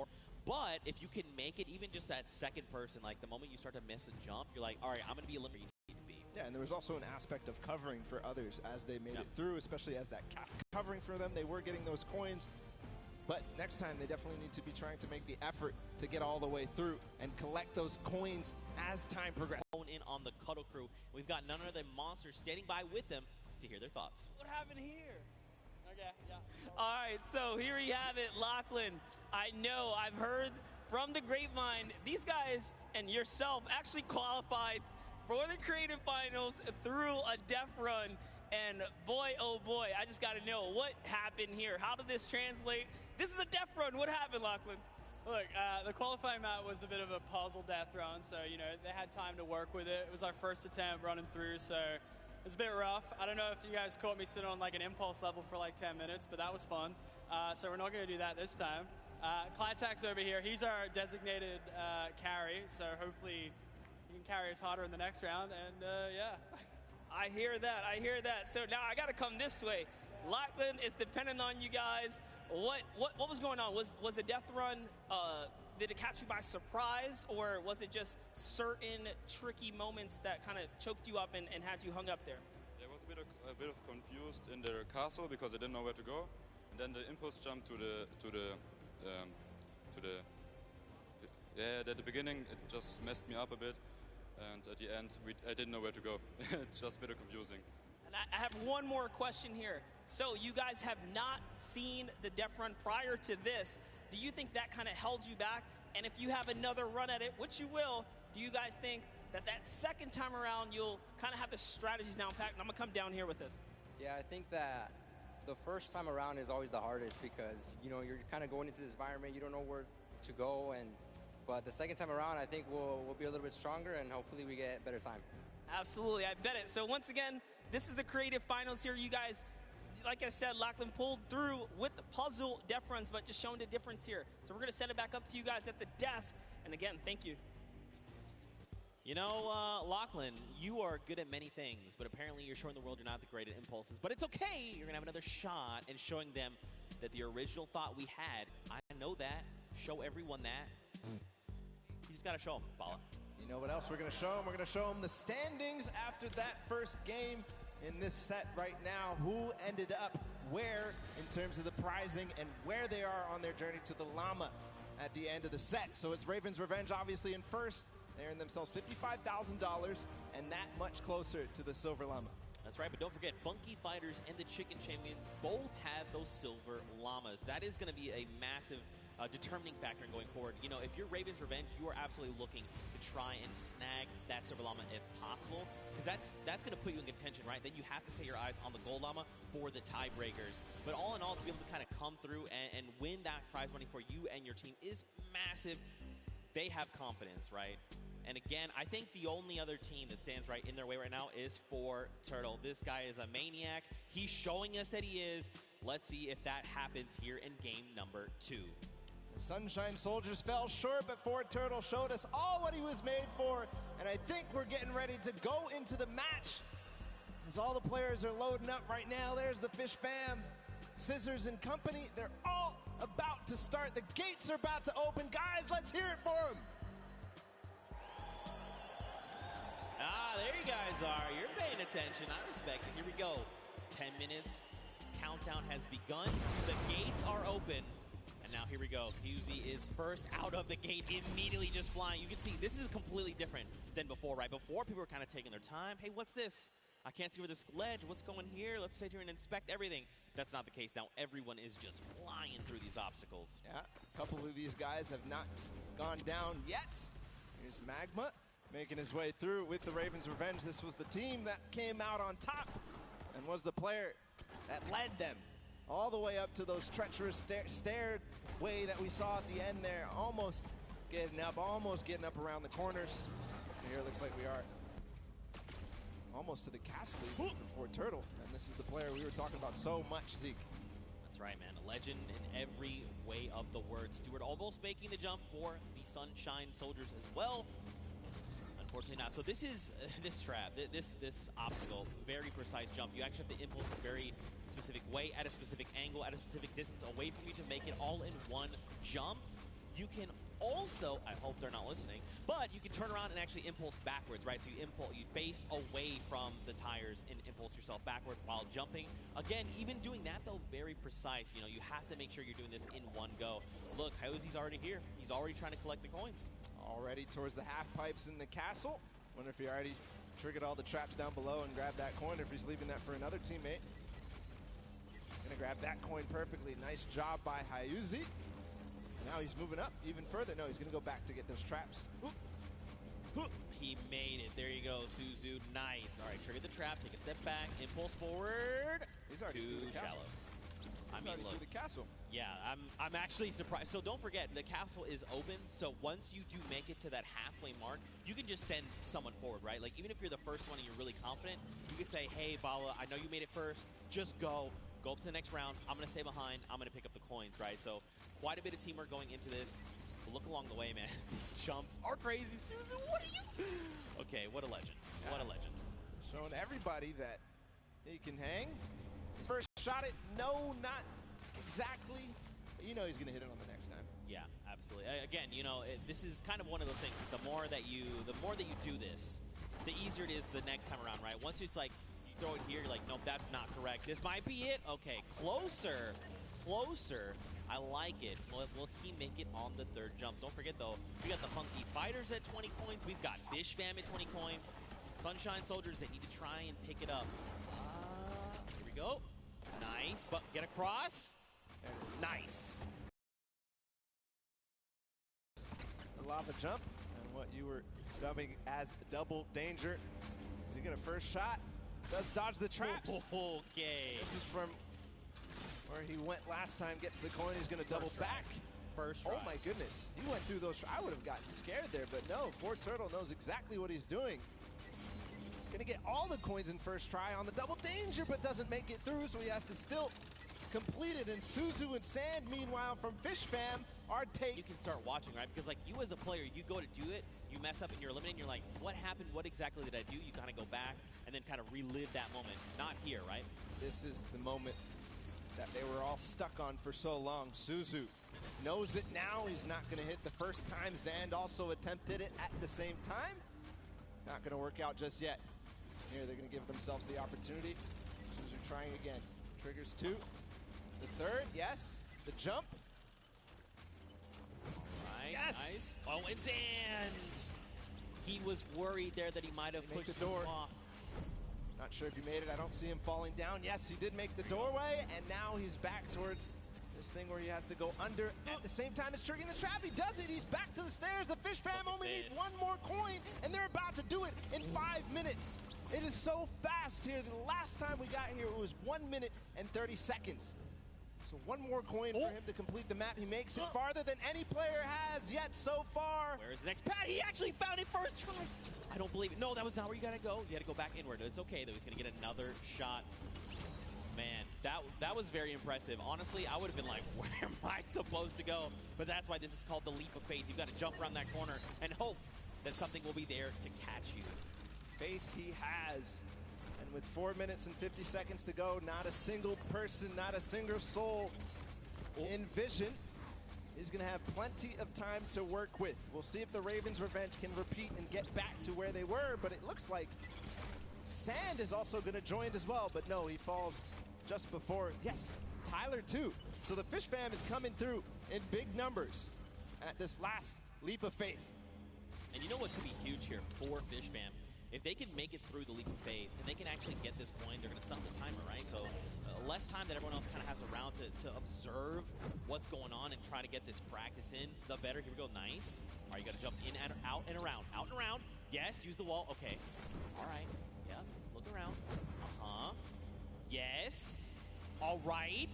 more. But if you can make it even just that second person, like the moment you start to miss a jump, you're like, all right, I'm going to be eliminated. Yeah, and there was also an aspect of covering for others as they made it through, especially as that covering for them. They were getting those coins, but next time they definitely need to be trying to make the effort to get all the way through and collect those coins as time progresses. In on the Cuddle crew, we've got none other than Monster standing by with them to hear their thoughts. What happened here? Okay, yeah. All right, so here we have it, Lachlan. I know, I've heard from the grapevine, these guys and yourself actually qualified for the creative finals through a death run, and boy, oh boy, I just got to know what happened here. How did this translate? This is a death run. What happened, Lachlan? Look, the qualifying map was a bit of a puzzle death run, so you know they had time to work with it. It was our first attempt running through, so it was a bit rough. I don't know if you guys caught me sitting on like an impulse level for like 10 minutes, but that was fun. So we're not going to do that this time. Clytak's over here. He's our designated carry, so hopefully he can carry us harder in the next round, and yeah. I hear that, I hear that. So now I got to come this way. Lachlan is dependent on you guys. What was going on? Was the death run, did it catch you by surprise, or was it just certain tricky moments that kind of choked you up and had you hung up there? There was a bit of confused in the castle because I didn't know where to go, and then the impulse jump at the beginning it just messed me up a bit, and at the end I didn't know where to go. It's just a bit confusing. And I have one more question here. So you guys have not seen the death run prior to this. Do you think that kind of held you back? And if you have another run at it, which you will, do you guys think that second time around you'll kind of have the strategies down packed? And I'm going to come down here with this. Yeah, I think that the first time around is always the hardest because, you know, you're kind of going into this environment, you don't know where to go, but the second time around I think we'll be a little bit stronger and hopefully we get better time. Absolutely, I bet it. So once again, this is the creative finals here. You guys, like I said, Lachlan pulled through with the puzzle death runs, but just showing the difference here. So we're going to send it back up to you guys at the desk. And again, thank you. You know, Lachlan, you are good at many things, but apparently you're showing the world you're not the great at impulses. But it's okay. You're going to have another shot and showing them that the original thought we had, I know that. Show everyone that. You just got to show them, Bala. You know what else we're going to show them? We're going to show them the standings after that first game in this set right now. Who ended up where in terms of the prizing and where they are on their journey to the llama at the end of the set. So it's Raven's Revenge obviously in first. They earned themselves $55,000 and that much closer to the silver llama. That's right, but don't forget, Funky Fighters and the Chicken Champions both have those silver llamas. That is going to be a massive determining factor in going forward. You know, if you're Raven's Revenge, you are absolutely looking to try and snag that silver llama if possible, because that's going to put you in contention, right? Then you have to set your eyes on the gold llama for the tiebreakers. But all in all, to be able to kind of come through and win that prize money for you and your team is massive. They have confidence, right? And again, I think the only other team that stands right in their way right now is for Turtle. This guy is a maniac. He's showing us that he is. Let's see if that happens here in game number 2. The Sunshine Soldiers fell short, but Ford Turtle showed us all what he was made for, and I think we're getting ready to go into the match. As all the players are loading up right now, there's the Fish Fam, Scissors and company. They're all about to start. The gates are about to open. Guys, let's hear it for them. Ah, there you guys are. You're paying attention. I respect it. Here we go. 10 minutes. Countdown has begun. The gates are open. And now here we go. QZ is first out of the gate, immediately just flying. You can see this is completely different than before, right? Before, people were kind of taking their time. Hey, what's this? I can't see where this ledge, what's going here? Let's sit here and inspect everything. That's not the case now. Everyone is just flying through these obstacles. Yeah, a couple of these guys have not gone down yet. Here's Magma making his way through with the Ravens Revenge. This was the team that came out on top and was the player that led them all the way up to those treacherous stairway that we saw at the end there. Almost getting up around the corners. And here it looks like we are almost to the castle even for Turtle. And this is the player we were talking about so much, Zeke. That's right, man. A legend in every way of the word. Stewart almost making the jump for the Sunshine Soldiers as well. Unfortunately not. So this is this trap, this obstacle, very precise jump. You actually have to impulse a very specific way, at a specific angle, at a specific distance away from you to make it all in one jump. You can also, I hope they're not listening, but you can turn around and actually impulse backwards, right? So you face away from the tires and impulse yourself backward while jumping. Again, even doing that though, very precise. You know, you have to make sure you're doing this in one go. Look, Hyozi's already here. He's already trying to collect the coins. Already towards the half pipes in the castle. Wonder if he already triggered all the traps down below and grabbed that coin, or if he's leaving that for another teammate. Gonna grab that coin perfectly. Nice job by Hyozi. Now he's moving up even further. No, he's going to go back to get those traps. He made it. There you go, Suzu. Nice. All right, trigger the trap. Take a step back. Impulse forward. He's already too through the castle. Shallow. I mean, look. Through the castle. Yeah, I'm actually surprised. So don't forget, the castle is open. So once you do make it to that halfway mark, you can just send someone forward, right? Like, even if you're the first one and you're really confident, you can say, hey, Bala, I know you made it first. Just go. Go up to the next round. I'm going to stay behind. I'm going to pick up the coins, right? So quite a bit of teamwork going into this. But look along the way, man. These jumps are crazy. Suzu, what are you? Okay, what a legend. What a legend. Showing everybody that he can hang. First shot it. No, not exactly. But you know he's going to hit it on the next time. Yeah, absolutely. Again, you know, this is kind of one of those things. The more that you do this, the easier it is the next time around, right? Once it's like, you throw it here, you're like, nope, that's not correct. This might be it. Okay, closer. Closer. I like it. Will he make it on the third jump? Don't forget, though, we got the Funky Fighters at 20 coins. We've got Fish Fam at 20 coins. Sunshine Soldiers that need to try and pick it up. Here we go. Nice, but get across. There it is. Nice. The lava jump and what you were dubbing as double danger. Does he get a first shot? Does dodge the traps. Okay. This is from where he went last time, gets the coin, he's going to double back. First try. Oh my goodness, he went through those. I would have gotten scared there, but no, Fort Turtle knows exactly what he's doing. Gonna get all the coins in first try on the double danger, but doesn't make it through, so he has to still complete it. And Suzu and Sand, meanwhile, from Fish Fam, are You can start watching, right? Because like you as a player, you go to do it, you mess up and you're eliminating, you're like, what happened? What exactly did I do? You kind of go back and then kind of relive that moment. Not here, right? This is the moment that they were all stuck on for so long. Suzu knows it now. He's not going to hit the first time. Zand also attempted it at the same time. Not going to work out just yet. Here, they're going to give themselves the opportunity. Suzu trying again. Triggers two. The third, yes. The jump. All right, yes. Nice. Oh, and Zand. He was worried there that he might have pushed the door off. Not sure if he made it. I don't see him falling down. Yes, he did make the doorway, and now he's back towards this thing where he has to go under at the same time as triggering the trap. He does it. He's back to the stairs. The Fish Fam only need one more coin, and they're about to do it in 5 minutes. It is so fast here. The last time we got here, it was 1 minute and 30 seconds. So one more coin for him to complete the map. He makes it farther than any player has yet so far. Where's the next pad? He actually found it first try. I don't believe it. No, that was not where you gotta go. You gotta go back inward. It's okay though. He's gonna get another shot. Man, that was very impressive. Honestly, I would have been like, where am I supposed to go? But that's why this is called the leap of faith. You've got to jump around that corner and hope that something will be there to catch you. Faith he has. And with 4 minutes and 50 seconds to go, not a single person, not a single soul in vision. He's going to have plenty of time to work with. We'll see if the Ravens' revenge can repeat and get back to where they were, but it looks like Sand is also going to join as well, but no, he falls just before. Yes, Tyler too. So the Fish Fam is coming through in big numbers at this last leap of faith. And you know what could be huge here for Fish Fam? If they can make it through the leap of faith and they can actually get this coin, they're going to stop the timer, right? So less time that everyone else kind of has around to observe what's going on and try to get this practice in, the better. Here we go. Nice. All right, you got to jump in and out and around. Out and around. Yes, use the wall. Okay. All right. Yep. Look around. Uh-huh. Yes. All right.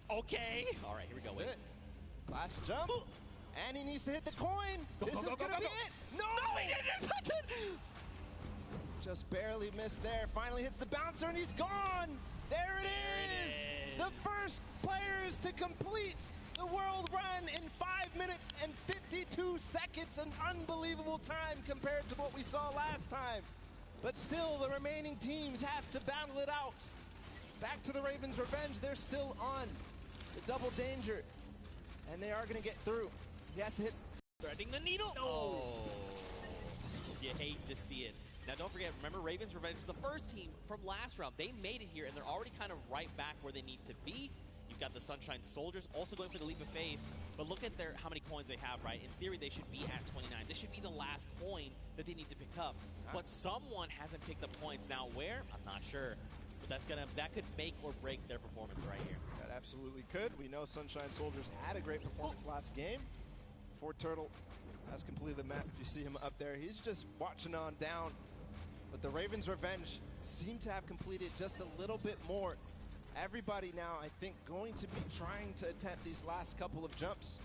Okay. All right, here we go. Wait. Last jump. Ooh. And he needs to hit the coin. This is going to be it. No, he didn't touch it. Just barely missed there. Finally hits the bouncer, and he's gone. There it is. The first players to complete the world run in 5 minutes and 52 seconds. An unbelievable time compared to what we saw last time. But still, the remaining teams have to battle it out. Back to the Ravens' revenge. They're still on the double danger, and they are going to get through. He has to hit. Threading the needle. Oh. You hate to see it. Now, don't forget, remember, Ravens Revenge was the first team from last round. They made it here, and they're already kind of right back where they need to be. You've got the Sunshine Soldiers also going for the Leap of Faith, but look at how many coins they have, right? In theory, they should be at 29. This should be the last coin that they need to pick up. But someone hasn't picked up points. Now, where? I'm not sure. But that could make or break their performance right here. That absolutely could. We know Sunshine Soldiers had a great performance last game. Ford Turtle has completed the map. If you see him up there, he's just watching on down. But the Ravens Revenge seem to have completed just a little bit more. Everybody now, I think, going to be trying to attempt these last couple of jumps.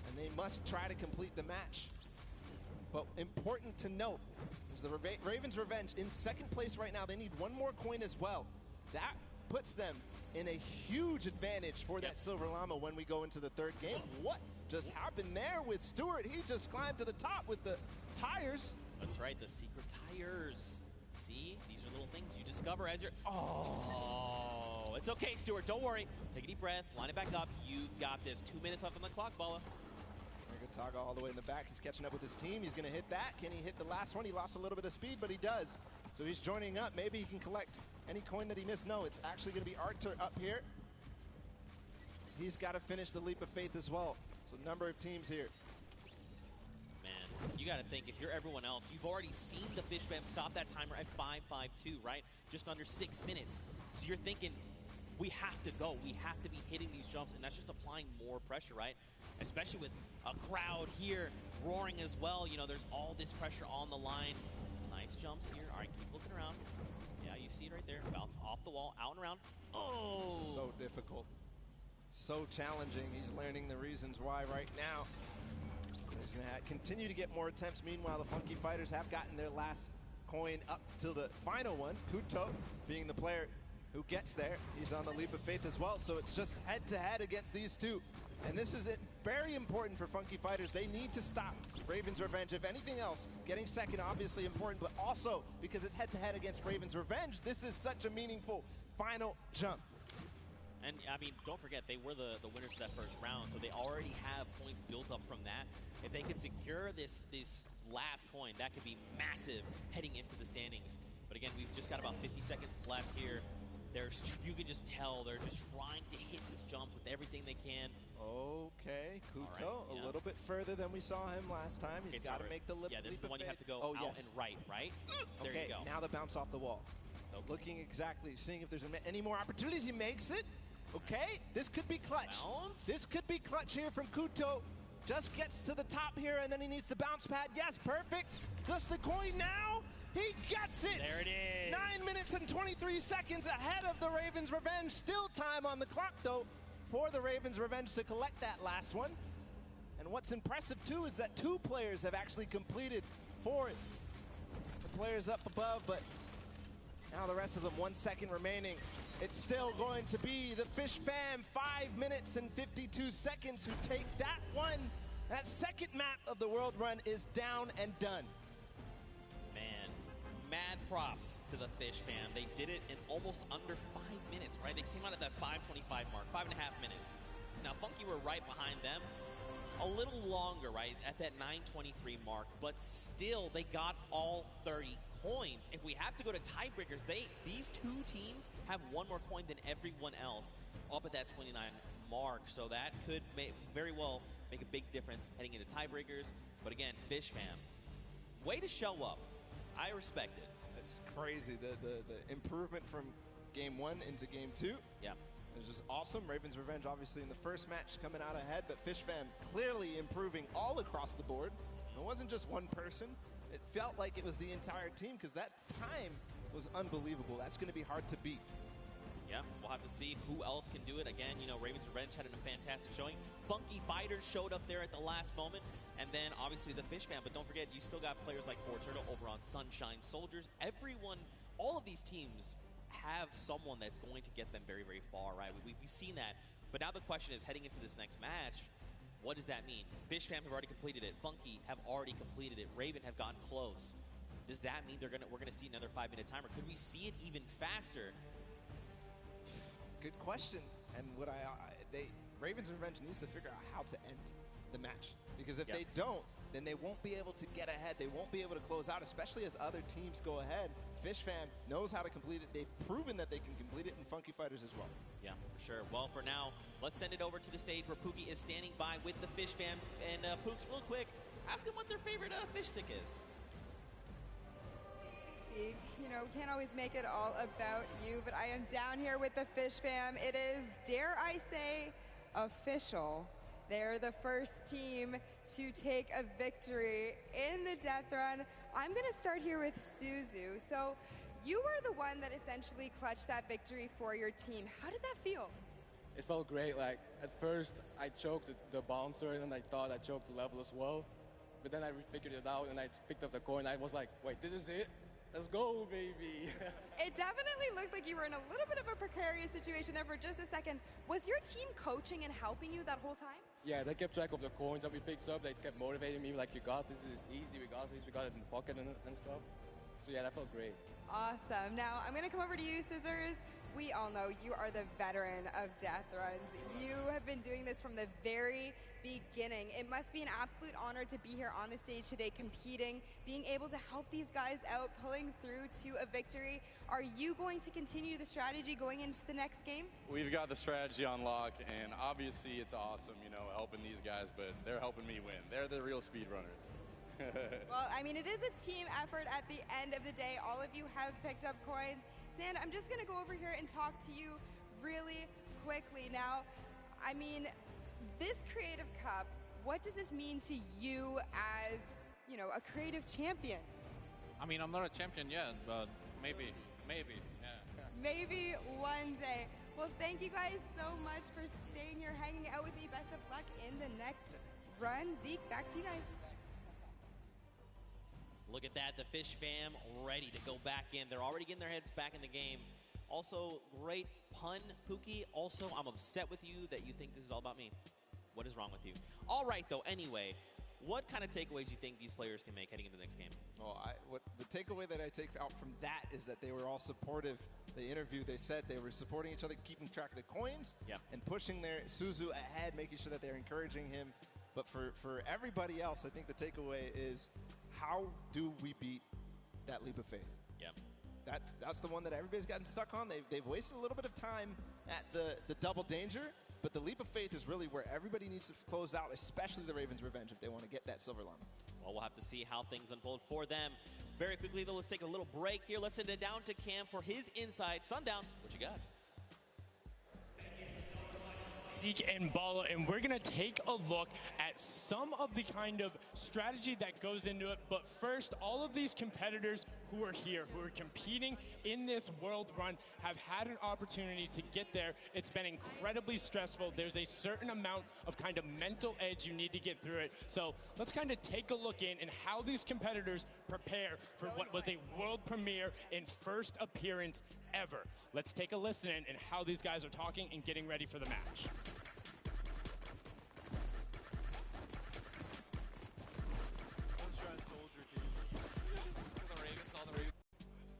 And they must try to complete the match. But important to note is the Ravens Revenge in second place right now. They need one more coin as well. That puts them in a huge advantage for that Silver Llama when we go into the third game. What just happened there with Stewart? He just climbed to the top with the tires. That's right, the secret tires. See, these are little things you discover as you're... Oh, it's okay, Stewart, don't worry. Take a deep breath, line it back up. You got this. 2 minutes left on the clock, Balla. Taga all the way in the back. He's catching up with his team. He's going to hit that. Can he hit the last one? He lost a little bit of speed, but he does. So he's joining up. Maybe he can collect any coin that he missed. No, it's actually going to be Arthur up here. He's got to finish the Leap of Faith as well. So number of teams here. Man, you got to think, if you're everyone else, you've already seen the Fish Fam stop that timer at 5:52, right? Just under 6 minutes. So you're thinking, we have to go. We have to be hitting these jumps, and that's just applying more pressure, right? Especially with a crowd here roaring as well. You know, there's all this pressure on the line. Nice jumps here. All right, keep looking around. Yeah, you see it right there. Bounce off the wall, out and around. Oh! So difficult. So challenging. He's learning the reasons why right now. He's going to continue to get more attempts. Meanwhile, the Funky Fighters have gotten their last coin up to the final one. Kuto being the player who gets there. He's on the Leap of Faith as well, so it's just head-to-head against these two. And this is very important for Funky Fighters. They need to stop Ravens Revenge. If anything else, getting second obviously important, but also because it's head-to-head against Ravens Revenge, this is such a meaningful final jump. And, I mean, don't forget, they were the winners of that first round, so they already have points built up from that. If they could secure this last coin, that could be massive heading into the standings. But again, we've just got about 50 seconds left here. You can just tell they're just trying to hit these jumps with everything they can. Okay, Kuto, right, a little bit further than we saw him last time. He's got to make the leap. Yeah, this is the one you have to go out and right? There okay, you go. Now the bounce off the wall. So looking exactly, seeing if there's any more opportunities. He makes it. Okay, this could be clutch. Bounce. This could be clutch here from Kuto. Just gets to the top here, and then he needs the bounce pad. Yes, perfect. Just the coin now. He gets it! There it is! 9 minutes and 23 seconds ahead of the Ravens Revenge. Still time on the clock, though, for the Ravens Revenge to collect that last one. And what's impressive, too, is that 2 players have actually completed for it. The players up above, but now the rest of them, 1 second remaining. It's still going to be the Fish Fam, 5 minutes and 52 seconds, who take that one. That second map of the World Run is down and done. Mad props to the Fish Fam. They did it in almost under 5 minutes, right? They came out at that 5:25 mark, 5.5 minutes. Now, Funky were right behind them. A little longer, right, at that 9:23 mark, but still, they got all 30 coins. If we have to go to tiebreakers, these 2 teams have 1 more coin than everyone else up at that 29 mark. So that could very well make a big difference heading into tiebreakers. But again, Fish Fam, way to show up. I respect it. It's crazy, the improvement from game 1 into game 2. Yeah. It was just awesome. Ravens Revenge obviously in the first match coming out ahead, but Fish Fam clearly improving all across the board. It wasn't just one person. It felt like it was the entire team because that time was unbelievable. That's going to be hard to beat. Yeah, we'll have to see who else can do it. Again, you know, Ravens Revenge had a fantastic showing. Funky Fighters showed up there at the last moment. And then, obviously, the Fish Fam. But don't forget, you still got players like Ford Turtle over on Sunshine Soldiers. Everyone, all of these teams have someone that's going to get them very, very far, right? We've seen that. But now the question is, heading into this next match, what does that mean? Fish Fam have already completed it. Funky have already completed it. Raven have gotten close. Does that mean we're gonna see another 5-minute timer? Could we see it even faster? Good question. And Ravens Revenge needs to figure out how to end the match. Because if they don't, then they won't be able to get ahead. They won't be able to close out, especially as other teams go ahead. Fish Fam knows how to complete it. They've proven that they can complete it, and Funky Fighters as well. Yeah, for sure. Well, for now, let's send it over to the stage where Pookie is standing by with the Fish Fam. And Pooks, real quick, ask them what their favorite fish stick is. You know, can't always make it all about you, but I am down here with the Fish Fam. It is, dare I say, official. They're the first team to take a victory in the death run. I'm going to start here with Suzu. So you were the one that essentially clutched that victory for your team. How did that feel? It felt great. Like, at first, I choked the bouncer, and I thought I choked the level as well. But then I figured it out, and I picked up the coin. I was like, wait, this is it? Let's go, baby. It definitely looked like you were in a little bit of a precarious situation there for just a second. Was your team coaching and helping you that whole time? Yeah, they kept track of the coins that we picked up. They kept motivating me, like, you got this, this is easy, we got this, we got it in the pocket and stuff. So yeah, that felt great. Awesome. Now, I'm going to come over to you, Scissors. We all know you are the veteran of death runs. You have been doing this from the very beginning. It must be an absolute honor to be here on the stage today competing, being able to help these guys out, pulling through to a victory. Are you going to continue the strategy going into the next game? We've got the strategy on lock, and obviously it's awesome, you know, helping these guys, but they're helping me win. They're the real speedrunners. Well, I mean, it is a team effort at the end of the day. All of you have picked up coins. Sand, I'm just going to go over here and talk to you really quickly. Now, I mean, this Creative Cup, what does this mean to you as, you know, a creative champion? I mean, I'm not a champion yet, but maybe, yeah. Maybe one day. Well, thank you guys so much for staying here, hanging out with me. Best of luck in the next run. Zeke, back to you guys. Look at that, the Fish Fam ready to go back in. They're already getting their heads back in the game. Also, great pun, Pookie. Also, I'm upset with you that you think this is all about me. What is wrong with you? All right, though, anyway, what kind of takeaways do you think these players can make heading into the next game? Well, the takeaway that I take out from that is that they were all supportive. The interview, they said they were supporting each other, keeping track of the coins, and pushing their Suzu ahead, making sure that they're encouraging him. But for everybody else, I think the takeaway is, how do we beat that leap of faith? Yeah. That's the one that everybody's gotten stuck on. They've wasted a little bit of time at the double danger, but the leap of faith is really where everybody needs to close out, especially the Ravens' Revenge, if they want to get that silver llama. Well, we'll have to see how things unfold for them. Very quickly, though, let's take a little break here. Let's send it down to Cam for his insight. Sundown, what you got? Zeke and Bala, and we're going to take a look at some of the kind of strategy that goes into it. But first, all of these competitors who are here, who are competing in this world run, have had an opportunity to get there. It's been incredibly stressful. There's a certain amount of kind of mental edge you need to get through it. So let's kind of take a look in how these competitors prepare for what was a world premiere and first appearance ever. Let's take a listen in how these guys are talking and getting ready for the match.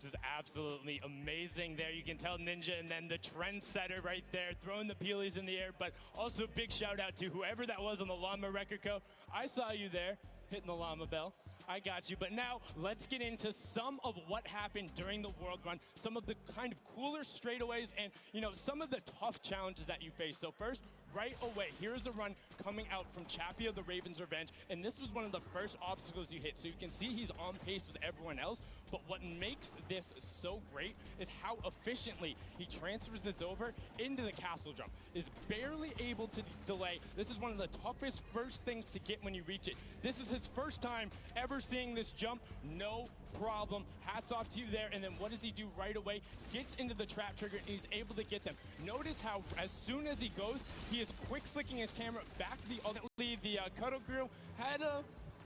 Just absolutely amazing there. You can tell Ninja and then the trendsetter right there, throwing the peelies in the air, but also big shout out to whoever that was on the Llama Record Co. I saw you there, hitting the Llama Bell. I got you. But now let's get into some of what happened during the World Run, some of the kind of cooler straightaways and, you know, some of the tough challenges that you face. So first, right away, here's a run coming out from Chappie of the Ravens' Revenge, and this was one of the first obstacles you hit. So you can see he's on pace with everyone else, but what makes this so great is how efficiently he transfers this over into the castle jump. Is barely able to delay. This is one of the toughest first things to get when you reach it. This is his first time ever seeing this jump. No problem. Hats off to you there. And then what does he do right away? Gets into the trap trigger and he's able to get them. Notice how as soon as he goes, he is quick flicking his camera back to the ultimately the Cuddle Crew had a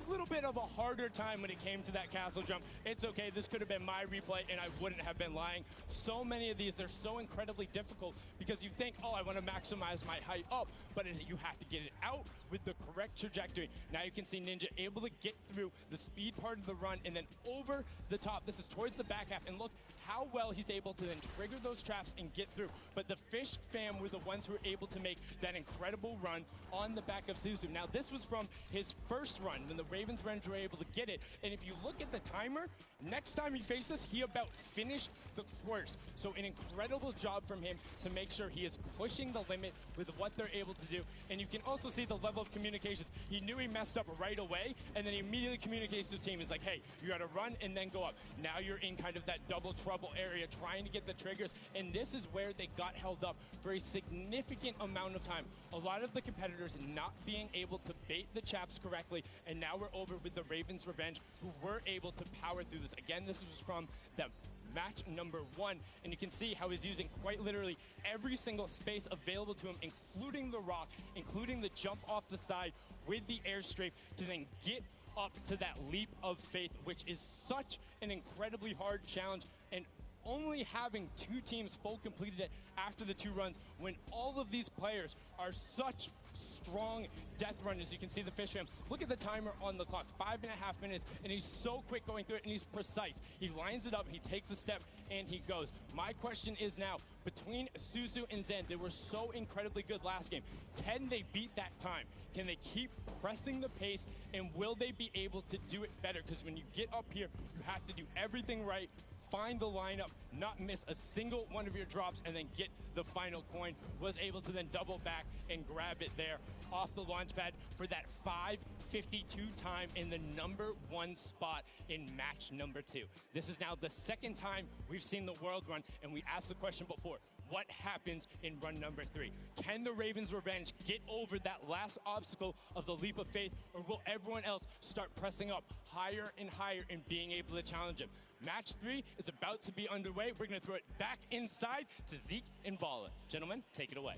little bit of a harder time when it came to that castle jump. It's okay, this could have been my replay and I wouldn't have been lying. So many of these, they're so incredibly difficult because you think, oh, I want to maximize my height up, but you have to get it out with the correct trajectory. Now you can see Ninja able to get through the speed part of the run and then over the top. This is towards the back half, and look how well he's able to then trigger those traps and get through. But the Fish fam were the ones who were able to make that incredible run on the back of Suzu. Now this was from his first run when the Ravens Revenge were able to get it. And if you look at the timer, next time he faced this, he about finished the course. So an incredible job from him to make sure he is pushing the limit with what they're able to do. And you can also see the level of communications. He knew he messed up right away, and then he immediately communicates to the team. It's like, hey, you got to run and then go up. Now you're in kind of that double trouble area trying to get the triggers, and this is where they got held up for a significant amount of time. A lot of the competitors not being able to bait the chaps correctly, and now we're over with the Ravens Revenge, who were able to power through this. Again, this was from the match number 1, and you can see how he's using quite literally every single space available to him, including the rock, including the jump off the side with the airstrike to then get up to that leap of faith, which is such an incredibly hard challenge, and only having 2 teams full completed it after the 2 runs when all of these players are such strong death runners. You can see the Fish fam. Look at the timer on the clock, 5.5 minutes, and he's so quick going through it, and he's precise. He lines it up, he takes a step, and he goes. My question is now, between Suzu and Zen, they were so incredibly good last game. Can they beat that time? Can they keep pressing the pace, and will they be able to do it better? Because when you get up here, you have to do everything right, find the lineup, not miss a single one of your drops, and then get the final coin. Was able to then double back and grab it there off the launch pad for that 5:52 time in the #1 spot in match number 2. This is now the second time we've seen the world run, and we asked the question before, what happens in run number 3? Can the Ravens Revenge get over that last obstacle of the leap of faith, or will everyone else start pressing up higher and higher and being able to challenge him? Match 3 is about to be underway. We're going to throw it back inside to Zeke and Bala. Gentlemen, take it away.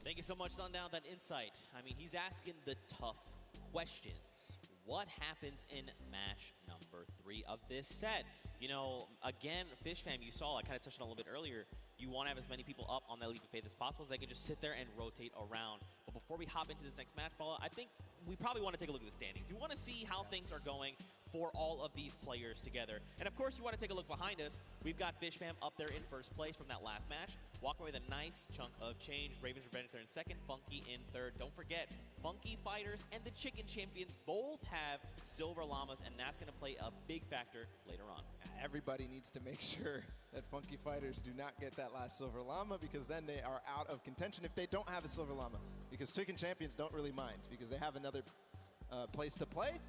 Thank you so much, Sundown, that insight. I mean, he's asking the tough questions. What happens in match number 3 of this set? You know, again, Fish fam, you saw, I kind of touched on a little bit earlier, you want to have as many people up on that leap of faith as possible so they can just sit there and rotate around. But before we hop into this next match, Bala, I think we probably want to take a look at the standings. We want to see how things are going for all of these players together. And of course, you want to take a look behind us. We've got Fish fam up there in first place from that last match, walking away with a nice chunk of change. Ravens Revenge there in second, Funky in third. Don't forget, Funky Fighters and the Chicken Champions both have silver llamas, and that's going to play a big factor later on. Everybody needs to make sure that Funky Fighters do not get that last silver llama, because then they are out of contention if they don't have a silver llama. Because Chicken Champions don't really mind, because they have another place to play.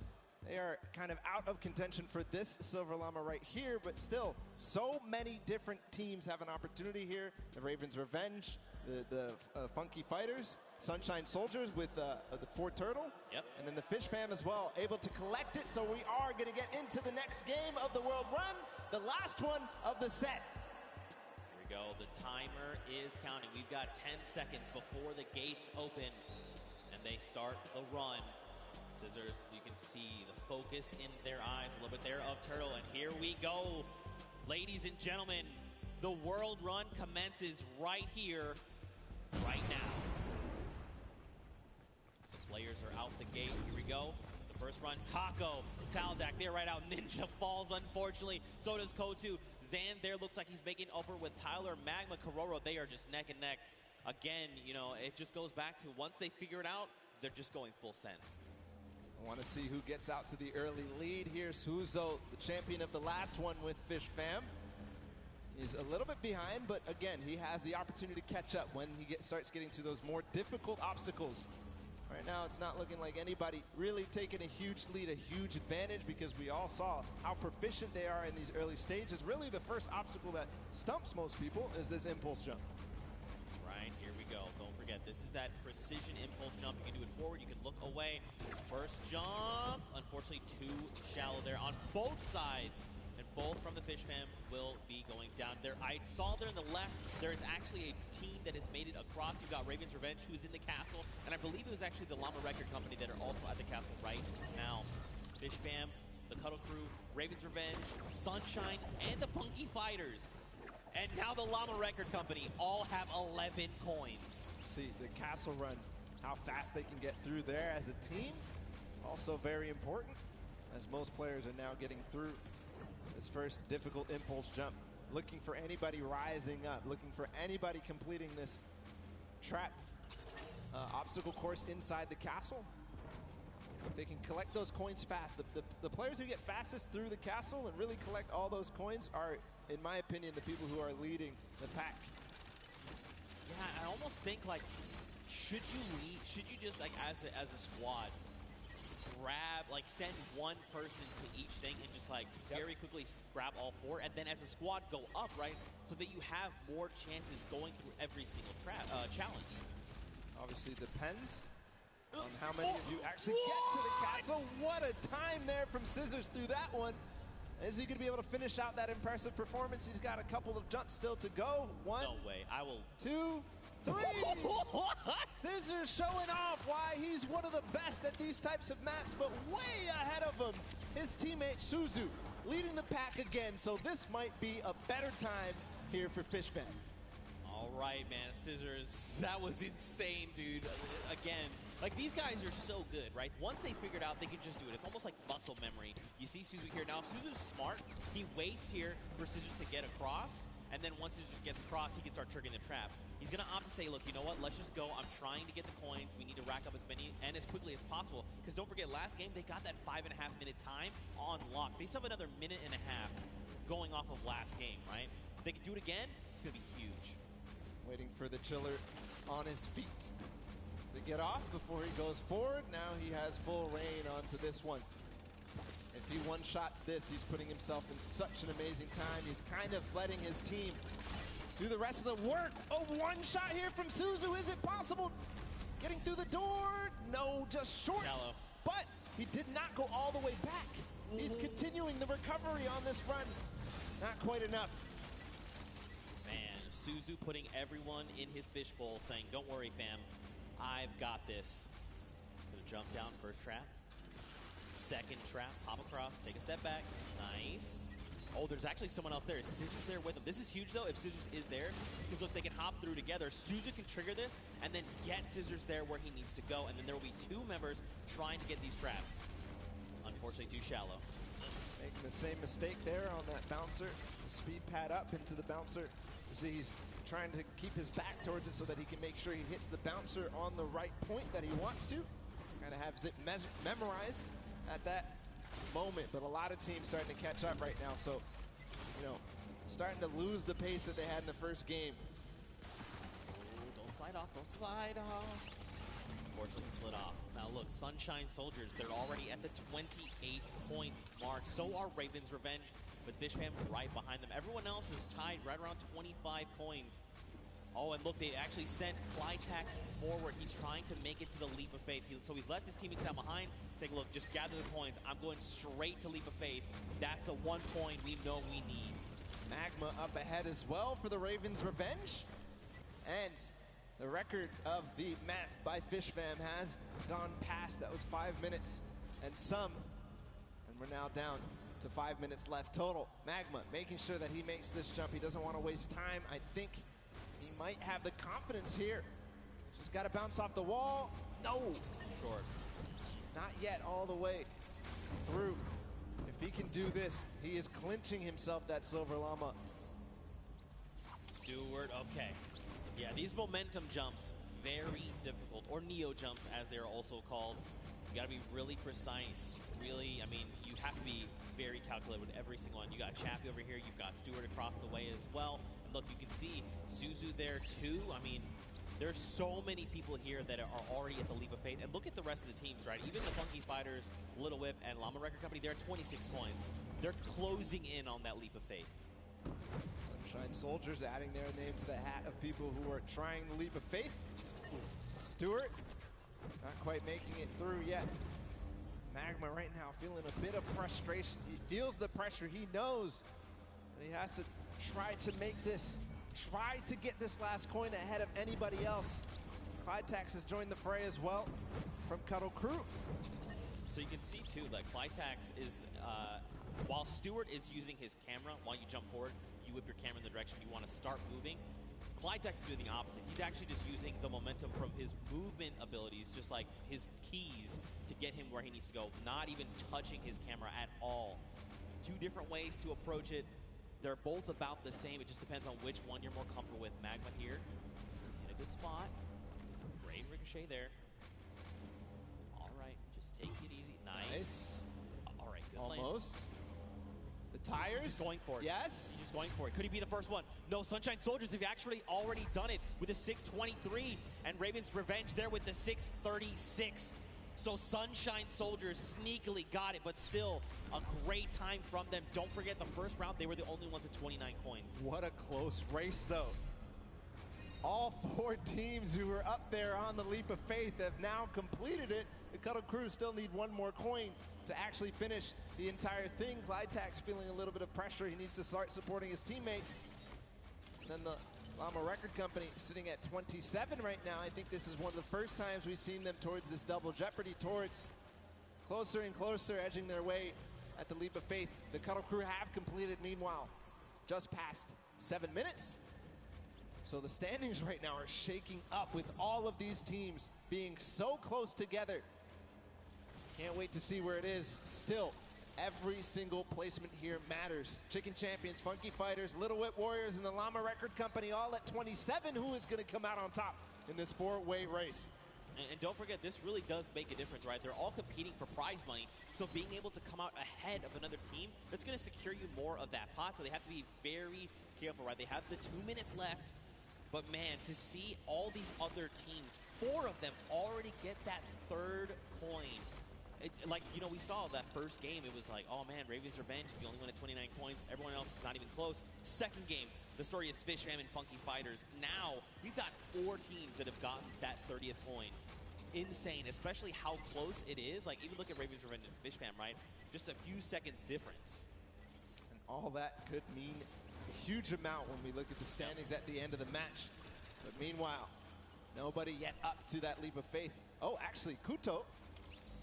They are kind of out of contention for this silver llama right here, but still, so many different teams have an opportunity here. The Ravens Revenge, the Funky Fighters, Sunshine Soldiers with the Ford Turtle, and then the Fish fam as well, able to collect it. So we are going to get into the next game of the World Run, the last one of the set. Here we go. The timer is counting. We've got 10 seconds before the gates open, and they start the run. Scissors, you can see the focus in their eyes a little bit there of Turtle, and here we go. Ladies and gentlemen, the World Run commences right here, right now. The players are out the gate. Here we go. The first run, Taco, Taldak, they're right out. Ninja falls, unfortunately. So does Kotu. Zan there looks like he's making upper with Tyler. Magma, Kororo, they are just neck and neck. Again, you know, it just goes back to once they figure it out, they're just going full send. I want to see who gets out to the early lead here. Suzo, the champion of the last one with Fish fam. He's a little bit behind, but again, he has the opportunity to catch up when he starts getting to those more difficult obstacles. Right now, it's not looking like anybody really taking a huge lead, a huge advantage, because we all saw how proficient they are in these early stages. Really, the first obstacle that stumps most people is this impulse jump. That's right. Here we go. Don't forget, this is that precision impulse jump. You can do it forward, you can look away. First jump, unfortunately too shallow there on both sides. And both from the Fish Fam will be going down there. I saw there on the left, there is actually a team that has made it across. You've got Raven's Revenge, who is in the castle, and I believe it was actually the Llama Record Company that are also at the castle right now. Fish Fam, the Cuddle Crew, Raven's Revenge, Sunshine, and the Funky Fighters. And now the Llama Record Company all have 11 coins. See the castle run, how fast they can get through there as a team. Also very important, as most players are now getting through this first difficult impulse jump. Looking for anybody rising up, looking for anybody completing this trap obstacle course inside the castle. If they can collect those coins fast, the players who get fastest through the castle and really collect all those coins are, in my opinion, the people who are leading the pack. Yeah, I almost think like, should you just like as a squad grab, like send one person to each thing and just like very quickly grab all four, and then as a squad go up, right? So that you have more chances going through every single challenge. Obviously depends on how many of you actually get to the castle. What a time there from Scissors through that one. Is he going to be able to finish out that impressive performance? He's got a couple of jumps still to go. One, no way. I will. 2, 3. Scissors showing off why he's one of the best at these types of maps, but way ahead of him, his teammate Suzu, leading the pack again. So this might be a better time here for Fish Fam. All right, man. Scissors, that was insane, dude. Again, like these guys are so good, right? Once they figured out they can just do it. It's almost like muscle memory. You see Suzu here. Now, if Suzu's smart, he waits here for Scissors to get across, and then once Scissors gets across, he can start triggering the trap. He's going to opt to say, look, you know what? Let's just go. I'm trying to get the coins. We need to rack up as many and as quickly as possible. Because don't forget, last game, they got that 5.5-minute time on lock. They still have another 1.5 minutes going off of last game, right? If they can do it again, it's going to be huge. Waiting for the chiller on his feet to get off before he goes forward. Now he has full reign onto this one. If he one-shots this, he's putting himself in such an amazing time. He's kind of letting his team do the rest of the work. Oh, one shot here from Suzu. Is it possible? Getting through the door? No, just short. Shallow. But he did not go all the way back. He's continuing the recovery on this run. Not quite enough. Man, Suzu putting everyone in his fishbowl, saying, don't worry, fam. I've got this. Gonna jump down, first trap. Second trap, hop across, take a step back. Nice. Oh, there's actually someone else there. Is Scissors there with him? This is huge, though, if Scissors is there, because look, they can hop through together. Suzu can trigger this, and then get Scissors there where he needs to go, and then there will be two members trying to get these traps. Unfortunately, too shallow. Making the same mistake there on that bouncer. The speed pad up into the bouncer. You see, he's trying to keep his back towards it so that he can make sure he hits the bouncer on the right point that he wants to. Kind of have it memorized at that moment, but a lot of teams starting to catch up right now, so, you know, starting to lose the pace that they had in the first game. Oh, don't slide off, don't slide off. Unfortunately, slid off. Now look, Sunshine Soldiers, they're already at the 28-point mark. So are Raven's Revenge, with Fish Fam right behind them. Everyone else is tied right around 25 coins. Oh, and look, they actually sent Flytax forward. He's trying to make it to the Leap of Faith. So he's left his teammates out behind, saying, look, just gather the coins. I'm going straight to Leap of Faith. That's the 1 point we know we need. Magma up ahead as well for the Raven's Revenge. And the record of the map by Fish Fam has gone past. That was 5 minutes and some. And we're now down to 5 minutes left total. Magma making sure that he makes this jump. He doesn't want to waste time. I think he might have the confidence here. Just got to bounce off the wall. No. Short. Not yet all the way through. If he can do this, he is clinching himself that Silver Llama. Stewart, okay. Yeah, these momentum jumps, very difficult, or neo jumps as they're also called. You gotta be really precise, really, I mean, you have to be very calculated with every single one. You got Chappie over here, you've got Stewart across the way as well. And look, you can see Suzu there too. I mean, there's so many people here that are already at the Leap of Faith. And look at the rest of the teams, right? Even the Funky Fighters, Little Whip, and Llama Record Company, they're at 26 coins. They're closing in on that Leap of Faith. Sunshine Soldiers adding their name to the hat of people who are trying the Leap of Faith. Stewart, not quite making it through yet. Magma right now feeling a bit of frustration. He feels the pressure. He knows that he has to try to make this, try to get this last coin ahead of anybody else. Clytax has joined the fray as well from Cuddle Crew. So you can see too, like Clytax is, while Stewart is using his camera, while you jump forward, you whip your camera in the direction you want to start moving. Clytax is doing the opposite. He's actually just using the momentum from his movement abilities, just like his keys, to get him where he needs to go, not even touching his camera at all. Two different ways to approach it. They're both about the same. It just depends on which one you're more comfortable with. Magma here, he's in a good spot. Great ricochet there. All right, just take it easy. Nice. All right, good land. Almost. The tires. He's going for it. Yes. He's just going for it. Could he be the first one? No, Sunshine Soldiers have actually already done it with a 623, and Raven's Revenge there with the 636. So Sunshine Soldiers sneakily got it, but still a great time from them. Don't forget the first round, they were the only ones at 29 coins. What a close race, though. All 4 teams who were up there on the Leap of Faith have now completed it. The Cuddle Crew still need one more coin to actually finish the entire thing. Clytax feeling a little bit of pressure. He needs to start supporting his teammates. And then the Llama Record Company sitting at 27 right now. I think this is one of the first times we've seen them towards this double jeopardy, towards closer and closer, edging their way at the Leap of Faith. The Cuddle Crew have completed, meanwhile, just past 7 minutes. So the standings right now are shaking up with all of these teams being so close together. Can't wait to see where it is. Still, every single placement here matters. Chicken Champions, Funky Fighters, Little Whip Warriors, and the Llama Record Company all at 27. Who is going to come out on top in this 4-way race? And don't forget, this really does make a difference, right? They're all competing for prize money, so being able to come out ahead of another team, that's going to secure you more of that pot, so they have to be very careful, right? They have the 2 minutes left, but man, to see all these other teams, 4 of them already get that 3rd coin. Like, you know, we saw that first game, it was like, oh man, Raven's Revenge, you only win at 29 coins, everyone else is not even close. Second game, the story is Fish Fam and Funky Fighters. Now, we've got 4 teams that have gotten that 30th coin. Insane, especially how close it is. Like, even look at Raven's Revenge and Fish Fam, right? Just a few seconds difference. And all that could mean a huge amount when we look at the standings at the end of the match. But meanwhile, nobody yet up to that Leap of Faith. Oh, actually, Kuto.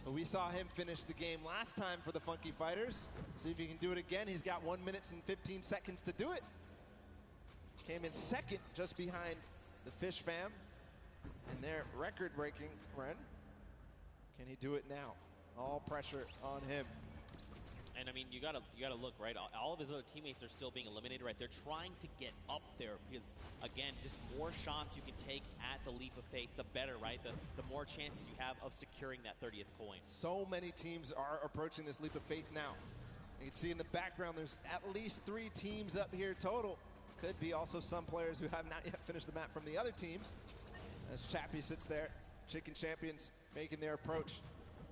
We saw him finish the game last time for the Funky Fighters. See if he can do it again. He's got 1 minute and 15 seconds to do it. Came in second, just behind the Fish Fam in their record-breaking run. Can he do it now? All pressure on him. And I mean, you gotta look, right? All of his other teammates are still being eliminated, right? They're trying to get up there because, again, just more shots you can take at the Leap of Faith, the better, right? The more chances you have of securing that 30th coin. So many teams are approaching this Leap of Faith now. You can see in the background, there's at least 3 teams up here total. Could be also some players who have not yet finished the map from the other teams. As Chappie sits there, Chicken Champions making their approach.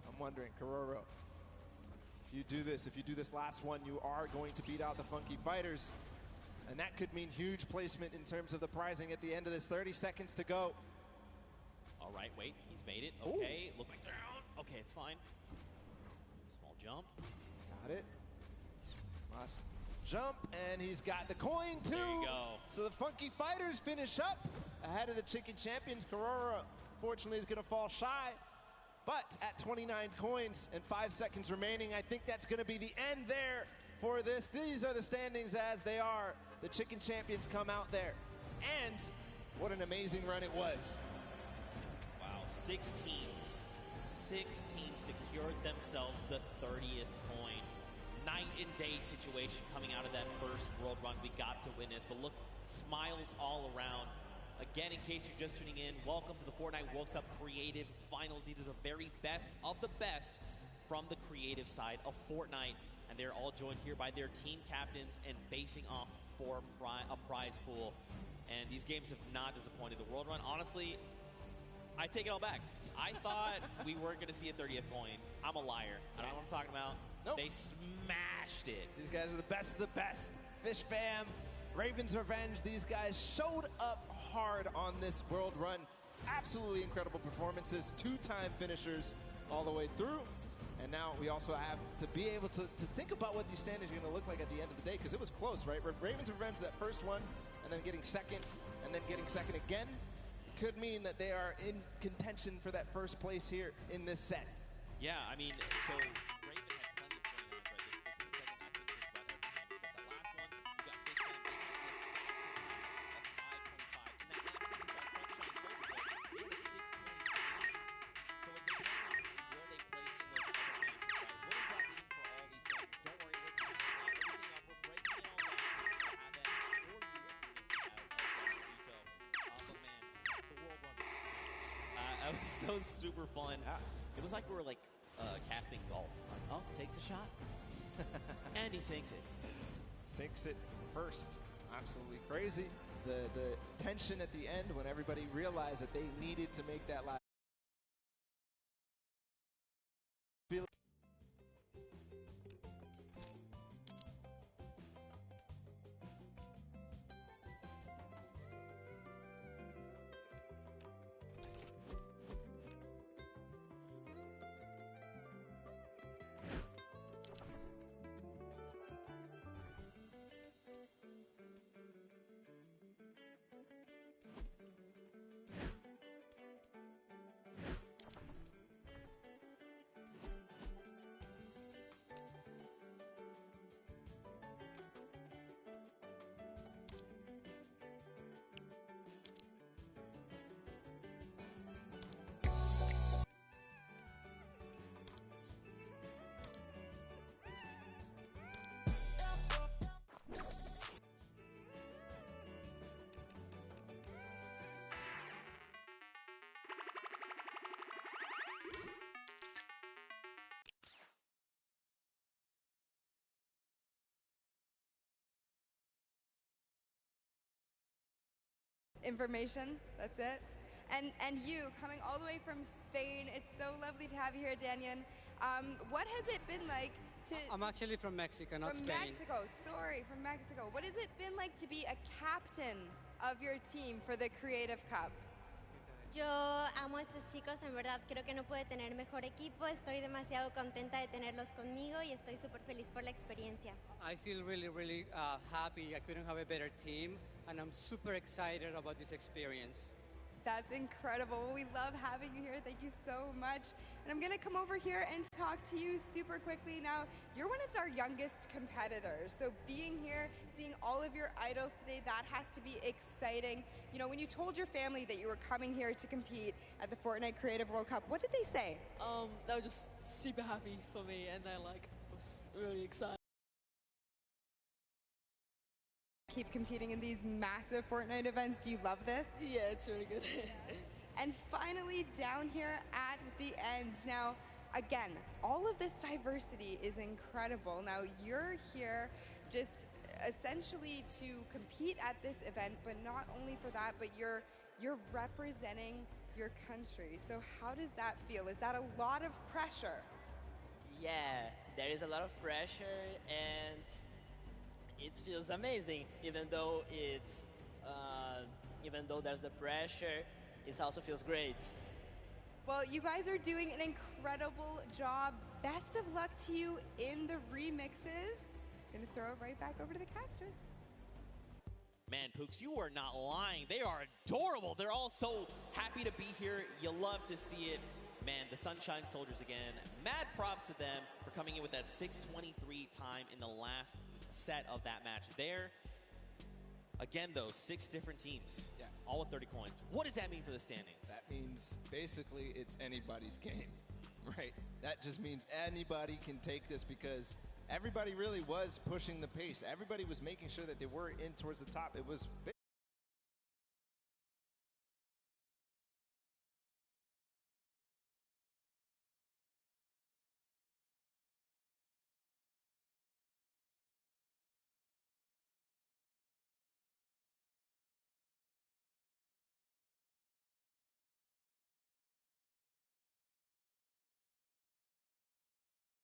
I'm wondering, Kororo, if you do this last one, you are going to beat out the Funky Fighters. And that could mean huge placement in terms of the prizing at the end of this. 30 seconds to go. All right, wait, he's made it. Okay, look back down. Okay, it's fine. Small jump. Got it. Last jump, and he's got the coin too. There you go. So the Funky Fighters finish up ahead of the Chicken Champions. Korora, fortunately, is going to fall shy. But at 29 coins and 5 seconds remaining, I think that's going to be the end there for this. These are the standings as they are. The Chicken Champions come out there. And what an amazing run it was. Wow, 6 teams. 6 teams secured themselves the 30th coin. Night and day situation coming out of that first world run. We got to witness, but look, smiles all around. Again, in case you're just tuning in, welcome to the Fortnite World Cup Creative Finals. These are the very best of the best from the creative side of Fortnite. And they're all joined here by their team captains and facing off for a prize pool. And these games have not disappointed. The World Run, honestly, I take it all back. I thought we weren't going to see a 30th coin. I'm a liar. I don't know what I'm talking about. Nope. They smashed it. These guys are the best of the best. Fish Fam, Raven's Revenge, these guys showed up hard on this world run. Absolutely incredible performances. 2-time finishers all the way through. And now we also have to be able to think about what these standings are going to look like at the end of the day, because it was close, right? Ravens Revenge, that first one, and then getting second, and then getting second again, could mean that they are in contention for that first place here in this set. Yeah, I mean, so Raven had plenty of 29s, right? They came second, I think, just about every game except that last one. You got Fish Fan, they had a 525. In that last game, you saw Sunshine Soldier there. They had a 623. So it depends where they place in those other matches, right? What does that mean for all these things? Don't worry, we're tying everything up. We're breaking it all down. We'll have that for you as soon as we have a chance to do so. But man, the World Run was that was super fun. It was like we were like casting golf. Like, oh, takes a shot, and he sinks it. Sinks it first. Absolutely crazy. The tension at the end when everybody realized that they needed to make that last. Information, that's it. And you, coming all the way from Spain, it's so lovely to have you here, Daniel. What has it been like to... I'm actually from Mexico, not Spain. From Mexico, sorry, from Mexico. What has it been like to be a captain of your team for the Creative Cup? Yo amo a estos chicos, en verdad creo que no puede tener mejor equipo, estoy demasiado contenta de tenerlos conmigo y estoy súper feliz por la experiencia. I feel really happy. I couldn't have a better team, and I'm super excited about this experience. That's incredible. We love having you here. Thank you so much. And I'm going to come over here and talk to you super quickly. Now, you're one of our youngest competitors. So being here, seeing all of your idols today, that has to be exciting. You know, when you told your family that you were coming here to compete at the Fortnite Creative World Cup, what did they say? They were just super happy for me, and they was really excited. Keep competing in these massive Fortnite events. Do you love this? Yeah, it's really good. And finally, down here at the end. Now, again, all of this diversity is incredible. Now, you're here just essentially to compete at this event, but not only for that, but you're representing your country. So how does that feel? Is that a lot of pressure? Yeah, there is a lot of pressure, and it feels amazing. Even though there's the pressure, it also feels great. Well, you guys are doing an incredible job. Best of luck to you in the remixes. Gonna throw it right back over to the casters. Man, Pooks, you are not lying. They are adorable. They're all so happy to be here. You love to see it. Man, the Sunshine Soldiers again. Mad props to them for coming in with that 6:23 time in the last set of that match there. Again, though, 6 different teams, all with 30 coins. What does that mean for the standings? That means basically it's anybody's game, right? That just means anybody can take this because everybody really was pushing the pace. Everybody was making sure that they were in towards the top. It was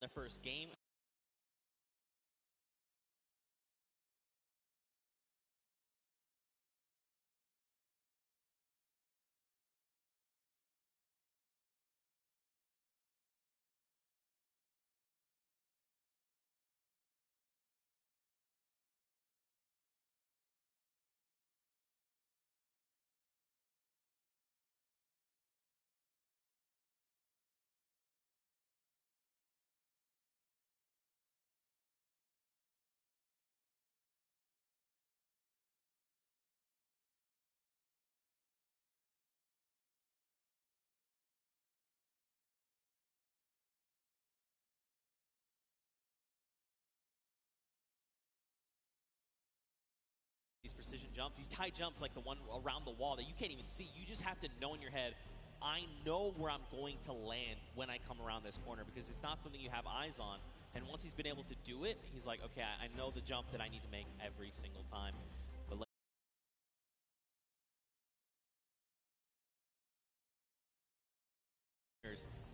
their first game. precision jumps, these tight jumps like the one around the wall that you can't even see. You just have to know in your head, I know where I'm going to land when I come around this corner, because it's not something you have eyes on. And once he's been able to do it, he's like, okay, I know the jump that I need to make every single time. But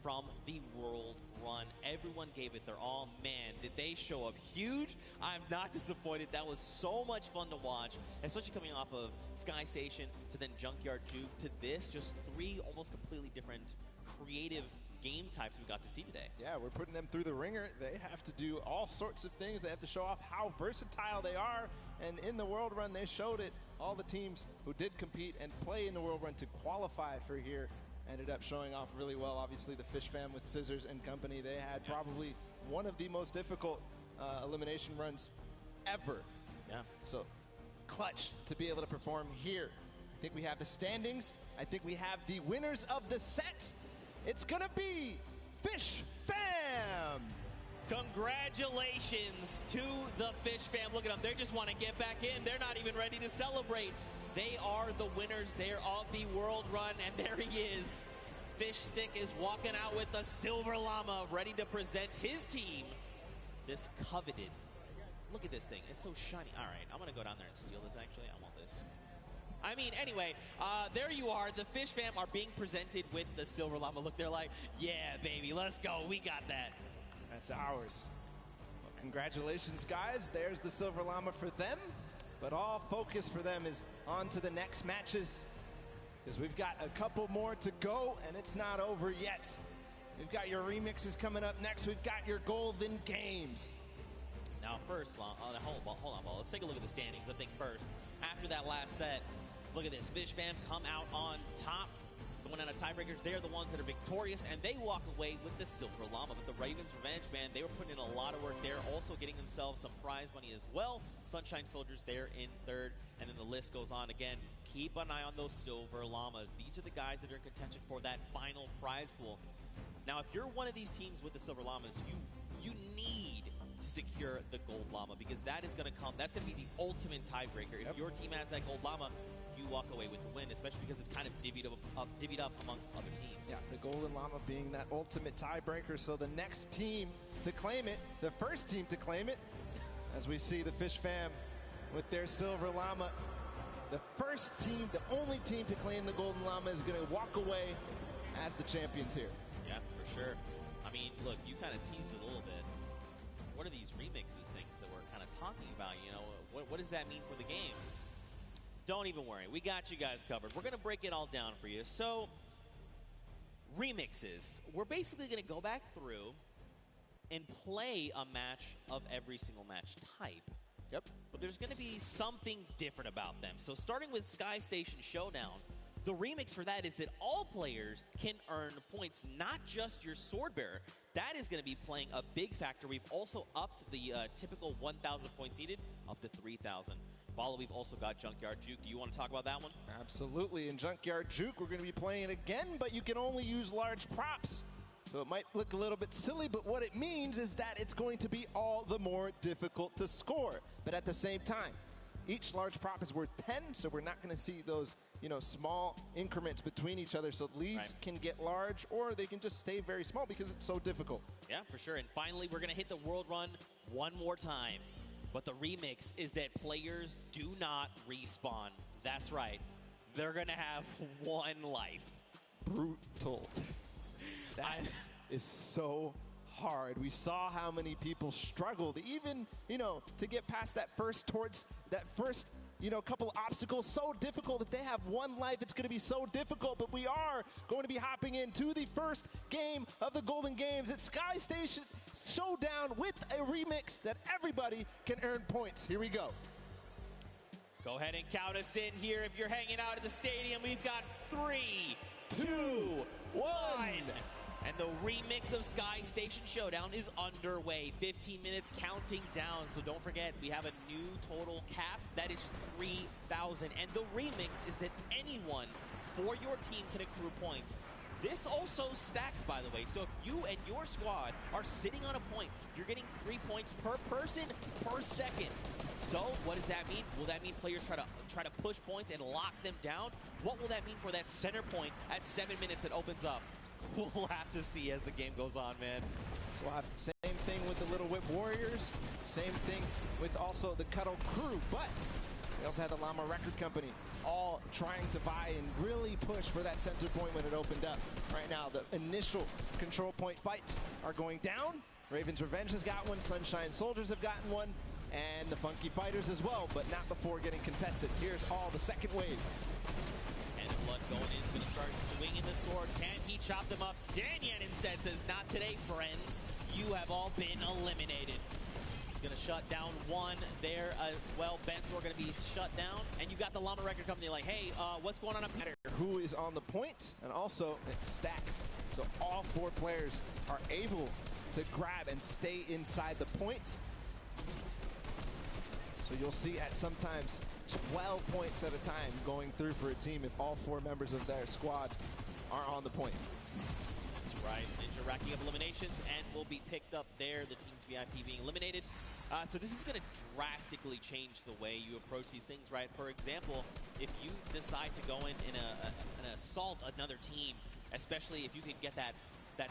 from the world run, everyone gave it their all. Man, did they show up huge. I'm not disappointed. That was so much fun to watch, especially coming off of Sky Station to then Junkyard Juke to this. Just three almost completely different creative game types we got to see today. Yeah, we're putting them through the ringer. They have to do all sorts of things. They have to show off how versatile they are. And in the World Run, they showed it. All the teams who did compete and play in the World Run to qualify for here ended up showing off really well. Obviously, the Fish Fam with Scissors and company, they had probably one of the most difficult elimination runs ever. Yeah. So clutch to be able to perform here. I think we have the standings. I think we have the winners of the set. It's gonna be Fish Fam. Congratulations to the Fish Fam. Look at them. They just want to get back in. They're not even ready to celebrate. They are the winners. They're of the World Run, and there he is. Fish Stick is walking out with the Silver Llama, ready to present his team this coveted. Look at this thing. It's so shiny. All right, I'm going to go down there and steal this, actually. I want this. I mean, anyway, there you are. The Fish Fam are being presented with the Silver Llama. Look, they're like, yeah, baby, let's go. We got that. That's ours. Well, congratulations, guys. There's the Silver Llama for them. But all focus for them is on to the next matches, because we've got a couple more to go, and it's not over yet. We've got your remixes coming up next. We've got your Golden Games. Now, first, hold on, Paul. Let's take a look at the standings. I think first, after that last set, look at this. Fish Fam come out on top. Going out of tiebreakers, they're the ones that are victorious, and they walk away with the Silver Llama. But the Ravens Revenge, man, they were putting in a lot of work there, also getting themselves some prize money as well. Sunshine Soldiers there in third, and then the list goes on again. Keep an eye on those Silver Llamas. These are the guys that are in contention for that final prize pool. Now, if you're one of these teams with the Silver Llamas, you need to secure the Gold Llama, because that is going to come. That's going to be the ultimate tiebreaker. If your team has that Gold Llama, you walk away with the win, especially because it's kind of divvied up amongst other teams. Yeah, the Golden Llama being that ultimate tiebreaker. So the next team to claim it, the first team to claim it, as we see the Fish Fam with their Silver Llama, the first team, the only team to claim the Golden Llama is going to walk away as the champions here. Yeah, for sure. I mean, look, you kind of teased it a little bit. What are these remixes things that we're kind of talking about? You know, what does that mean for the games? Don't even worry. We got you guys covered. We're going to break it all down for you. So, remixes. We're basically going to go back through and play a match of every single match type. Yep. But there's going to be something different about them. So, starting with Sky Station Showdown, the remix for that is that all players can earn points, not just your sword bearer. That is going to be playing a big factor. We've also upped the typical 1,000 points needed up to 3,000. Follow, we've also got Junkyard Juke. Do you want to talk about that one? Absolutely. In Junkyard Juke, we're going to be playing it again, but you can only use large props. So it might look a little bit silly, but what it means is that it's going to be all the more difficult to score. But at the same time, each large prop is worth 10, so we're not going to see those, small increments between each other. So leads can get large, or they can just stay very small because it's so difficult. Yeah, for sure. And finally, we're going to hit the World Run one more time. But the remix is that players do not respawn. That's right. They're going to have one life. Brutal. That is so hard. We saw how many people struggled, even, to get past that first couple obstacles. So difficult. If they have one life, it's going to be so difficult. But we are going to be hopping into the first game of the Golden Games at Sky Station Showdown with a remix that everybody can earn points. Here we go. Go ahead and count us in here. If you're hanging out at the stadium, we've got 3, 2, 1. And the remix of Sky Station Showdown is underway. 15 minutes counting down. So don't forget, we have a new total cap. That is 3,000. And the remix is that anyone for your team can accrue points. This also stacks, by the way. So if you and your squad are sitting on a point, you're getting 3 points per person per second. So what does that mean? Will that mean players try to push points and lock them down? What will that mean for that center point at 7 minutes that opens up? We'll have to see as the game goes on, man. So we'll have same thing with the Little Whip Warriors, same thing with also the Cuddle Crew, but we also had the Llama Record Company all trying to vie and really push for that center point when it opened up. Right now, the initial control point fights are going down. Raven's Revenge has got one, Sunshine Soldiers have gotten one, and the Funky Fighters as well, but not before getting contested. Here's all the second wave. And Blood going in, going to start swinging the sword. Can he chop them up? Danyan instead says, not today, friends. You have all been eliminated. Going to shut down one there. Well, Bensor going to be shut down. And you've got the Llama Record Company like, hey, what's going on up here? Who is on the point, and also it stacks. So all 4 players are able to grab and stay inside the point. So you'll see at sometimes 12 points at a time going through for a team if all 4 members of their squad are on the point. That's right. Ninja racking up eliminations and will be picked up there. The team's VIP being eliminated. So this is going to drastically change the way you approach these things, right? For example, if you decide to go in an assault another team, especially if you can get that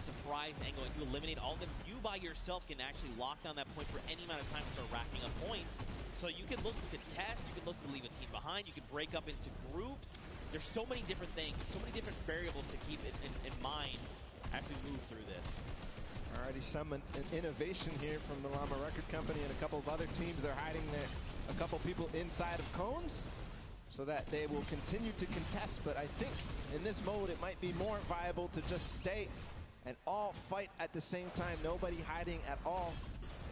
surprise angle and you eliminate all of them, you by yourself can actually lock down that point for any amount of time and start racking up points. So you can look to contest, you can look to leave a team behind, you can break up into groups. There's so many different things, so many different variables to keep in mind as we move through this. Already some innovation here from the Llama Record Company and a couple of other teams. They're hiding a couple people inside of cones so that they will continue to contest. But I think in this mode it might be more viable to just stay and all fight at the same time. Nobody hiding at all.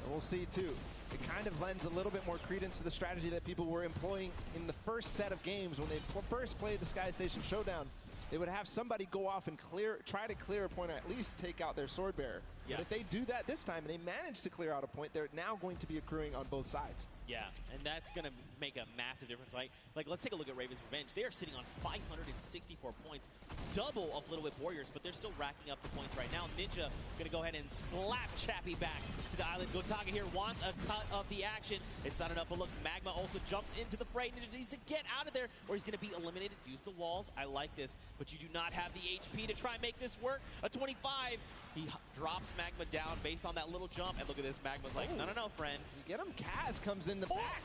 And we'll see too. It kind of lends a little bit more credence to the strategy that people were employing in the first set of games when they first played the Sky Station Showdown. They would have somebody go off and try to clear a point or at least take out their sword bearer. Yeah. But if they do that this time and they manage to clear out a point, they're now going to be accruing on both sides. Yeah, and that's going to make a massive difference, right? Like, let's take a look at Raven's Revenge. They are sitting on 564 points, double of Little Whip Warriors, but they're still racking up the points right now. Ninja going to go ahead and slap Chappie back to the island. Gotaga here wants a cut of the action. It's not enough, but look, Magma also jumps into the fray. Ninja needs to get out of there, or he's going to be eliminated. Use the walls. I like this, but you do not have the HP to try and make this work. A 25. He drops Magma down based on that little jump, and look at this. Magma's like, no, friend. You get him. Kaz comes in the back.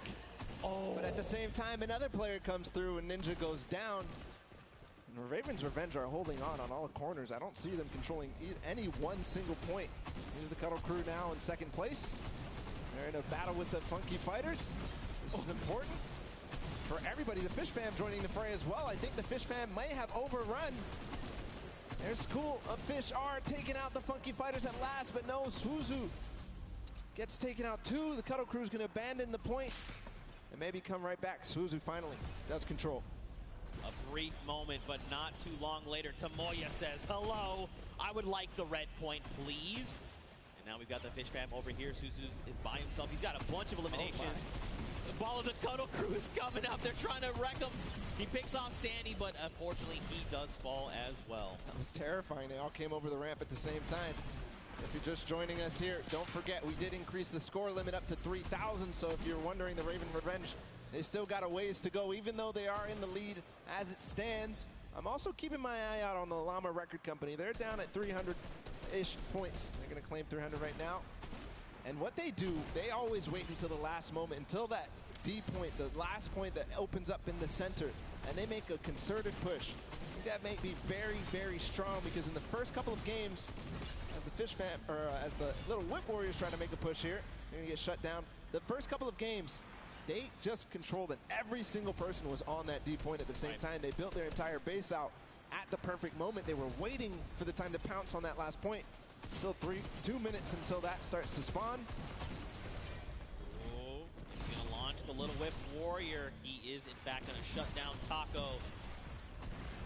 But at the same time, another player comes through and Ninja goes down. And Raven's Revenge are holding on all the corners. I don't see them controlling any one single point. Here's the Cuddle Crew now in second place. They're in a battle with the Funky Fighters. This is important for everybody. The Fish Fam joining the fray as well. I think the Fish Fam may have overrun. Their School of Fish are taking out the Funky Fighters at last, but no, Suzu gets taken out too. The Cuddle Crew is going to abandon the point and maybe come right back. Suzu finally does control. A brief moment, but not too long later, Tomoya says, hello, I would like the red point, please. And now we've got the Fish Fam over here. Suzu is by himself. He's got a bunch of eliminations. The ball of the Cuddle Crew is coming up. They're trying to wreck him. He picks off Sandy, but unfortunately he does fall as well. That was terrifying. They all came over the ramp at the same time. If you're just joining us here, don't forget we did increase the score limit up to 3,000. So if you're wondering, the Raven Revenge, they still got a ways to go, even though they are in the lead as it stands. I'm also keeping my eye out on the Llama Record Company. They're down at 300-ish points. They're going to claim 300 right now. And what they do, they always wait until the last moment, until that D point, the last point that opens up in the center, and they make a concerted push. I think that may be very, very strong, because in the first couple of games, as the Fish Fam, or as the Little Whip Warriors trying to make a push here, they're going to get shut down. The first couple of games, they just controlled it. Every single person was on that D point at the same time. They built their entire base out at the perfect moment. They were waiting for the time to pounce on that last point. Still 2 minutes until that starts to spawn. Oh, he's going to launch the Little Whip Warrior. He is, in fact, going to shut down Taco.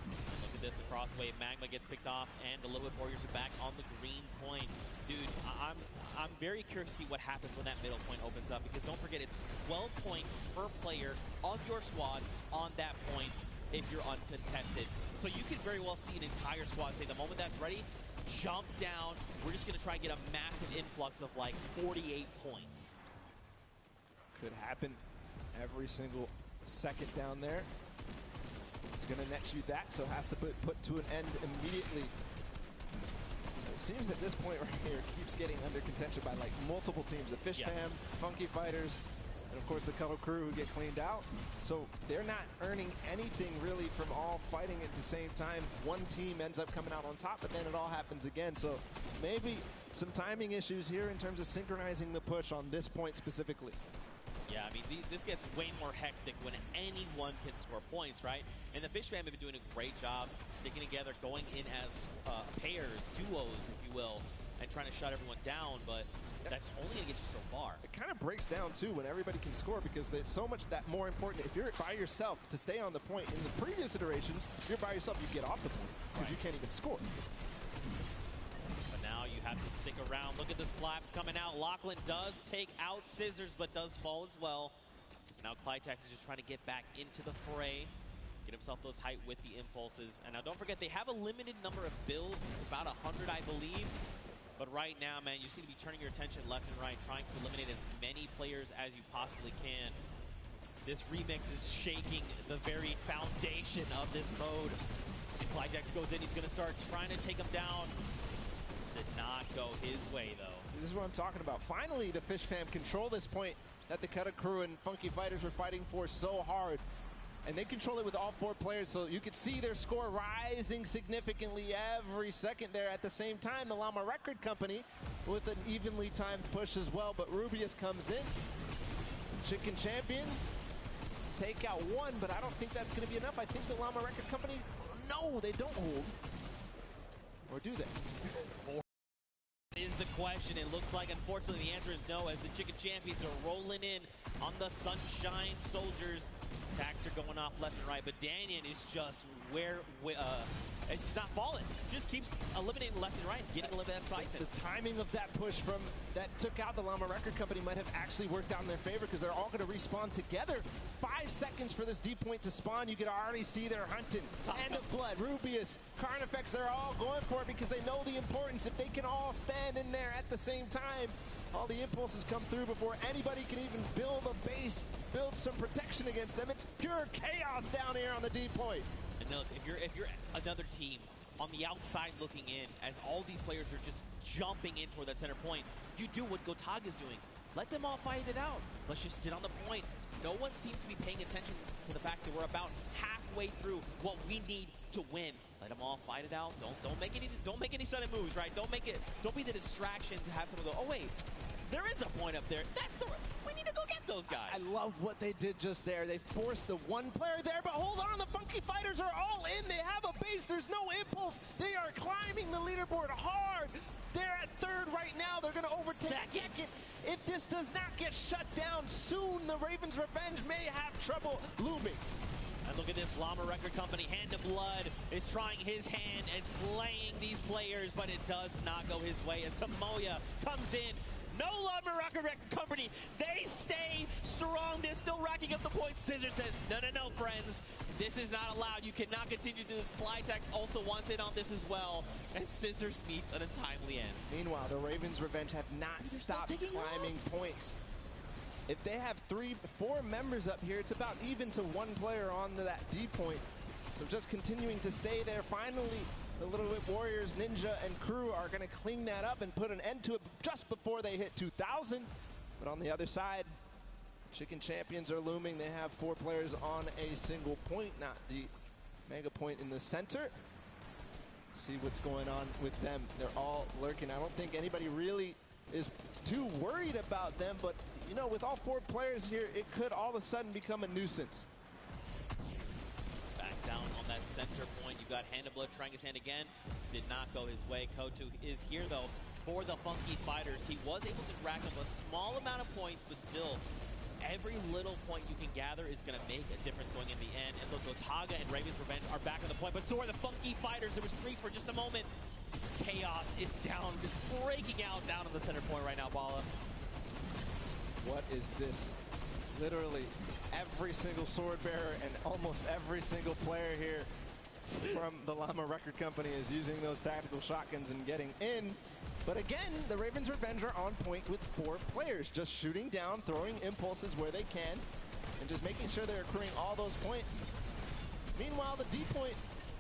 Look at this across the way. Magma gets picked off, and the Little Whip Warriors are back on the green point. Dude, I'm very curious to see what happens when that middle point opens up, because don't forget, it's 12 points per player of your squad on that point. if you're uncontested. So you could very well see an entire squad say, the moment that's ready, jump down. We're just going to try and get a massive influx of like 48 points. Could happen every single second down there. It's going to net you that, so has to put to an end immediately. It seems that this point right here keeps getting under contention by like multiple teams. The Fish Fam, Funky Fighters, and of course the Color Crew who get cleaned out. So they're not earning anything really from all fighting at the same time. One team ends up coming out on top, but then it all happens again. So maybe some timing issues here in terms of synchronizing the push on this point specifically. Yeah, I mean, this gets way more hectic when anyone can score points, right? And the Fish Fam have been doing a great job sticking together, going in as pairs, duos, if you will, and trying to shut everyone down, but that's only going to get you so far. It kind of breaks down, too, when everybody can score, because there's so much that more important. If you're by yourself to stay on the point, in the previous iterations, if you're by yourself, you get off the point, because you can't even score. But now you have to stick around. Look at the slaps coming out. Lachlan does take out Scissors, but does fall as well. Now Clytex is just trying to get back into the fray, get himself those height with the impulses. And now don't forget, they have a limited number of builds. It's about 100, I believe. But right now, man, you seem to be turning your attention left and right, trying to eliminate as many players as you possibly can. This remix is shaking the very foundation of this mode. And Clytex goes in, he's going to start trying to take him down. Did not go his way, though. See, this is what I'm talking about. Finally, the Fish Fam control this point that the Cutter Crew and Funky Fighters were fighting for so hard. And they control it with all 4 players, so you can see their score rising significantly every second there. At the same time, the Llama Record Company with an evenly timed push as well, but Rubius comes in. Chicken Champions take out 1, but I don't think that's going to be enough. I think the Llama Record Company, no, they don't hold. Or do they? Is the question. It looks like, unfortunately, the answer is no, as the Chicken Champions are rolling in on the Sunshine Soldiers. Attacks are going off left and right, but Danyan is just it's just not falling. Just keeps eliminating left and right, getting a little bit of that side. The timing of that push from that took out the Llama Record Company might have actually worked out in their favor, because they're all going to respawn together. 5 seconds for this D point to spawn. You can already see they're hunting. Hand of Blood, Rubius, Carnifex, they're all going for it because they know the importance. If they can all stand in there at the same time, all the impulses come through before anybody can even build a base, build some protection against them. It's pure chaos down here on the D point. And look, if you're another team on the outside looking in, as all these players are just jumping in toward that center point, you do what Gotaga's doing. Let them all fight it out. Let's just sit on the point. No one seems to be paying attention to the fact that we're about halfway through what we need to win. Let them all fight it out. Don't make any sudden moves, right? Don't be the distraction to have someone go, oh wait, there is a point up there. We need to go get those guys. I love what they did just there. They forced the 1 player there, but hold on, the Funky Fighters are all in. They have a base. There's no impulse. They are climbing the leaderboard hard. They're at 3rd right now. They're going to overtake 2nd. If this does not get shut down soon, the Ravens' revenge may have trouble looming. And look at this, Llama Record Company, Hand of Blood is trying his hand and slaying these players, but it does not go his way as Tomoya comes in. No Llama Record Company, they stay strong. They're still racking up the points. Scissor says, no, friends. This is not allowed. You cannot continue to do this. Clytex also wants in on this as well. And Scissors meets an untimely end. Meanwhile, the Ravens' revenge have not stopped climbing points. If they have 4 members up here, it's about even to 1 player on that D point. So just continuing to stay there. Finally, the Little Whip Warriors, Ninja, and crew are going to clean that up and put an end to it just before they hit 2,000. But on the other side, Chicken Champions are looming. They have 4 players on a single point, not the mega point in the center. See what's going on with them. They're all lurking. I don't think anybody really is too worried about them, but you know, with all 4 players here, it could all of a sudden become a nuisance. Back down on that center point. You've got Hand of Blood trying his hand again. Did not go his way. Kotu is here, though, for the Funky Fighters. He was able to rack up a small amount of points, but still, every little point you can gather is going to make a difference going in the end. And look, Gotaga and Raven's Revenge are back on the point, but so are the Funky Fighters. There was 3 for just a moment. Chaos is down, just breaking out down on the center point right now, Bala. What is this Literally every single sword bearer and almost every single player here from the Llama Record Company is using those tactical shotguns and getting in. But again, the Ravens Revenge are on point with 4 players, just shooting down, throwing impulses where they can, and just making sure they're accruing all those points. Meanwhile, the D point,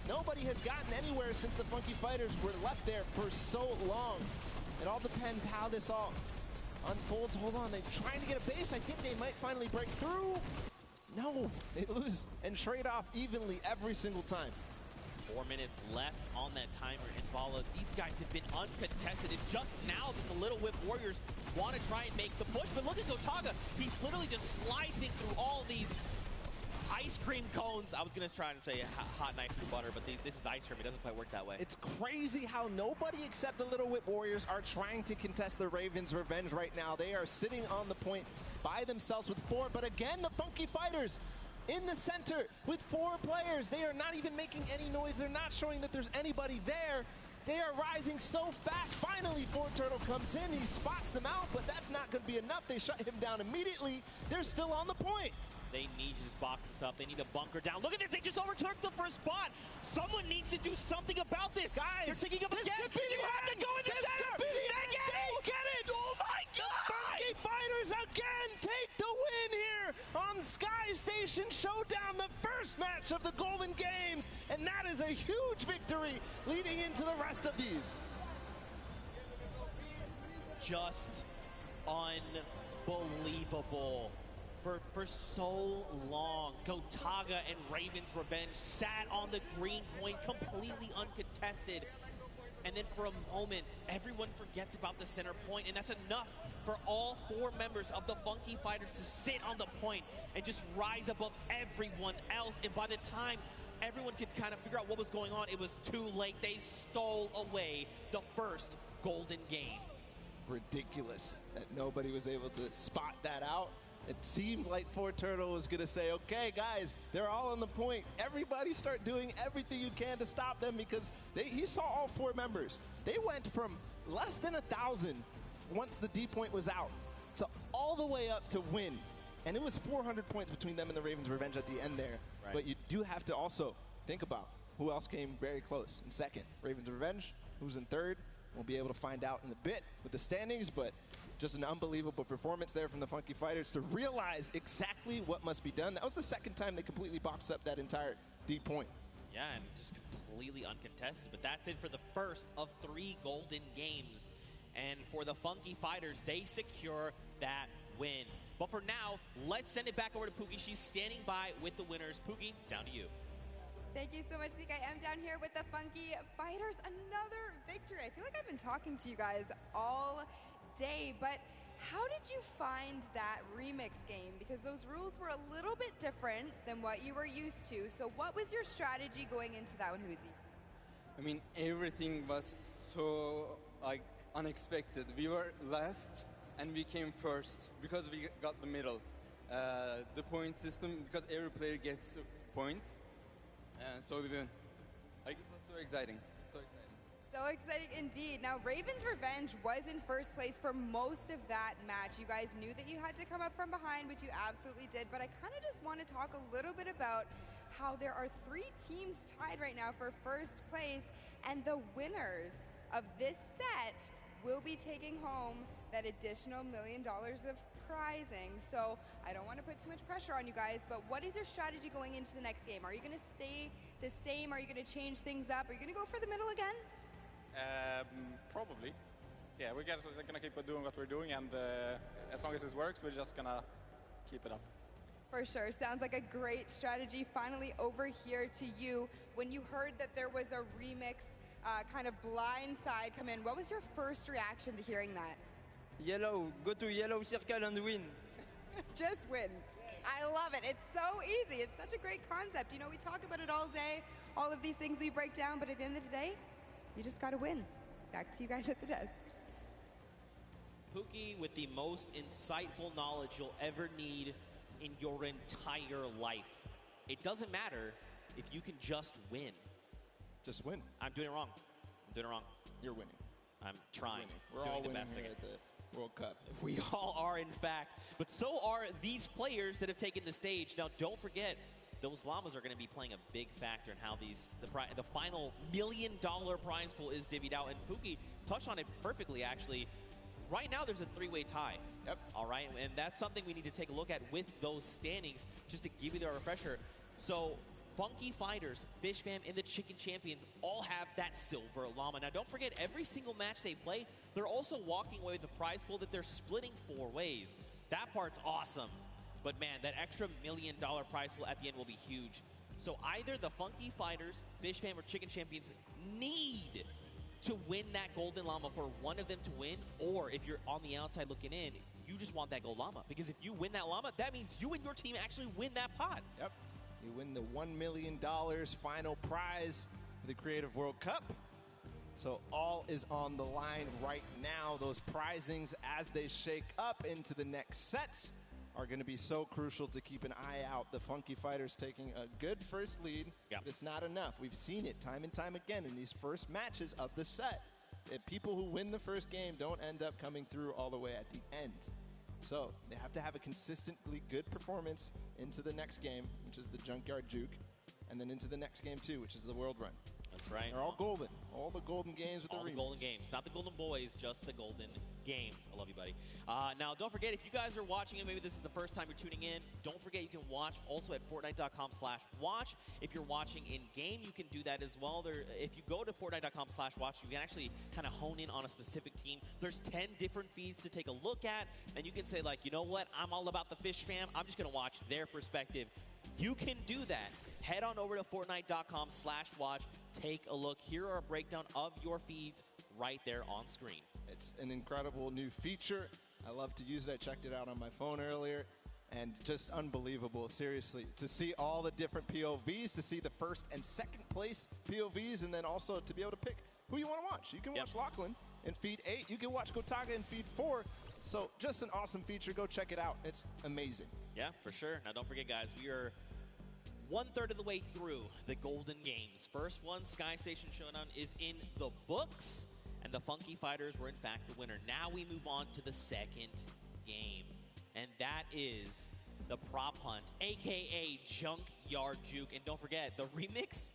nobody has gotten anywhere since the Funky Fighters were left there for so long. It all depends how this all unfolds. Hold on, they're trying to get a base. I think they might finally break through. No, they lose and trade off evenly every single time. 4 minutes left on that timer, and Bala, these guys have been uncontested. It's just now that the Little Whip Warriors want to try and make the push, but look at Gotaga. He's literally just slicing through all these ice cream cones. I was going to try and say hot knife through butter, but this is ice cream. It doesn't quite work that way. It's crazy how nobody except the Little Whip Warriors are trying to contest the Ravens Revenge right now. They are sitting on the point by themselves with 4, but again, the Funky Fighters in the center with 4 players. They are not even making any noise. They're not showing that there's anybody there. They are rising so fast. Finally, Four Turtle comes in. He spots them out, but that's not going to be enough. They shut him down immediately. They're still on the point. They need to just box this up. They need to bunker down. Look at this. They just overtook the first spot. Someone needs to do something about this. Guys, they're ticking up again. You have to go in the center. They get it. Oh, my God. Funky Fighters again take the win here on Sky Station Showdown, the first match of the Golden Games. And that is a huge victory leading into the rest of these. Just unbelievable. For so long, Gotaga and Ravens Revenge sat on the green point completely uncontested. And then for a moment, everyone forgets about the center point, and that's enough for all 4 members of the Funky Fighters to sit on the point and just rise above everyone else. And by the time everyone could kind of figure out what was going on, it was too late. They stole away the first golden game. Ridiculous that nobody was able to spot that out. It seemed like Four Turtle was going to say, okay, guys, they're all on the point. Everybody start doing everything you can to stop them, because he saw all 4 members. They went from less than 1,000 once the D point was out to all the way up to win. And it was 400 points between them and the Ravens Revenge at the end there. Right. But you do have to also think about who else came very close in second. Ravens Revenge, who's in third. We'll be able to find out in a bit with the standings, but just an unbelievable performance there from the Funky Fighters to realize exactly what must be done. That was the second time they completely boxed up that entire D point. Yeah, and just completely uncontested. But that's it for the first of 3 golden games. And for the Funky Fighters, they secure that win. But for now, let's send it back over to Pookie. She's standing by with the winners. Pookie, down to you. Thank you so much, Zeke. I am down here with the Funky Fighters. Another victory. I feel like I've been talking to you guys all day, but how did you find that remix game? Because those rules were a little bit different than what you were used to. So what was your strategy going into that one, Huzi? I mean, everything was so unexpected. We were last and we came first because we got the middle. The point system, because every player gets points. So we win. It was so exciting. So exciting. So exciting indeed. Now, Ravens Revenge was in first place for most of that match. You guys knew that you had to come up from behind, which you absolutely did. But I kind of just want to talk a little bit about how there are 3 teams tied right now for first place. And the winners of this set will be taking home that additional $1 million of prizing. So I don't want to put too much pressure on you guys, but what is your strategy going into the next game? Are you going to stay the same? Are you going to change things up? Are you going to go for the middle again? Probably. Yeah, we're going to keep doing what we're doing, and as long as this works, we're just going to keep it up. For sure. Sounds like a great strategy. Finally, over here to you. When you heard that there was a remix kind of blind side come in, what was your first reaction to hearing that? Yellow. Go to yellow circle and win. Just win. I love it. It's so easy. It's such a great concept. You know, we talk about it all day, all of these things we break down, but at the end of the day, you just got to win. Back to you guys at the desk. Pookie with the most insightful knowledge you'll ever need in your entire life. It doesn't matter if you can just win. Just win. I'm doing it wrong. I'm doing it wrong. You're winning. I'm trying. We're doing all the winning best here World Cup. We all are, in fact. But so are these players that have taken the stage. Now, don't forget, those llamas are going to be playing a big factor in how the final $1 million prize pool is divvied out. And Pookie touched on it perfectly, actually. Right now, there's a three-way tie. Yep. All right, and that's something we need to take a look at with those standings, just to give you the refresher. So, Funky Fighters, Fish Fam, and the Chicken Champions all have that silver llama. Now, don't forget, every single match they play, they're also walking away with a prize pool that they're splitting 4 ways. That part's awesome. But man, that extra $1 million prize pool at the end will be huge. So either the Funky Fighters, Fish Fam, or Chicken Champions need to win that golden llama for one of them to win, or if you're on the outside looking in, you just want that gold llama. Because if you win that llama, that means you and your team actually win that pot. Yep. You win the $1 million final prize for the Creative World Cup. So all is on the line right now. Those prizings, as they shake up into the next sets, are going to be so crucial to keep an eye out. The Funky Fighters taking a good first lead, but it's not enough. We've seen it time and time again in these first matches of the set. That people who win the first game don't end up coming through all the way at the end. So they have to have a consistently good performance into the next game, which is the Junkyard Juke, and then into the next game too, which is the World Run. That's right. They're all golden. All the golden games with all the golden games. Not the golden boys, just the golden games. I love you, buddy. Now, don't forget, if you guys are watching and maybe this is the first time you're tuning in, don't forget you can watch also at Fortnite.com/watch. If you're watching in-game, you can do that as well. If you go to Fortnite.com/watch, you can actually kind of hone in on a specific team. There's 10 different feeds to take a look at, and you can say, like, you know what? I'm all about the Fish Fam. I'm just going to watch their perspective. You can do that. Head on over to Fortnite.com/watch. Take a look. Here are a breakdown of your feeds right there on screen. It's an incredible new feature. I love to use it. I checked it out on my phone earlier, and just unbelievable, seriously. To see all the different POVs, to see the first and second place POVs, and then also to be able to pick who you want to watch. You can watch Lachlan in feed 8. You can watch Gotaga in feed 4. So just an awesome feature. Go check it out. It's amazing. Yeah, for sure. Now, don't forget, guys, we are 1/3 of the way through the Golden Games. First one, Sky Station Showdown, is in the books, and the Funky Fighters were, in fact, the winner. Now we move on to the second game, and that is the Prop Hunt, a.k.a. Junkyard Juke. And don't forget, the remix,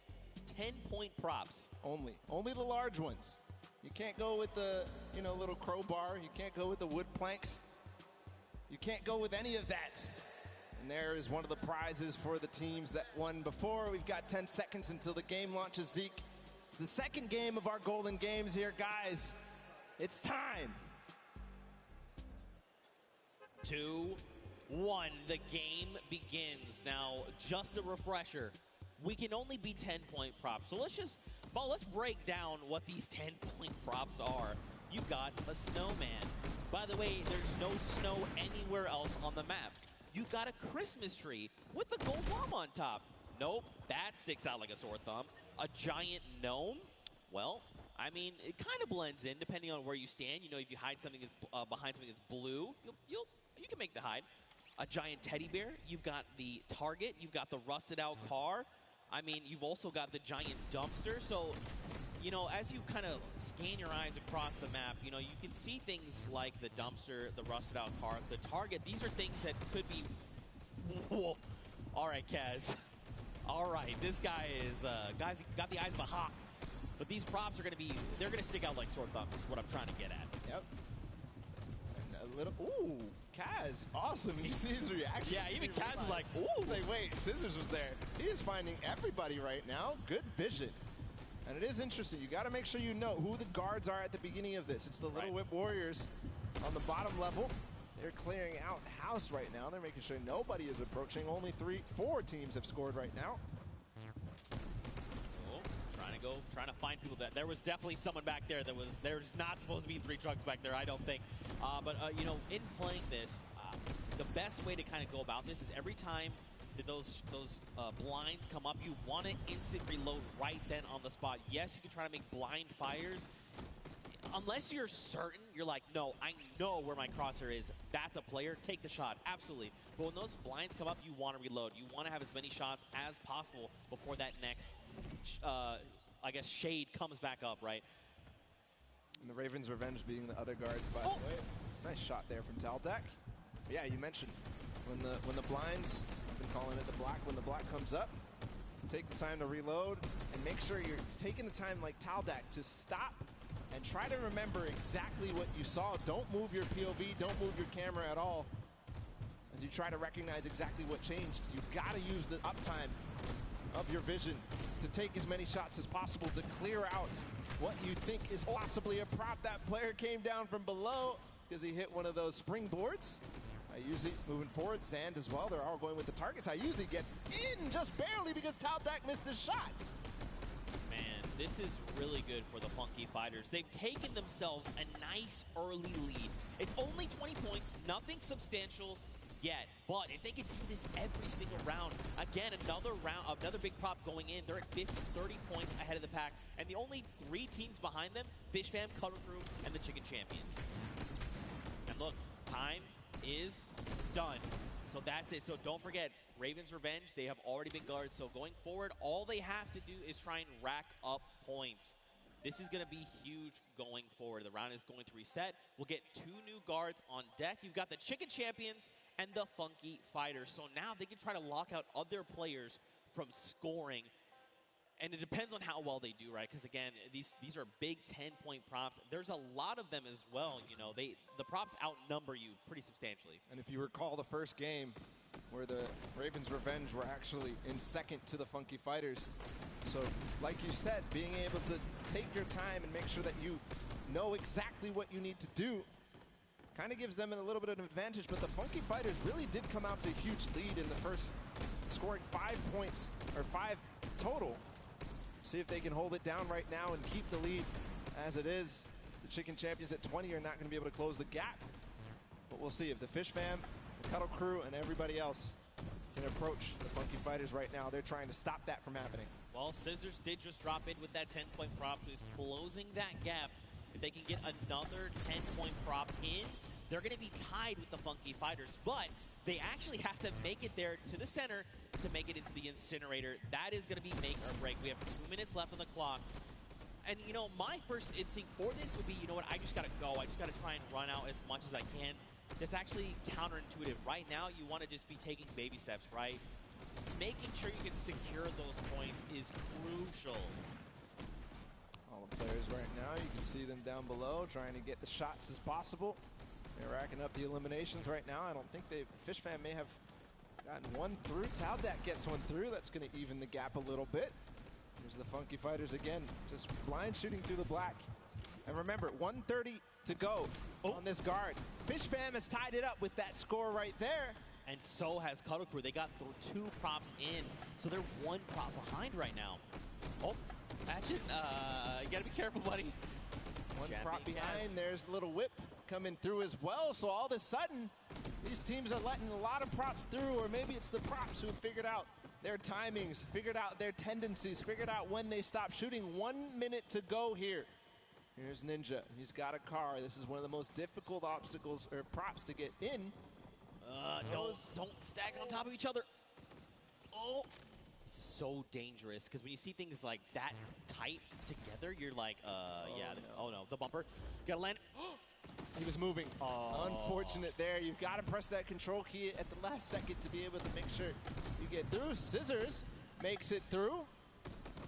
10-point props. Only the large ones. You can't go with the, little crowbar. You can't go with the wood planks. You can't go with any of that. And there is one of the prizes for the teams that won before. We've got 10 seconds until the game launches, Zeke. It's the second game of our Golden Games here, guys. It's time. 2, 1, the game begins. Now, just a refresher, we can only be 10-point props. So let's break down what these 10-point props are. You've got a snowman. By the way, there's no snow anywhere else on the map. You've got a Christmas tree with a gold llama on top. Nope, that sticks out like a sore thumb. A giant gnome? Well, I mean, it kind of blends in depending on where you stand. If you hide something that's behind something that's blue, you can make the hide. A giant teddy bear. You've got the target. You've got the rusted out car. I mean, you've also got the giant dumpster. So, as you kind of scan your eyes across the map, you can see things like the dumpster, the rusted out car, the target. These are things that could be... Whoa. All right, Kaz. All right, this guy is... Guys, got the eyes of a hawk. But these props are going to be... They're going to stick out like sore thumbs is what I'm trying to get at. Yep. And a little... Ooh, Kaz. Awesome. You see his reaction? Yeah, even Kaz is like, ooh. Like, wait, Scissors was there. He is finding everybody right now. Good vision. And it is interesting. You got to make sure you know who the guards are at the beginning of this. It's the Little Whip Warriors on the bottom level. They're clearing out house right now. They're making sure nobody is approaching. Only 4 teams have scored right now. Trying to find people that there was definitely someone back there that was there's not supposed to be 3 trucks back there, I don't think. But in playing this, the best way to kind of go about this is every time that those blinds come up, you want to instant reload right then on the spot. Yes, you can try to make blind fires. Unless you're certain, you're like, no, I know where my crosshair is. That's a player. Take the shot. Absolutely. But when those blinds come up, you want to reload. You want to have as many shots as possible before that next, I guess, shade comes back up, right? And the Ravens' Revenge being the other guards, by the way. Nice shot there from Taldeck. Yeah, you mentioned when the blinds, I've been calling it the black, when the black comes up, take the time to reload and make sure you're taking the time like Taldeck to stop and try to remember exactly what you saw. Don't move your POV, don't move your camera at all as you try to recognize exactly what changed. You've got to use the uptime of your vision to take as many shots as possible to clear out what you think is possibly a prop. That player came down from below because he hit one of those springboards. Ayuzi moving forward, Zand as well. They're all going with the targets. Ayuzi gets in just barely because Taldeck missed his shot. Man, this is really good for the Funky Fighters. They've taken themselves a nice early lead. It's only 20 points, nothing substantial yet, but if they can do this every single round, again, another big prop going in, they're at 50, 30 points ahead of the pack, and the only 3 teams behind them, Fish Fam, Cuddle Crew, and the Chicken Champions. And look, time is done. So that's it. So don't forget, Raven's Revenge, they have already been guarded. So going forward, all they have to do is try and rack up points. This is going to be huge going forward. The round is going to reset. We'll get 2 new guards on deck. You've got the Chicken Champions and the Funky Fighters. So now they can try to lock out other players from scoring. And it depends on how well they do, right? Because again, these are big 10-point props. There's a lot of them as well. You know, the props outnumber you pretty substantially. And if you recall the first game where the Ravens Revenge were actually in second to the Funky Fighters. So like you said, being able to take your time and make sure that you know exactly what you need to do kind of gives them a little bit of an advantage. But the Funky Fighters really did come out to a huge lead in the first, scoring 5 points, or 5 total. See if they can hold it down right now and keep the lead as it is. The Chicken Champions at 20 are not going to be able to close the gap. But we'll see if the Fish Fam, the Cuddle Crew, and everybody else can approach the Funky Fighters right now. They're trying to stop that from happening. Well, Scissors did just drop in with that 10-point prop, who's closing that gap. If they can get another 10-point prop in, they're going to be tied with the Funky Fighters. But they actually have to make it there to the center to make it into the incinerator. That is going to be make or break. We have 2 minutes left on the clock. And, you know, my first instinct for this would be, you know what, I just got to go. I just got to try and run out as much as I can. That's actually counterintuitive. Right now, you want to just be taking baby steps, right? Just making sure you can secure those points is crucial. All the players right now, you can see them down below trying to get the shots as possible. They're racking up the eliminations right now. I don't think Fish Fam may have gotten one through. Taldeck gets one through. That's going to even the gap a little bit. Here's the Funky Fighters again, just blind shooting through the black. And remember, 1:30 to go on this guard. Fish Fam has tied it up with that score right there. And so has Cuddle Crew. They got 2 props in, so they're 1 prop behind right now. Oh, Action, you gotta be careful, buddy. One prop behind. There's a little whip coming through as well. So all of a sudden, these teams are letting a lot of props through, or maybe it's the props who figured out their timings, figured out their tendencies, figured out when they stop shooting. 1 minute to go here. Here's Ninja. He's got a car. This is one of the most difficult obstacles or props to get in. Don't stack on top of each other. Oh, so dangerous, because when you see things like that tight together, you're like, yeah, no. Oh no, the bumper. Gotta land. He was moving. Unfortunate there. You've got to press that control key at the last second to be able to make sure you get through. Scissors makes it through.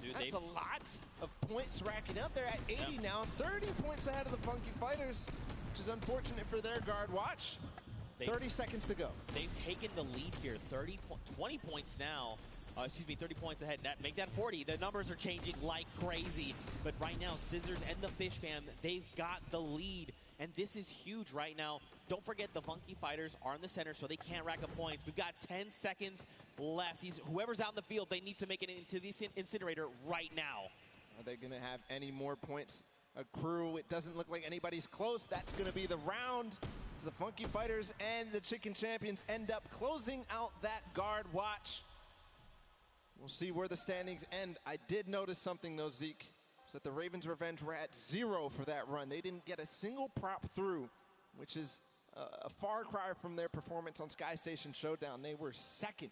Dude, that's a lot of points racking up. They're at 80 now, 30 points ahead of the Funky Fighters, which is unfortunate for their guard watch. 30 seconds to go. They've taken the lead here, 20 points now. 30 points ahead. Make that 40. The numbers are changing like crazy. But right now, Scissors and the Fish Fam, they've got the lead. And this is huge right now. Don't forget the Funky Fighters are in the center, so they can't rack up points. We've got 10 seconds left. Whoever's out in the field, they need to make it into the incinerator right now. Are they going to have any more points accrue? It doesn't look like anybody's close. That's going to be the round. As the Funky Fighters and the Chicken Champions end up closing out that guard watch. We'll see where the standings end. I did notice something, though, Zeke, is that the Ravens Revenge were at 0 for that run. They didn't get a single prop through, which is a far cry from their performance on Sky Station Showdown. They were second.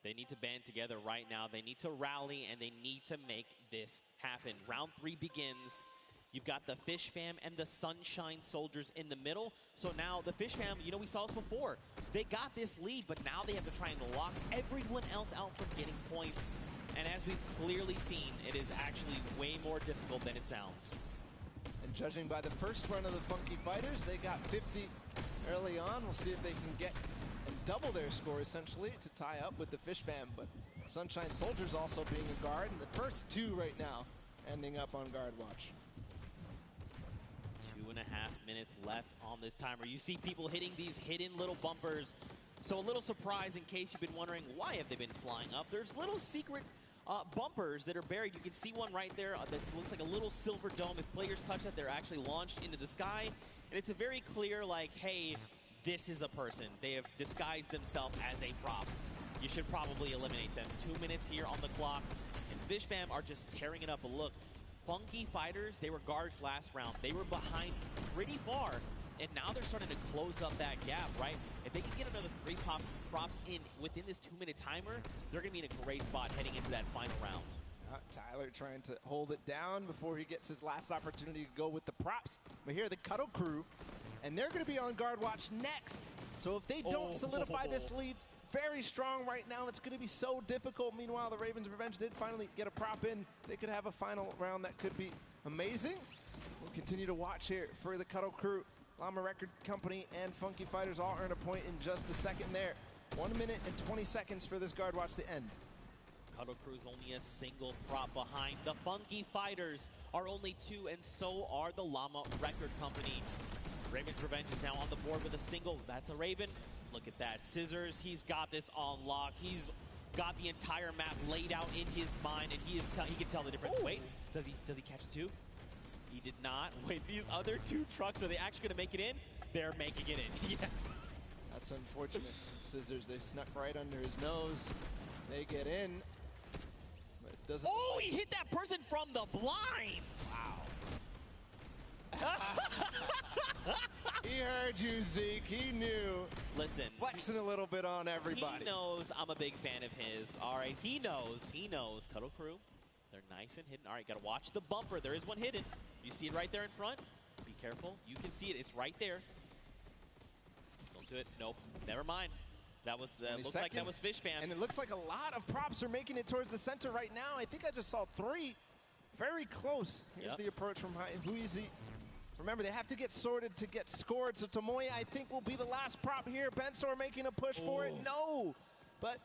They need to band together right now. They need to rally, and they need to make this happen. Round 3 begins You've got the Fish Fam and the Sunshine Soldiers in the middle. So now the Fish Fam, you know, we saw this before. They got this lead, but now they have to try and lock everyone else out from getting points. And as we've clearly seen, it is actually way more difficult than it sounds. And judging by the first run of the Funky Fighters, they got 50 early on. We'll see if they can get and double their score, essentially, to tie up with the Fish Fam. But Sunshine Soldiers also being a guard, and the first two right now ending up on guard watch. 2.5 minutes left on this timer. You see people hitting these hidden little bumpers. So a little surprise in case you've been wondering, why have they been flying up? There's little secret bumpers that are buried. You can see one right there that looks like a little silver dome. If players touch that, they're actually launched into the sky. And it's a very clear, like, hey, this is a person. They have disguised themselves as a prop. You should probably eliminate them. 2 minutes here on the clock. And Fish Fam are just tearing it up. But look, Funky Fighters, they were guards last round. They were behind pretty far. And now they're starting to close up that gap, right? If they can get another 3 props in within this 2-minute timer, they're going to be in a great spot heading into that final round. Tyler trying to hold it down before he gets his last opportunity to go with the props. But here, the Cuddle Crew, and they're going to be on guard watch next. So if they don't solidify this lead very strong right now, it's going to be so difficult. Meanwhile, the Ravens Revenge did finally get a prop in. They could have a final round that could be amazing. We'll continue to watch here for the Cuddle Crew. Llama Record Company and Funky Fighters all earn a point in just a second there. 1 minute and 20 seconds for this guard watch to end. Cuddle Crew's only a single prop behind. The Funky Fighters are only 2, and so are the Llama Record Company. Raven's Revenge is now on the board with a single. That's a Raven. Look at that. Scissors, he's got this on lock. He's got the entire map laid out in his mind, and he can tell the difference. Wait, does he catch it too? He did not. Wait, these other 2 trucks, are they actually going to make it in? They're making it in. Yeah. That's unfortunate. Scissors, they snuck right under his nose. They get in. But it doesn't. Oh, he hit that person from the blinds. Wow. He heard you, Zeke. He knew. Listen. Flexing a little bit on everybody. He knows I'm a big fan of his. All right, he knows. He knows. Cuddle Crew. They're nice and hidden. All right, got to watch the bumper. There is one hidden. You see it right there in front? Be careful. You can see it. It's right there. Don't do it. Nope. Never mind. That was looks like that was Fish Fam. And it looks like a lot of props are making it towards the center right now. I think I just saw 3. Very close. Here's the approach from Huizi. Remember, they have to get sorted to get scored. So Tomoya, I think, will be the last prop here. Bensor making a push for it. No. But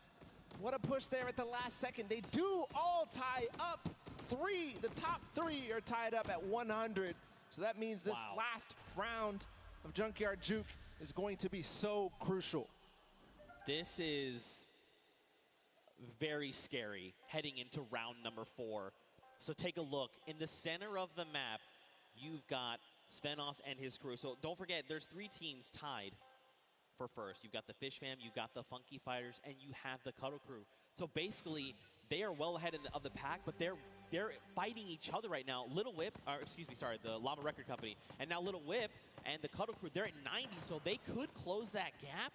what a push there at the last second. They do all tie up. 3, the top 3 are tied up at 100. So that means this last round of Junkyard Juke is going to be so crucial. This is very scary heading into round number 4. So take a look. In the center of the map, you've got Svenos and his crew. So don't forget, there's 3 teams tied for first. You've got the Fish Fam, you've got the Funky Fighters, and you have the Cuddle Crew. So basically, they are well ahead of the pack, but they're fighting each other right now. The Llama Record Company, and now Little Whip and the Cuddle Crew, they're at 90, so they could close that gap,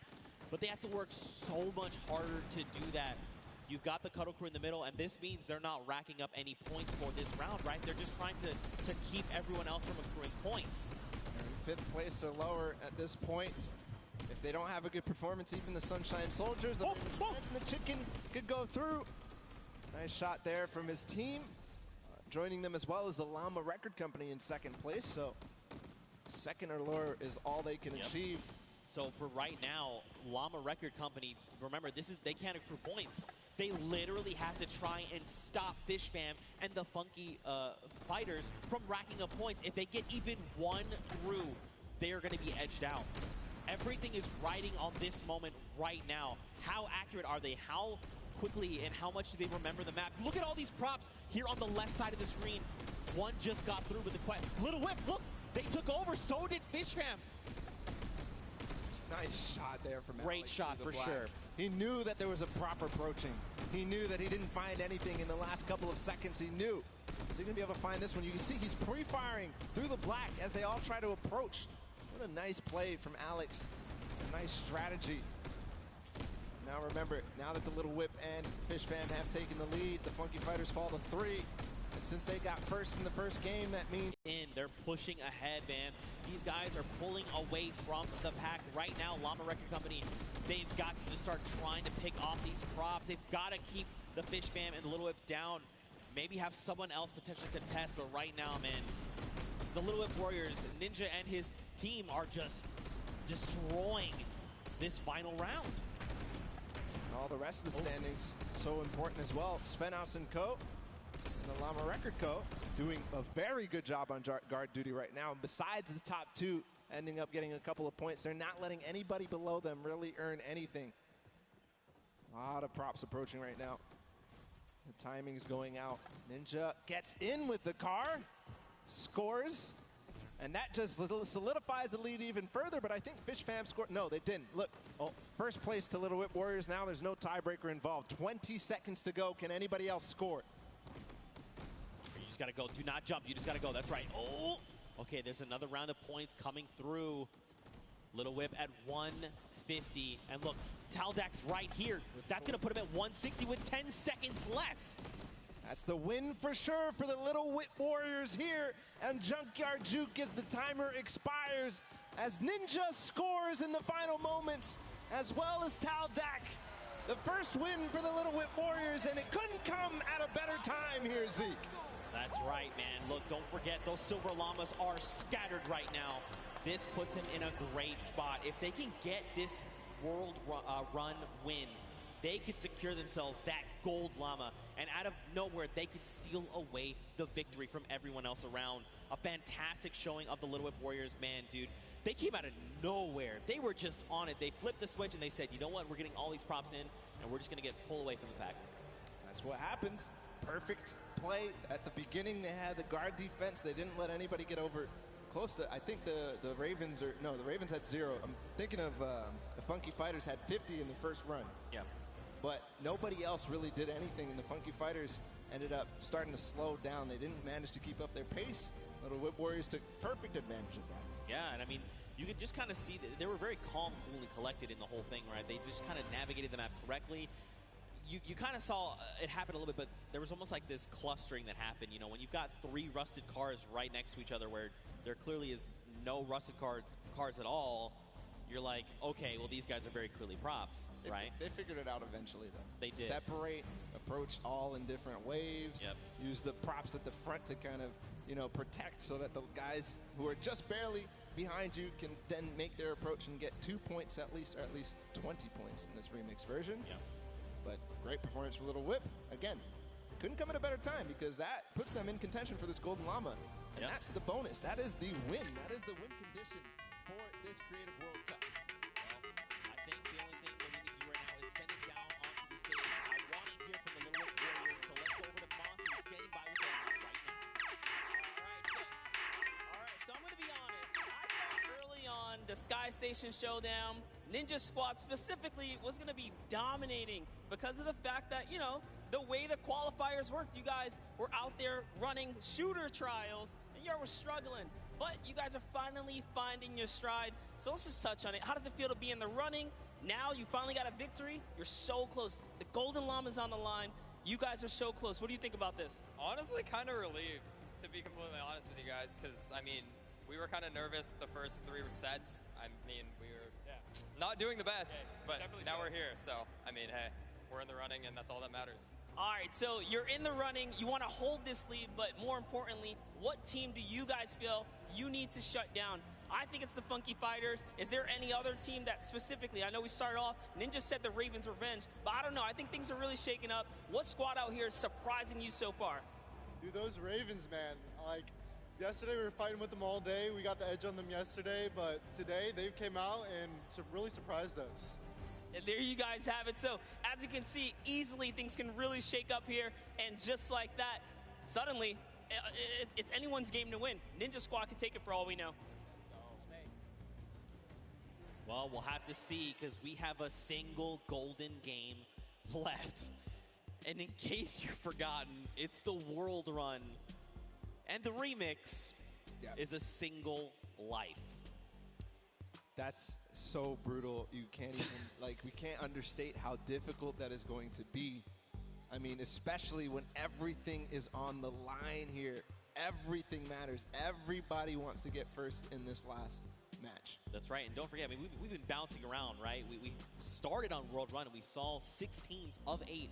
but they have to work so much harder to do that. You've got the Cuddle Crew in the middle, and this means they're not racking up any points for this round, right? They're just trying to keep everyone else from accruing points. They're in 5th place or lower at this point. If they don't have a good performance, even the Sunshine Soldiers, the and the Chicken could go through. Nice shot there from his team. Joining them as well as the Llama Record Company in 2nd place. So 2nd or lower is all they can achieve. So for right now, Llama Record Company, remember, they can't accrue points. They literally have to try and stop Fish Fam and the Funky Fighters from racking up points. If they get even 1 through, they are going to be edged out. Everything is riding on this moment right now. How accurate are they? How quickly and how much do they remember the map? Look at all these props here on the left side of the screen. One just got through with the quest. Little Whip, look, they took over. So did Fish Fam. Nice shot there from Great Alex shot for sure. He knew that there was a prop approaching. He knew that he didn't find anything in the last couple of seconds. He knew. Is he going to be able to find this one? You can see he's pre-firing through the black as they all try to approach. What a nice play from Alex. A nice strategy. Now remember, now that the Little Whip and Fish Fam have taken the lead, the Funky Fighters fall to 3. And since they got first in the first game, that means... They're pushing ahead, man. These guys are pulling away from the pack right now. Llama Record Company, they've got to just start trying to pick off these props. They've got to keep the Fish Fam and the Little Whip down. Maybe have someone else potentially contest, but right now, man, the Little Whip Warriors, Ninja and his team are just destroying this final round. All the rest of the standings so important as well. Svenhaus and Co. and the Llama Record Co. doing a very good job on guard duty right now. And besides the top two ending up getting a couple of points, they're not letting anybody below them really earn anything. A lot of props approaching right now. The timing's going out. Ninja gets in with the car, scores, and that just solidifies the lead even further, but I think Fish Fam scored. No, they didn't. Look, first place to Little Whip Warriors now. There's no tiebreaker involved. 20 seconds to go. Can anybody else score? You just got to go. Do not jump. You just got to go. That's right. Oh! Okay, there's another round of points coming through. Little Whip at 150. And look, Taldak's right here. That's going to put him at 160 with 10 seconds left. That's the win for sure for the Little Whip Warriors here. And Junkyard Juke as the timer expires, as Ninja scores in the final moments, as well as Taldak. The first win for the Little Whip Warriors, and it couldn't come at a better time here, Zeke. That's right, man. Look, don't forget, those Silver Llamas are scattered right now. This puts them in a great spot. If they can get this world run win, they could secure themselves that gold llama, and out of nowhere, they could steal away the victory from everyone else around. A fantastic showing of the Little Whip Warriors, man, dude. They came out of nowhere. They were just on it. They flipped the switch and they said, you know what, we're getting all these props in, and we're just gonna get pulled away from the pack. That's what happened. Perfect play. At the beginning, they had the guard defense. They didn't let anybody get over close to, I think the Ravens are, no, the Ravens had 0. I'm thinking of the Funky Fighters had 50 in the first run. Yeah. But nobody else really did anything, and the Funky Fighters ended up starting to slow down. They didn't manage to keep up their pace. Little Whip Warriors took perfect advantage of that. Yeah, and I mean, you could just kind of see that they were very calm, cool, and collected in the whole thing, right? They just kind of navigated the map correctly. You kind of saw it happen a little bit, but there was almost like this clustering that happened. You know, when you've got 3 rusted cars right next to each other where there clearly is no rusted cars at all, you're like, okay, well, these guys are very clearly props, right? They figured it out eventually, though. They did. Separate, approach all in different waves, use the props at the front to kind of, you know, protect so that the guys who are just barely behind you can then make their approach and get 2 points at least, or at least 20 points in this remix version. Yeah. But great performance for Little Whip. Again, couldn't come at a better time because that puts them in contention for this Golden Llama. And that's the bonus. That is the win. That is the win condition for this Creative World Cup. Well, I think the only thing that we need to do right now is send it down onto the stage. I want to hear from the Little Whip Warriors, so let's go over to Monster, who's standing by with them right now. All right, so I'm going to be honest. I thought early on the Sky Station Showdown, Ninja Squad specifically, was going to be dominating because of the fact that, you know, the way the qualifiers worked, you guys were out there running shooter trials, and you were struggling. But you guys are finally finding your stride. So let's just touch on it. How does it feel to be in the running? Now you finally got a victory. You're so close. The Golden Llama's on the line. You guys are so close. What do you think about this? Honestly, kind of relieved, to be completely honest with you guys, because, I mean, we were kind of nervous the first 3 sets. I mean, we were not doing the best, but now we're here. So, I mean, hey, we're in the running, and that's all that matters. All right, so you're in the running. You want to hold this lead, but more importantly, what team do you guys feel you need to shut down? I think it's the Funky Fighters. Is there any other team that specifically, I know we started off, Ninja said the Ravens Revenge, but I don't know. I think things are really shaking up. What squad out here is surprising you so far? Dude, those Ravens, man. Like, yesterday we were fighting with them all day. We got the edge on them yesterday, but today they came out and really surprised us. And there you guys have it. So, as you can see, easily things can really shake up here. And just like that, suddenly, it's anyone's game to win. Ninja Squad can take it for all we know. Well, we'll have to see because we have a single golden game left. And in case you've forgotten, it's the World Run. And the remix is a single life. That's so brutal. You can't even, like, we can't understate how difficult that is going to be. I mean, especially when everything is on the line here. everything matters. Everybody wants to get first in this last match. That's right, and don't forget, I mean, we've been bouncing around, right? We started on World Run, and we saw 6 teams of 8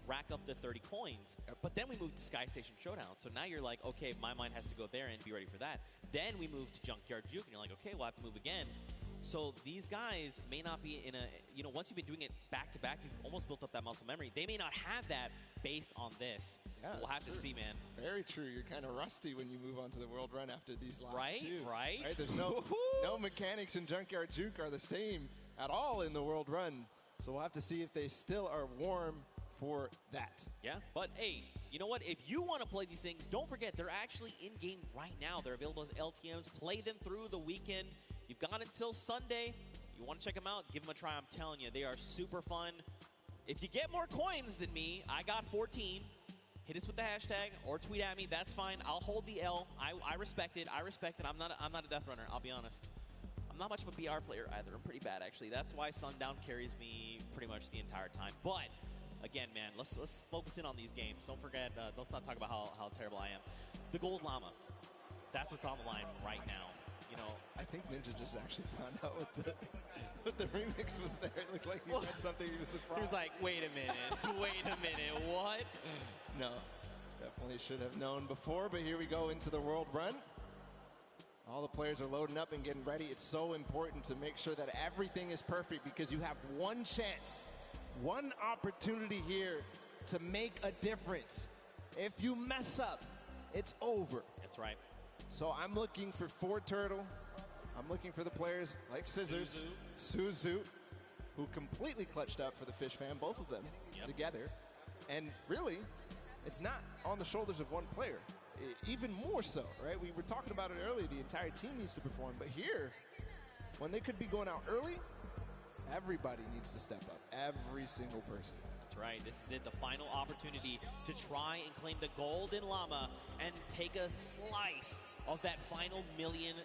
rack up to 30 coins, but then we moved to Sky Station Showdown. So now you're like, okay, my mind has to go there and be ready for that. Then we moved to Junkyard Juke, and you're like, okay, we'll have to move again. So these guys may not be in a, you know, once you've been doing it back-to-back, you've almost built up that muscle memory. They may not have that based on this. Yeah, we'll have to see, man. Very true. You're kind of rusty when you move on to the World Run after these last two. Right? There's no mechanics in Junkyard Juke are the same at all in the World Run. So we'll have to see if they still are warm for that. Yeah, but hey, you know what? If you want to play these things, don't forget they're actually in-game right now. They're available as LTMs. Play them through the weekend. You've got until Sunday. You want to check them out, give them a try. I'm telling you, they are super fun. If you get more coins than me, I got 14. Hit us with the hashtag or tweet at me. That's fine. I'll hold the L. I respect it. I respect it. I'm not a death runner. I'll be honest. I'm not much of a BR player either. I'm pretty bad, actually. That's why Sundown carries me pretty much the entire time. But again, man, let's focus in on these games. Don't forget, let's not talk about how terrible I am. The Gold Llama. That's what's on the line right now. You know, I think Ninja just actually found out what the remix was there. It looked like he had something he was surprised. He was like, wait a minute, wait a minute, what? No, definitely should have known before, but here we go into the World Run. All the players are loading up and getting ready. It's so important to make sure that everything is perfect because you have one chance, one opportunity here to make a difference. If you mess up, it's over. That's right. So I'm looking for 4 Turtle. I'm looking for the players like Scissors, Suzu, who completely clutched up for the Fish Fam, both of them together. And really, it's not on the shoulders of one player. Even more so, right? We were talking about it earlier. The entire team needs to perform. But here, when they could be going out early, everybody needs to step up. Every single person. That's right. This is it. The final opportunity to try and claim the Golden Llama and take a slice of that final $1 million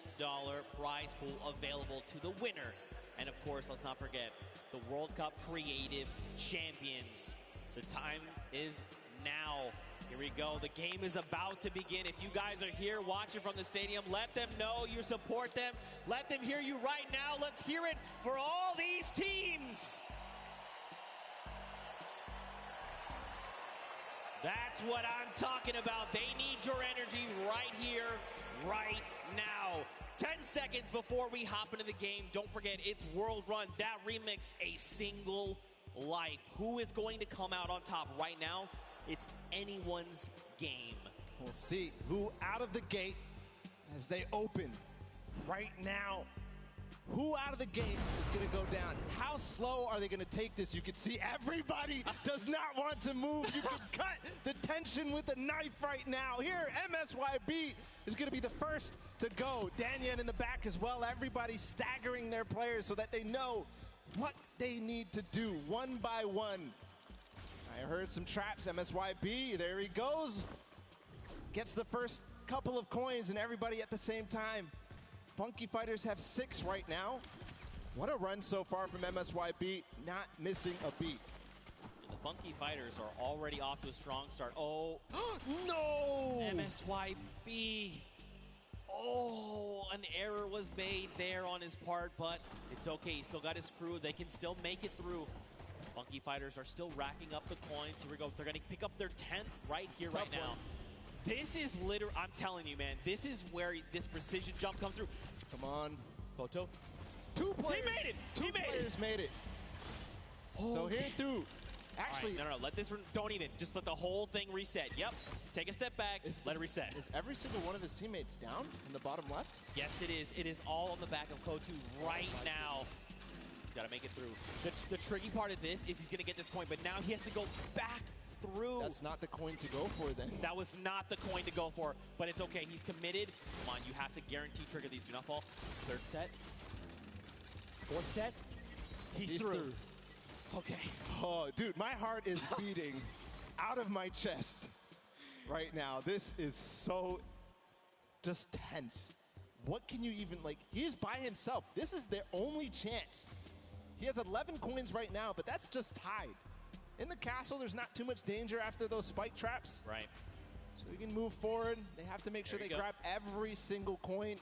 prize pool available to the winner. And of course, let's not forget the World Cup Creative Champions. The time is now. Here we go. The game is about to begin. If you guys are here watching from the stadium, let them know you support them. Let them hear you right now. Let's hear it for all these teams. That's what I'm talking about. They need your energy right here, right now. 10 seconds before we hop into the game, don't forget, it's World Run. That remix, A Single Life. Who is going to come out on top right now? It's anyone's game. We'll see who out of the gate as they open right now. Who out of the gate is going to go down? How slow are they going to take this? You can see everybody does not want to move. You can cut the tension with a knife right now. Here, MSYB is going to be the first to go. Danyan in the back as well. Everybody staggering their players so that they know what they need to do one by one. I heard some traps. MSYB, there he goes. Gets the first couple of coins and everybody at the same time. Funky Fighters have 6 right now. What a run so far from MSYB, not missing a beat. And the Funky Fighters are already off to a strong start. Oh, no! MSYB. Oh, an error was made there on his part, but it's okay. He still got his crew. They can still make it through. Funky Fighters are still racking up the coins. Here we go. They're going to pick up their 10th right here, right now. This is literally, I'm telling you, man, this is where this precision jump comes through. Come on. Koto. 2 players. He made it. Two players made it. So here through. Actually, right, no, let this, don't even. Just let the whole thing reset. Yep. Take a step back. Let it reset. Is every single one of his teammates down in the bottom left? Yes, it is. It is all on the back of Kotu right now. He's got to make it through. The tricky part of this is he's going to get this coin, but now he has to go back through. That's not the coin to go for then. That was not the coin to go for, but it's okay. He's committed. Come on, you have to guarantee trigger these. Do not fall. 3rd set. 4th set. He's through. Okay. Oh, dude, my heart is beating out of my chest right now. This is so just tense. What can you even, like, he's by himself. This is their only chance. He has 11 coins right now, but that's just tied. In the castle, there's not too much danger after those spike traps. Right. So we can move forward. They have to make sure they grab every single coin.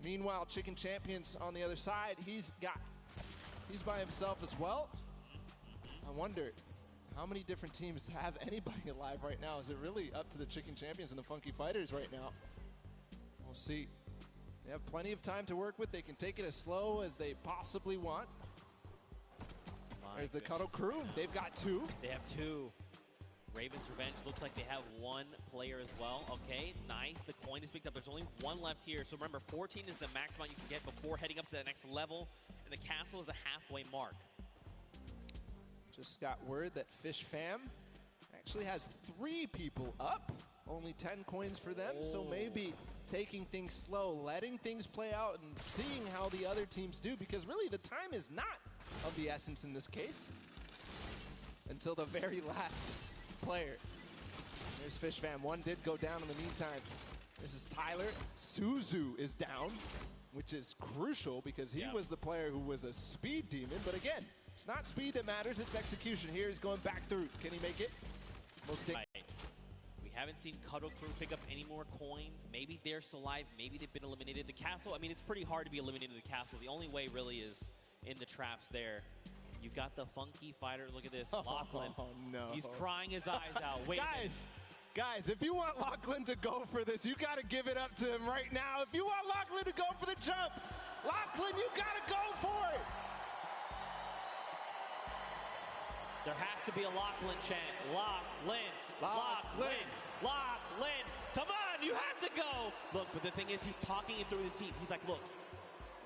Meanwhile, Chicken Champions on the other side, he's by himself as well. I wonder how many different teams have anybody alive right now. Is it really up to the Chicken Champions and the Funky Fighters right now? We'll see. They have plenty of time to work with. They can take it as slow as they possibly want. There's the Cuddle crew. They've got 2. They have 2. Ravens Revenge looks like they have 1 player as well. Okay, nice. The coin is picked up. There's only 1 left here. So remember, 14 is the max amount you can get before heading up to that next level. And the castle is the halfway mark. Just got word that Fish Fam actually has 3 people up. Only 10 coins for them. So maybe taking things slow, letting things play out, and seeing how the other teams do. Because really, the time is not of the essence in this case. Until the very last player. There's Fish Fam. 1 did go down in the meantime. This is Tyler. Suzu is down, which is crucial because he was the player who was a speed demon. But again, it's not speed that matters, it's execution. Here he's going back through. Can he make it? We haven't seen Cuddle Crew pick up any more coins. Maybe they're still alive. Maybe they've been eliminated. The castle, I mean, it's pretty hard to be eliminated in the castle. The only way really is in the traps there. You've got the Funky Fighter. Look at this. Lachlan. Oh, no. He's crying his eyes out. Wait Guys, if you want Lachlan to go for this, you got to give it up to him right now. If you want Lachlan to go for the jump, Lachlan, you got to go for it. There has to be a Lachlan chant. Lachlan, Lachlan, Lachlan. Come on, you have to go. Look, but the thing is, he's talking it through his team. He's like, look,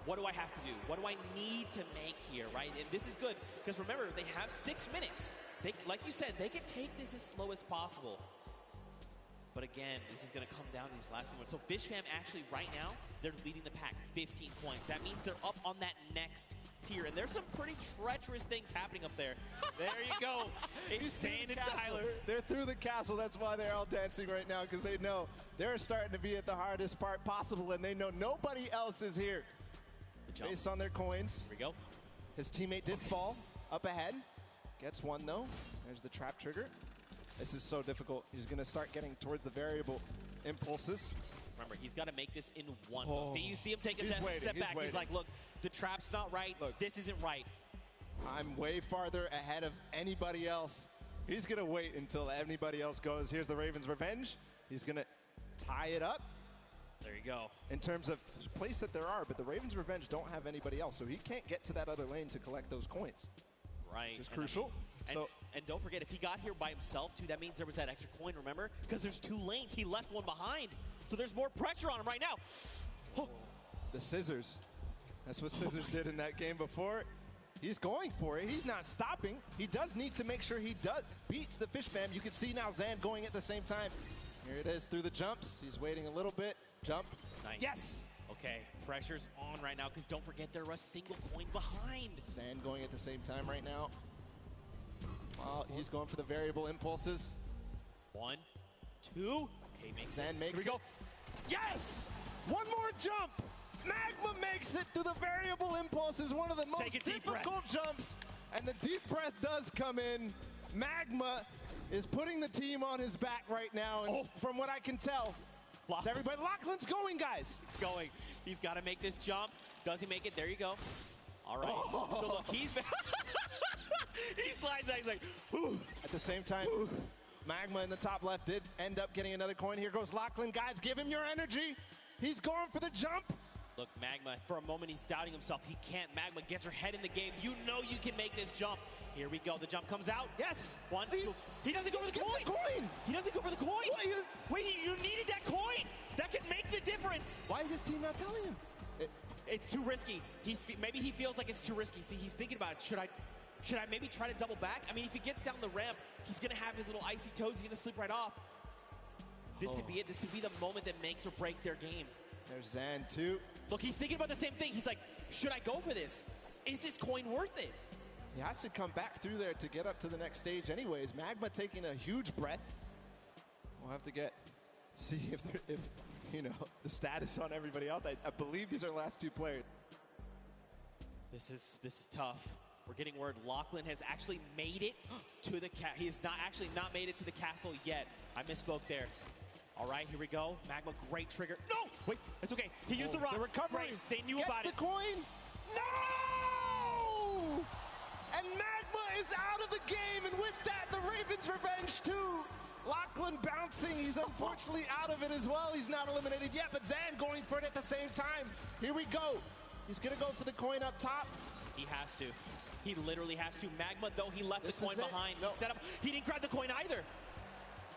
what do I have to do? What do I need to make here, right? And this is good, because remember, they have 6 minutes. Like you said, they can take this as slow as possible. But again, this is going to come down to these last moments. So Fish Fam actually, right now, they're leading the pack, 15 points. That means they're up on that next tier. And there's some pretty treacherous things happening up there. There you go. It's Sand and Tyler. They're through the castle. That's why they're all dancing right now, because they know they're starting to be at the hardest part possible, and they know nobody else is here. Based on their coins. Here we go. His teammate did fall up ahead. Gets 1, though. There's the trap trigger. This is so difficult. He's going to start getting towards the variable impulses. Remember, he's got to make this in 1. See, you see him take a step back. He's like, look, the trap's not right. Look, this isn't right. I'm way farther ahead of anybody else. He's going to wait until anybody else goes. Here's the Ravens Revenge. He's going to tie it up. There you go. In terms of place that there are, but the Ravens Revenge don't have anybody else, so he can't get to that other lane to collect those coins. Right. Which is crucial. And don't forget, if he got here by himself, too, that means there was that extra coin, remember? Because there's 2 lanes. He left 1 behind. So there's more pressure on him right now. Oh. The scissors. That's what Scissors did in that game before. He's going for it. He's not stopping. He does need to make sure he beats the Fish Fam. You can see now Zan going at the same time. Here it is through the jumps. He's waiting a little bit. Jump. Nice. Yes! Okay, pressure's on right now, because don't forget they're a single coin behind. Zan going at the same time right now. He's going for the variable impulses. 1, 2. Okay, Zan makes it. Here we go. Yes! 1 more jump! Magma makes it through the variable impulses, one of the most difficult jumps. And the deep breath does come in. Magma is putting the team on his back right now. And from what I can tell, everybody, Lachlan's going, guys. He's going. He's got to make this jump. Does he make it? There you go. All right. So look, he's he slides out. He's like, whew. At the same time, Magma in the top left did end up getting another coin. Here goes Lachlan. Guys, give him your energy. He's going for the jump. Look, Magma, for a moment, he's doubting himself. He can't. Magma, get your head in the game. You know you can make this jump. Here we go. The jump comes out. Yes. 1, 2. He doesn't go for the coin. He doesn't go for the coin. Wait, you needed that coin. That could make the difference. Why is his team not telling him? It's too risky. Maybe he feels like it's too risky. See, he's thinking about it. Should I maybe try to double back? I mean, if he gets down the ramp, he's going to have his little icy toes. He's going to slip right off. This could be it. This could be the moment that makes or break their game. There's Zan, too. Look, he's thinking about the same thing. He's like, should I go for this? Is this coin worth it? He has to come back through there to get up to the next stage anyways. Magma taking a huge breath. We'll have to see if you know, the status on everybody else. I believe these are the last 2 players. This is tough. We're getting word Lachlan has actually made it to the he has not made it to the castle yet. I misspoke there. All right, here we go. Magma, great trigger. No! Wait, it's okay. He used the rock. The recovery. Right. They knew Gets about the it. coin. No! And Magma is out of the game, and with that, the Ravens' revenge too. Lachlan bouncing. He's unfortunately out of it as well. He's not eliminated yet, but Zan going for it at the same time. Here we go. He's going to go for the coin up top. He has to. He literally has to. Magma, though, he left This the coin is it. behind. No. He set up. He didn't grab the coin either.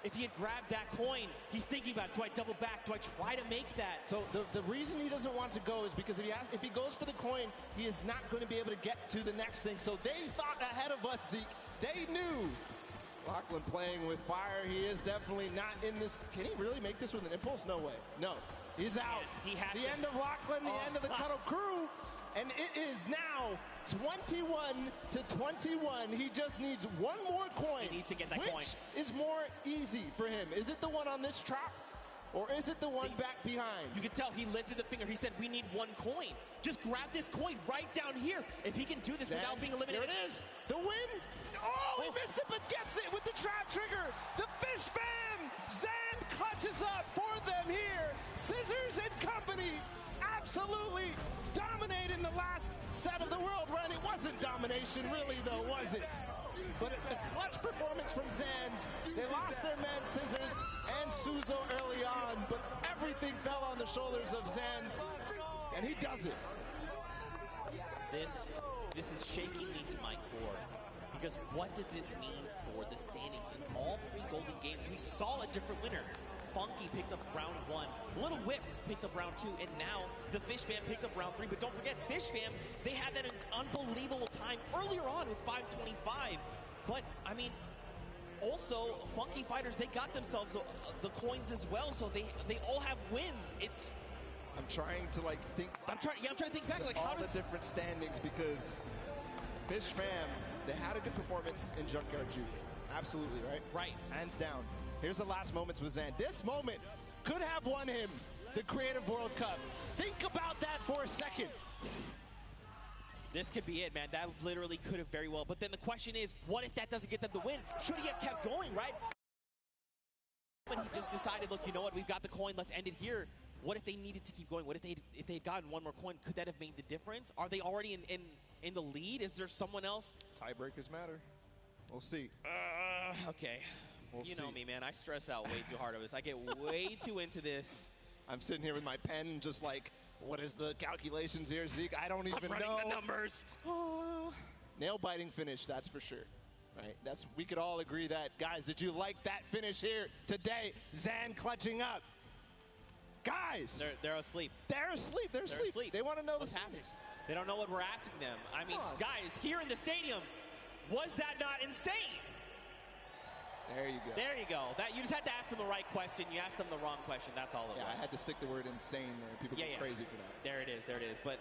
If he had grabbed that coin, he's thinking about, do I double back? Do I try to make that? So the reason he doesn't want to go is because if he goes for the coin, he is not going to be able to get to the next thing. So they thought ahead of us, Zeke. They knew. Lachlan playing with fire. He is definitely not in this. Can he really make this with an impulse? No way. No. He's out. He has the to. end of Lachlan, the end of the Cuddle crew. And it is now 21-21. He just needs one more coin. He needs to get that Which coin. is more easy for him? Is it the one on this trap? Or is it the one back behind? You can tell he lifted the finger. He said, we need one coin. Just grab this coin right down here. If he can do this without being eliminated. Here it is. The win. Oh, he missed it, but gets it with the trap trigger. The Fish Fam. Zan clutches up for them here. Scissors and company absolutely dominating the last set of the world run. It wasn't domination really, though, was it? But a clutch performance from Zand. They lost their man Scissors and Suzo early on, but everything fell on the shoulders of Zand, and he does it. This is shaking me to my core, because what does this mean for the standings? In all three Golden Games, we saw a different winner. Funky picked up round 1, Little Whip picked up round 2, and now the Fish Fam picked up round 3. But don't forget, Fish Fam, they had that unbelievable time earlier on with 5:25. But, I mean, also, Funky Fighters, they got themselves the coins as well, so they all have wins. I'm trying to think. I'm trying to think back. Like, all how does the different standings, because Fish Fam, they had a good performance in Junkyard Junior. Absolutely, right? Right. Hands down. Here's the last moments with Zan. This moment could have won him the Creative World Cup. Think about that for a second. This could be it, man. That literally could have very well. But then the question is, what if that doesn't get them the win? Should he have kept going, right? But he just decided, look, you know what? We've got the coin. Let's end it here. What if they needed to keep going? What if they'd gotten one more coin? Could that have made the difference? Are they already in the lead? Is there someone else? Tiebreakers matter. We'll see. Okay. We'll you see. know me, man. I stress out way too hard of this. I get way too into this. I'm sitting here with my pen, just like, what is the calculations here, Zeke? I don't even running know. the numbers. Oh. Nail-biting finish, that's for sure. Right? We could all agree that. Guys, did you like that finish here today? Zan clutching up. Guys! They're asleep. They're asleep. They're asleep. They want to know what's the happening. They don't know what we're asking them. I mean, Come on. guys, here in the stadium, was that not insane? There you go. There you go. You just had to ask them the right question. You asked them the wrong question. That's all it was. I had to stick the word insane there. People get crazy for that. There it is. There it is. But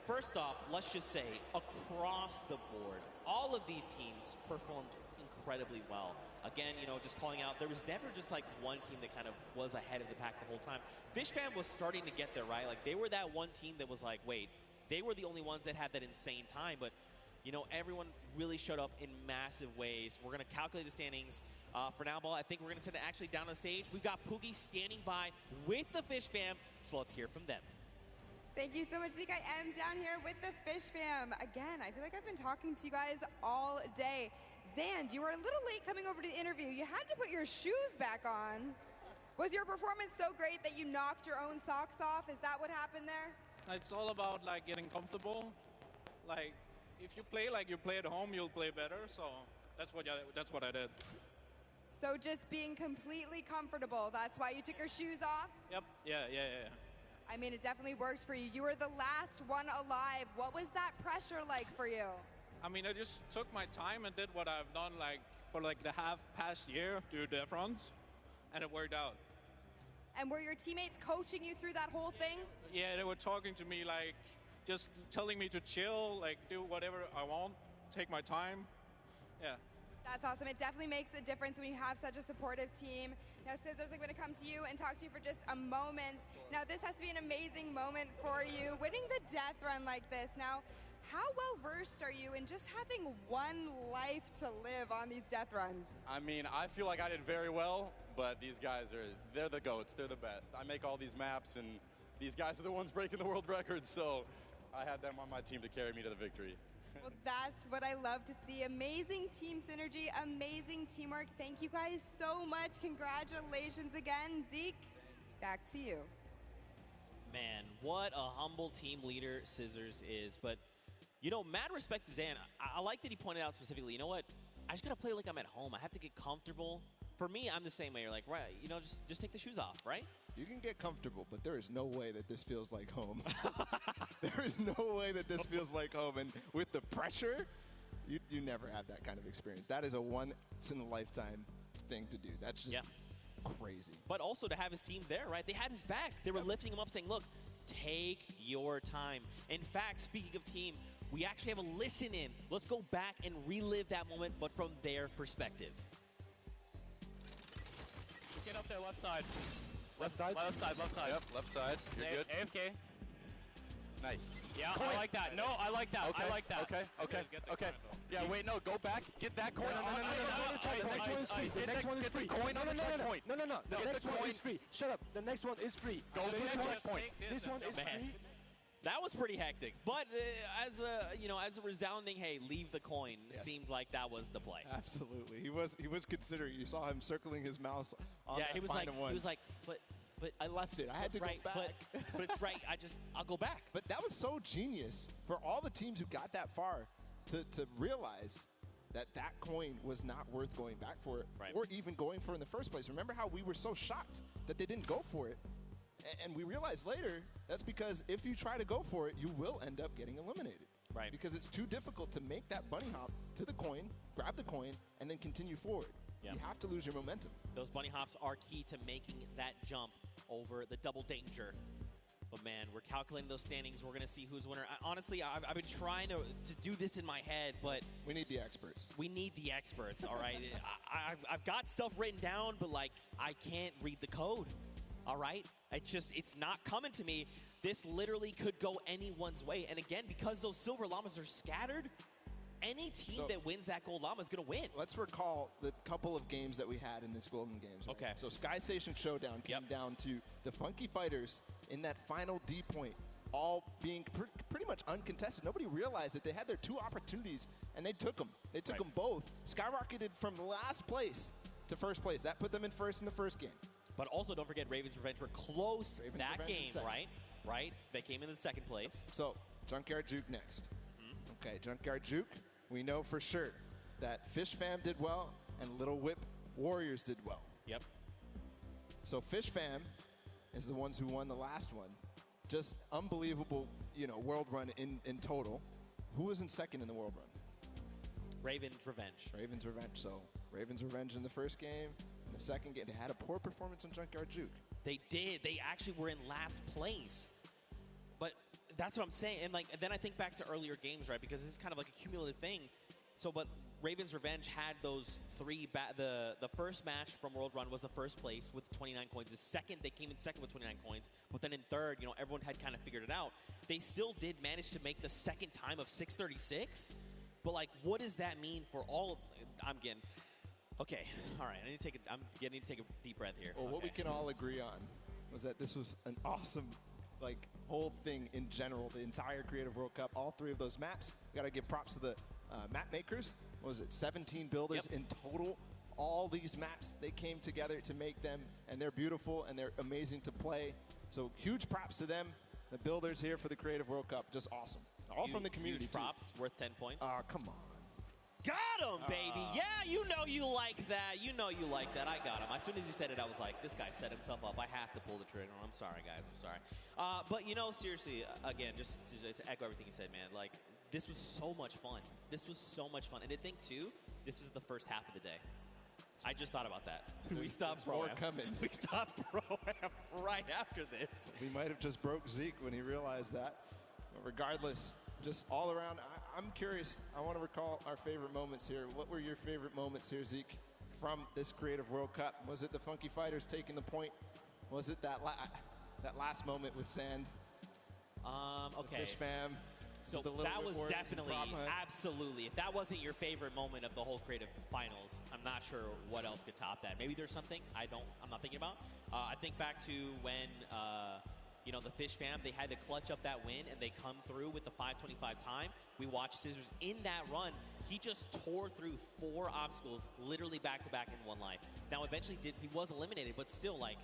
first off, let's just say, across the board, all of these teams performed incredibly well. Again, just calling out, there was never just like one team that kind of was ahead of the pack the whole time. Fish Fam was starting to get there, right? Like, they were that one team that was like, wait, they were the only ones that had that insane time. But, everyone really showed up in massive ways. We're going to calculate the standings. For now, I think we're going to send it actually down on the stage. We've got Poogie standing by with the Fish Fam, so let's hear from them. Thank you so much, Zeke. I am down here with the Fish Fam. Again, I feel like I've been talking to you guys all day. Zand, you were a little late coming over to the interview. You had to put your shoes back on. Was your performance so great that you knocked your own socks off? Is that what happened there? It's all about getting comfortable. If you play like you play at home, you'll play better. So that's what I did. So just being completely comfortable, that's why you took your shoes off? Yep. Yeah. I mean, it definitely works for you. You were the last one alive. What was that pressure like for you? I mean, I just took my time and did what I've done for the past year, do different, and it worked out. And were your teammates coaching you through that whole thing? Yeah, they were talking to me just telling me to chill, do whatever I want, take my time. Yeah. That's awesome. It definitely makes a difference when you have such a supportive team. Now, Scissors, I'm going to come to you and talk to you for just a moment. Now, this has to be an amazing moment for you, winning the death run like this. Now, how well versed are you in just having one life to live on these death runs? I mean, I feel like I did very well, but these guys they're the GOATs, they're the best. I make all these maps, and these guys are the ones breaking the world records, so I had them on my team to carry me to the victory. Well, that's what I love to see. Amazing team synergy, amazing teamwork. Thank you guys so much. Congratulations again. Zeke, back to you. Man, what a humble team leader Scissors is. But, you know, mad respect to Zan. I like that he pointed out specifically, you know what? I just got to play like I'm at home. I have to get comfortable. For me, I'm the same way. You're like, right, you know, just take the shoes off, right? You can get comfortable, but there is no way that this feels like home. There is no way that this feels like home. And with the pressure, you never have that kind of experience. That is a once-in-a-lifetime thing to do. That's just crazy. But also to have his team there, right? They had his back. They were lifting him up saying, look, take your time. In fact, speaking of team, we actually have a listen in. Let's go back and relive that moment, but from their perspective. Get up there, left side. Left side? Left side, left side. Yep, left side. You're good. AFK. Nice. Yeah, I like that. No, I like that. Okay, I like that. Okay. Yeah, wait, no, go back. Get that coin. The next one is free. The next one is free. Get the coin on the checkpoint. No. The Get next the one coin. is free. Shut up. The next one is free. Go for the checkpoint. This one is free. That was pretty hectic, but as a resounding, hey, leave the coin, seemed like that was the play. Absolutely, he was considering. You saw him circling his mouse on that he was like, but I left it. I had to go back. But it's right. I'll go back. But that was so genius for all the teams who got that far to realize that coin was not worth going back for, or even going for in the first place. Remember how we were so shocked that they didn't go for it? And we realized later that's because if you try to go for it, you will end up getting eliminated. Right. Because it's too difficult to make that bunny hop to the coin, grab the coin, and then continue forward. Yep. You have to lose your momentum. Those bunny hops are key to making that jump over the double danger. But man, we're calculating those standings. We're going to see who's winner. Honestly, I've been trying to do this in my head, but we need the experts. We need the experts, all right? I've got stuff written down, but like I can't read the code. All right? It's not coming to me. This literally could go anyone's way. And again, because those silver llamas are scattered, any team that wins that gold llama is going to win. Let's recall the couple of games that we had in this Golden Games. Right? Okay. So Sky Station Showdown came down to the Funky Fighters in that final D point, all being pretty much uncontested. Nobody realized that they had their two opportunities, and they took them. They took them both. Skyrocketed from last place to first place. That put them in first in the first game. But also, don't forget, Ravens Revenge were close that game, right? Right? They came in the second place. So, Junkyard Juke next. Okay, Junkyard Juke, we know for sure that Fish Fam did well and Little Whip Warriors did well. Yep. So Fish Fam is the ones who won the last one. Just unbelievable, world run in total. Who was in second in the world run? Ravens Revenge. Ravens Revenge. So, Ravens Revenge in the first game. The second game, they had a poor performance on Junkyard Juke. They did. They actually were in last place. But that's what I'm saying. And then I think back to earlier games, right? Because it's kind of like a cumulative thing. So, but Ravens Revenge had those three. The first match from World Run was the first place with 29 coins. The second, they came in second with 29 coins. But then in third, everyone had kind of figured it out. They still did manage to make the second time of 636. But what does that mean for all of? I'm getting. Okay, all right. I need to take a deep breath here. Well, what we can all agree on was that this was an awesome, whole thing in general. The entire Creative World Cup, all three of those maps. We got to give props to the map makers. What was it? 17 builders in total. All these maps, they came together to make them, and they're beautiful and they're amazing to play. So huge props to them, the builders here for the Creative World Cup. Just awesome. All from the community. Huge props, worth 10 points. Oh, come on. Got him, baby. Yeah, you like that. You like that. I got him. As soon as he said it, I was like, this guy set himself up. I have to pull the trigger. I'm sorry, guys. I'm sorry. But, seriously, again, just to echo everything you said, man, this was so much fun. This was so much fun. And to think, too, this was the first half of the day. I just thought about that. We stopped more Pro-Am. coming. We stopped Pro-Am right after this. We might have just broke Zeke when he realized that. But regardless, just all around, I'm curious. I want to recall our favorite moments here. What were your favorite moments here, Zeke, from this Creative World Cup? Was it the Funky Fighters taking the point? Was it that last moment with Sand? Okay. Fish Fam? So that was definitely, absolutely. If that wasn't your favorite moment of the whole creative finals, I'm not sure what else could top that. Maybe there's something I'm not thinking about. I think back to when, the Fish fam, they had to clutch up that win, and they come through with the 5:25 time. We watched Scissors in that run. He just tore through 4 obstacles, literally back-to-back in one life. Now, eventually, he was eliminated, but still, like,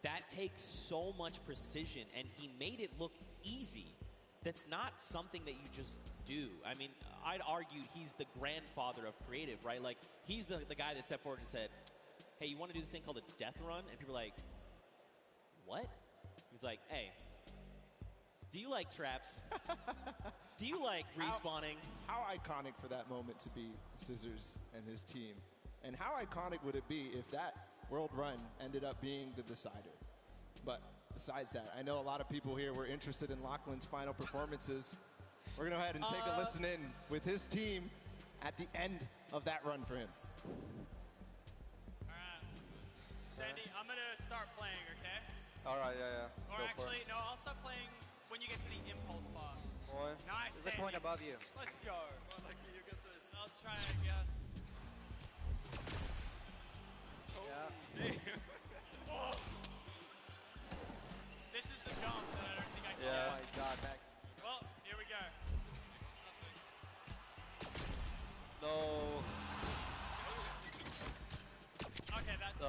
that takes so much precision, and he made it look easy. That's not something that you just do. I mean, I'd argue he's the grandfather of creative, right? Like, he's the guy that stepped forward and said, hey, you want to do this thing called a death run? And people are like, what? He's like, hey, do you like traps? Do you like respawning? How iconic for that moment to be Scissors and his team. And how iconic would it be if that world run ended up being the decider? But besides that, I know a lot of people here were interested in Lachlan's final performances. We're going to go ahead and take a listen in with his team at the end of that run for him. All right. Sandy, I'm going to start playing, okay? All right, yeah. Or actually, no, I'll start playing when you get to the impulse bar. Boy. Nice, There's a point above you. Let's go. You get this. I'll try, I guess. Yeah. Oh. This is the jump that I don't think I can. Yeah. Oh my God, Mac. Well, here we go. No. Okay, that's... No.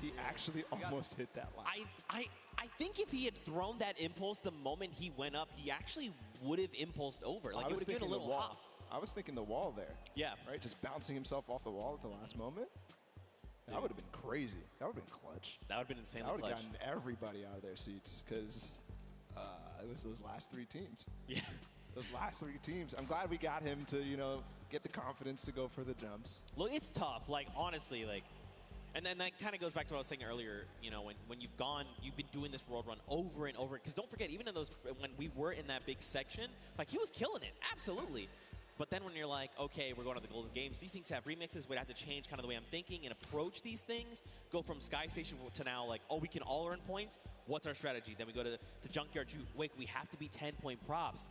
He actually almost hit that line. I think if he had thrown that impulse the moment he went up, he actually would have impulsed over. Like, it would have given a little hop. I was thinking the wall there. Yeah. Right? Just bouncing himself off the wall at the last moment. That would have been crazy. That would have been clutch. That would have been insanely clutch. That would clutch. have gotten everybody out of their seats because it was those last 3 teams. Yeah. Those last 3 teams. I'm glad we got him to, get the confidence to go for the jumps. Look, it's tough. Like, honestly, like, and then that kind of goes back to what I was saying earlier, when you've been doing this world run over and over. Because don't forget, even in when we were in that big section, like, he was killing it. Absolutely. But then when you're like, okay, we're going to the Golden Games, these things have remixes. We'd have to change kind of the way I'm thinking and approach these things. Go from Sky Station to now, like, oh, we can all earn points. What's our strategy? Then we go to the Junkyard Juke. Wait, we have to be 10-point props.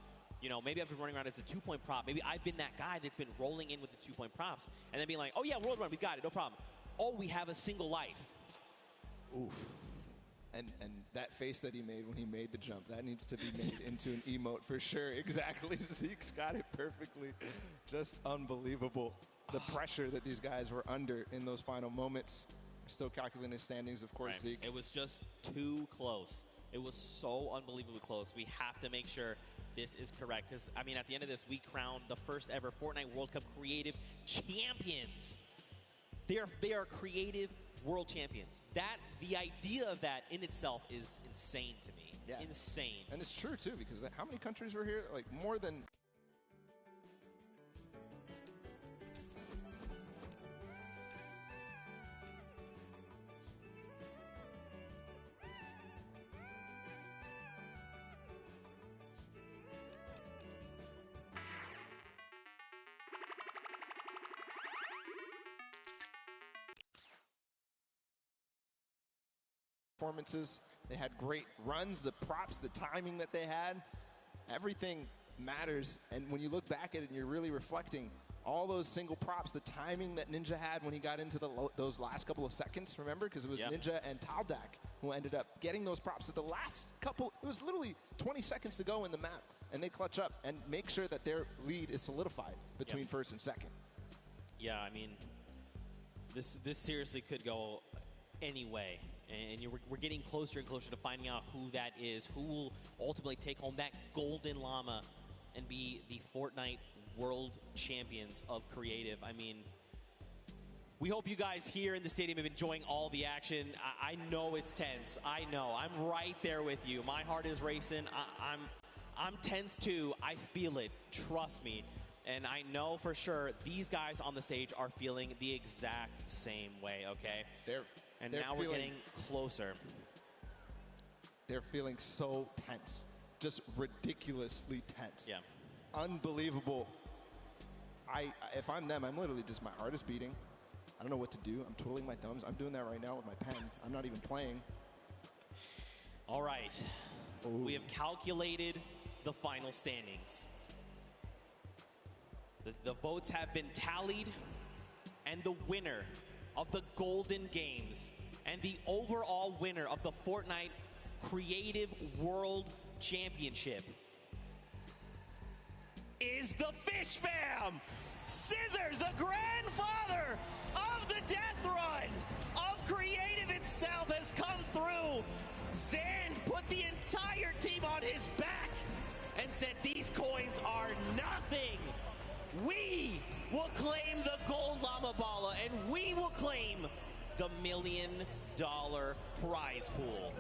Maybe I've been running around as a 2-point prop. Maybe I've been that guy that's been rolling in with the 2-point props. And then being like, oh, yeah, world run, we got it, no problem. Oh, we have a single life. Oof. And that face that he made when he made the jump, that needs to be made into an emote for sure. Exactly. Zeke's got it perfectly. Just unbelievable. The pressure that these guys were under in those final moments. We're still calculating the standings, of course, Zeke. It was just too close. It was so unbelievably close. We have to make sure this is correct. Because, I mean, at the end of this, we crowned the first ever Fortnite World Cup Creative Champions. They are creative world champions. The idea of that in itself is insane to me. Yeah. Insane. And it's true, too, because how many countries were here? Like, more than... performances. They had great runs, the props, the timing that they had. Everything matters. And when you look back at it and you're really reflecting, all those single props, the timing that Ninja had when he got into those last couple of seconds, remember? Because it was Ninja and Taldak who ended up getting those props at the last couple. It was literally 20 seconds to go in the map. And they clutch up and make sure that their lead is solidified between first and second. Yeah, I mean, this seriously could go any way. And we're getting closer and closer to finding out who that is, who will ultimately take home that golden llama and be the Fortnite World Champions of Creative. I mean, we hope you guys here in the stadium have been enjoying all the action. I know it's tense. I know. I'm right there with you. My heart is racing. I'm tense too. I feel it. Trust me. And I know for sure these guys on the stage are feeling the exact same way, okay? And now we're getting closer. They're feeling so tense. Just ridiculously tense. Yeah. Unbelievable. If I'm them, I'm literally just, my heart is beating. I don't know what to do. I'm twiddling my thumbs. I'm doing that right now with my pen. I'm not even playing. All right. We have calculated the final standings. The votes have been tallied, and the winner of the Golden Games and the overall winner of the Fortnite Creative World Championship is the Fish Fam! Scissors, the grandfather of the death run of Creative itself, has come through. Zan put the entire team on his back and said these coins are nothing. We will claim the gold llama balla, and we will claim the $1 million prize pool.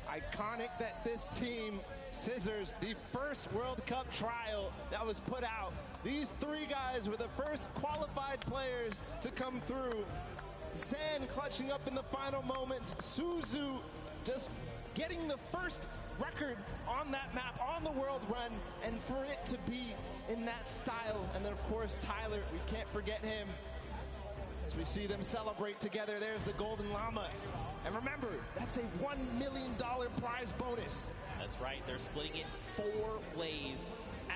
Iconic that this team, Scissors, the first World Cup trial that was put out. These three guys were the first qualified players to come through. Zan clutching up in the final moments. Suzu just getting the first record on that map, on the world run, and for it to be in that style. And then, of course, Tyler, we can't forget him. As we see them celebrate together, there's the Golden Llama. And remember, that's a $1 million prize bonus. That's right. They're splitting it 4 ways.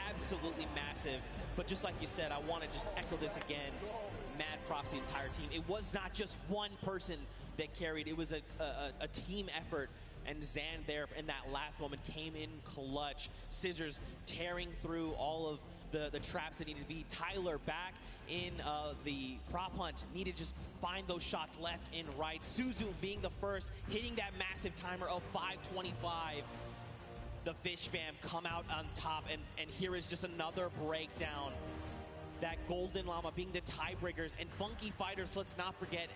Absolutely massive. But just like you said, I want to just echo this again. Mad props to the entire team. It was not just one person that carried. It was a team effort. And Zan there in that last moment came in clutch. Scissors tearing through all of the traps that needed to be. Tyler back in the prop hunt. Needed to just find those shots left and right. Suzu being the first, hitting that massive timer of 5:25. The Fish Fam come out on top, and here is just another breakdown. That Golden Llama being the tiebreakers, and Funky Fighters, let's not forget,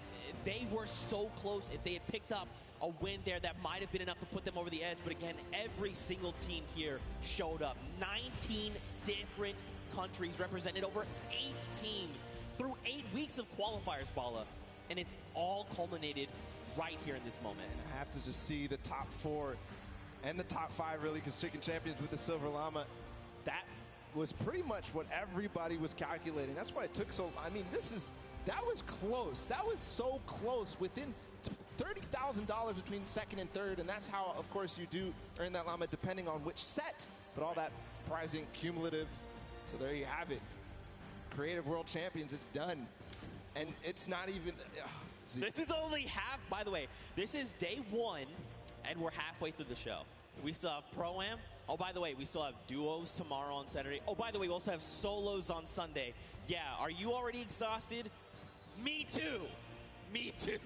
they were so close. If they had picked up a win there, that might have been enough to put them over the edge. But again, every single team here showed up. 19 different countries represented, over 8 teams through 8 weeks of qualifiers, Bala. And it's all culminated right here in this moment. And I have to just see the top 4 and the top 5, really, because Chicken Champions with the Silver Llama, that was pretty much what everybody was calculating. That's why it took so, I mean, that was close. That was so close, within $30,000 between second and third, and that's how, of course, you do earn that llama depending on which set, but all that prizing cumulative. So there you have it. Creative World Champions, it's done. And it's not even... This is only half, by the way, this is day 1, and we're halfway through the show. We still have Pro-Am. Oh, by the way, we still have duos tomorrow on Saturday. Oh, by the way, we also have solos on Sunday. Yeah, are you already exhausted? Me too. Me too.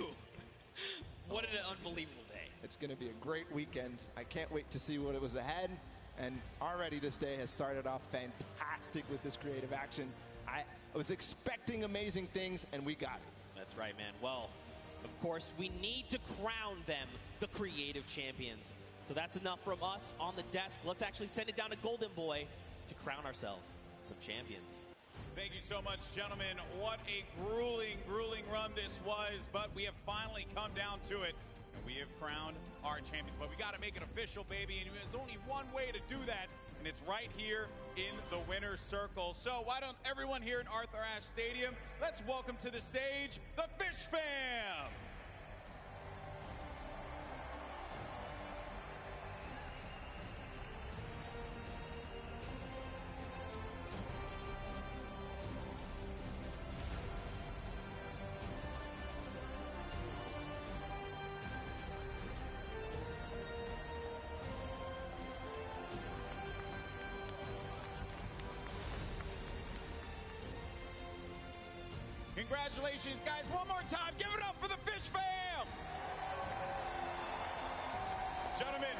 What an unbelievable day. It's going to be a great weekend. I can't wait to see what it was ahead. And already this day has started off fantastic with this creative action. I was expecting amazing things, and we got it. That's right, man. Well, of course, we need to crown them the creative champions. So that's enough from us on the desk. Let's actually send it down to Golden Boy to crown ourselves some champions. Thank you so much, gentlemen. What a grueling, grueling run this was, but we have finally come down to it, and we have crowned our champions. But we got to make it official, baby, and there's only one way to do that, and it's right here in the winner's circle. So why don't everyone here in Arthur Ashe Stadium, let's welcome to the stage the Fish Fam! Congratulations, guys. One more time. Give it up for the Fish Fam. Gentlemen,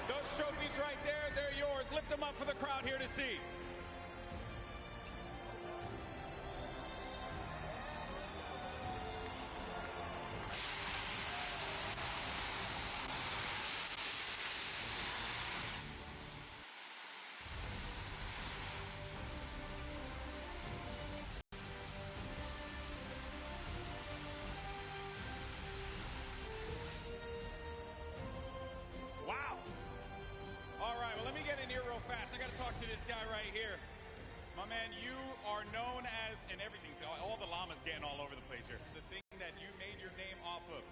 those trophies right there, they're yours. Lift them up for the crowd here to see. Fast. I got to talk to this guy right here. My man, you are known as, and everything, all the llamas getting all over the place here. The thing that you made your name off of,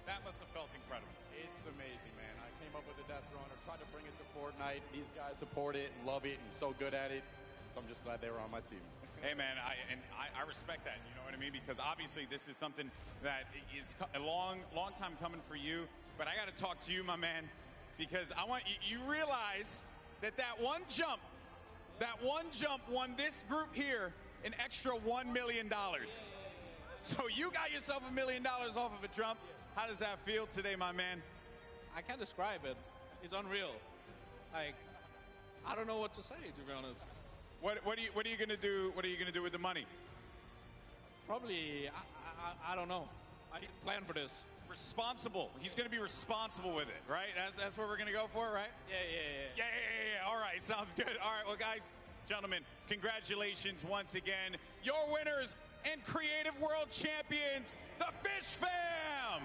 That must have felt incredible. It's amazing, man. I came up with the Death Runner, tried to bring it to Fortnite. These guys support it and love it and so good at it. So I'm just glad they were on my team. Hey, man, I respect that, you know what I mean? Because obviously this is something that is a long time coming for you. But I got to talk to you, my man, because I want you realize that one jump won this group here an extra $1 million. So you got yourself $1 million off of a jump. How does that feel today, my man? I can't describe it. It's unreal. Like, I don't know what to say, to be honest. What are you gonna do? What are you gonna do with the money? Probably, I don't know. I didn't plan for this. Responsible. He's gonna be responsible with it, right? That's what we're gonna go for, right? Yeah. All right, sounds good. All right, well, guys, gentlemen, congratulations once again. Your winners and Creative World Champions, the Fish Fam!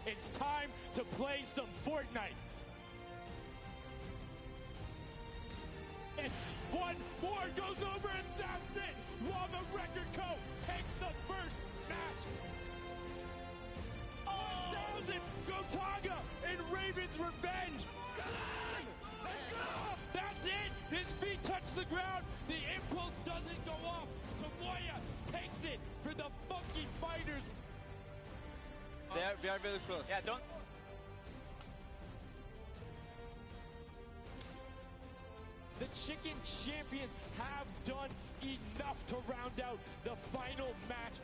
It's time to play some Fortnite. And one more goes over, and that's it. Llama Record Co. takes the first match. 1,000 Gotaga and Raven's Revenge. That's it. His feet touch the ground. The impulse doesn't go off. Tamoya takes it for the Funky Fighters. We are very close. Yeah, don't. The Chicken Champions have done enough to round out the final match.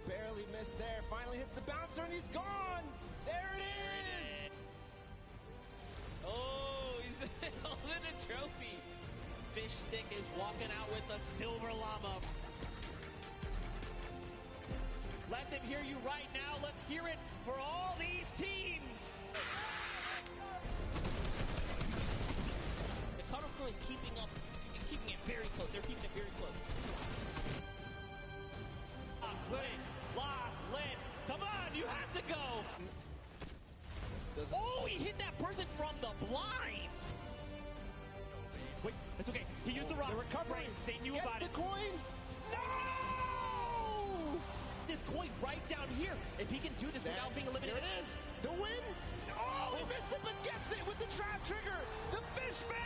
Barely missed there. Finally hits the bouncer and he's gone. There it is. Oh, he's holding a trophy. Fish Stick is walking out with a silver llama. Let them hear you right now. Let's hear it for all these teams. The Cuddle Crew is keeping it very close. They're keeping it very close. Lachlan, come on, you have to go. Oh, he hit that person from the blinds. Wait, it's okay. He used the rock. The recovery. They knew about it. Gets the coin. No! This coin right down here. If he can do this without being eliminated. Here it is. The win. Oh, he missed it, but gets it with the trap trigger. The Fish Fam.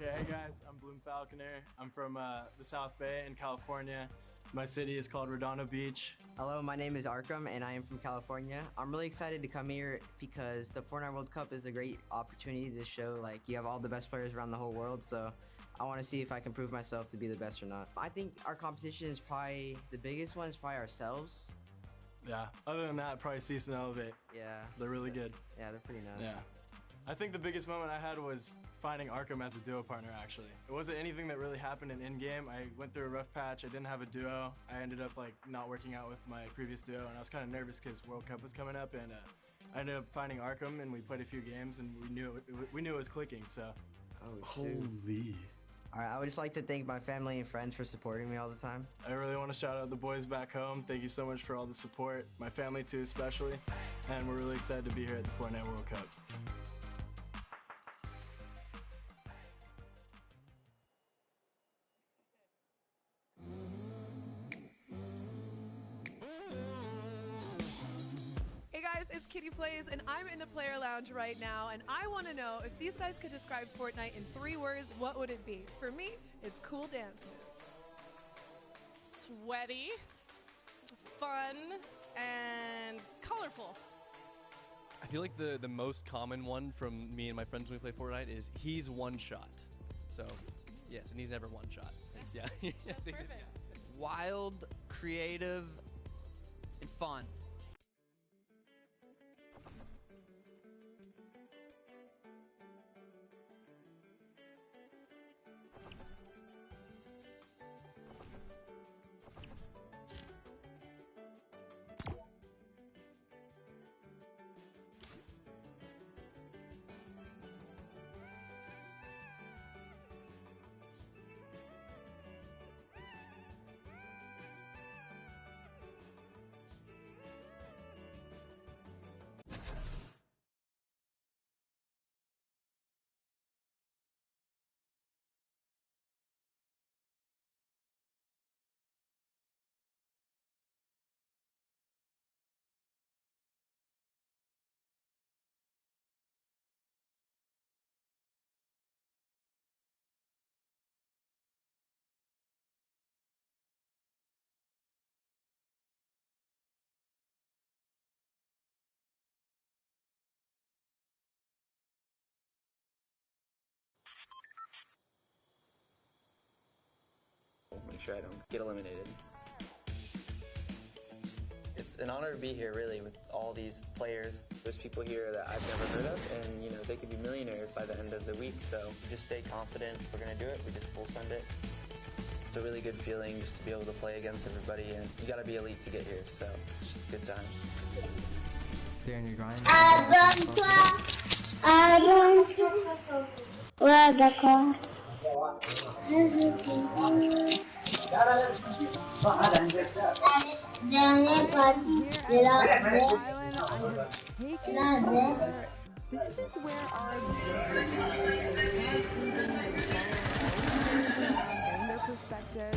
Okay, hey guys, I'm Bloom Falconer. I'm from the South Bay in California. My city is called Redondo Beach. Hello, my name is Arkham and I am from California. I'm really excited to come here because the Fortnite World Cup is a great opportunity to show like you have all the best players around the whole world, so I want to see if I can prove myself to be the best or not. I think our competition is probably, the biggest one is probably ourselves. Yeah, other than that, probably Cease and Elevate. Yeah. They're really good. Yeah, they're pretty nuts. Yeah. I think the biggest moment I had was finding Arkham as a duo partner, actually. It wasn't anything that really happened in-game. I went through a rough patch. I didn't have a duo. I ended up like not working out with my previous duo, and I was kind of nervous because World Cup was coming up, and I ended up finding Arkham, and we played a few games, and we knew it was clicking, so. Oh, shoot. Holy. All right, I would just like to thank my family and friends for supporting me all the time. I really want to shout out the boys back home. Thank you so much for all the support. My family too, especially. And we're really excited to be here at the Fortnite World Cup. Hey guys, it's Kitty Plays, and I'm in the player lounge right now, and I want to know if these guys could describe Fortnite in 3 words, what would it be? For me, it's cool dance moves. sweaty, fun, and colorful. I feel like the most common one from me and my friends when we play Fortnite is he's one shot. So, yes, and he's never one shot. It's, yeah. That's perfect. Wild, creative, and fun. Make sure I don't get eliminated. It's an honor to be here, really, with all these players. There's people here that I've never heard of, and they could be millionaires by the end of the week. So just stay confident. If we're gonna do it, we just full send it. It's a really good feeling just to be able to play against everybody, and you gotta be elite to get here. So it's just a good time. During your grind. This is where our observers getting their perspective,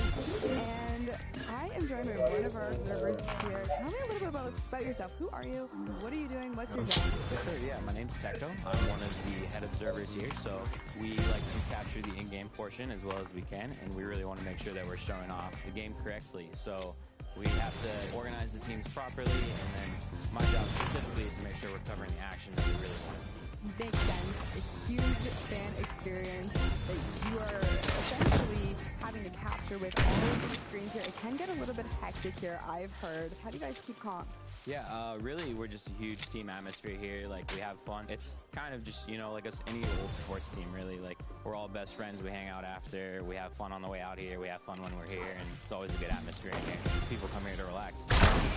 and I am joined by one of our observers here. Tell me a little bit about yourself. Who are you? What are you doing? What's your job? Sure, yeah, my name's Teco. I'm one of the head observers here, so we like to capture the in-game portion as well as we can, and we really want to make sure that we're showing off the game correctly. So we have to organize the teams properly, and then my job specifically is to make sure we're covering the action that we really want to see. Makes sense. A huge fan experience that you are essentially having to capture with all of these screens here. It can get a little bit hectic here, I've heard. How do you guys keep calm? Yeah, really, we're just a huge team atmosphere here. Like, we have fun. It's kind of just, like us, any old sports team, really. Like, we're all best friends. We hang out after. We have fun on the way out here. We have fun when we're here, and it's always a good atmosphere in here. People come here to relax.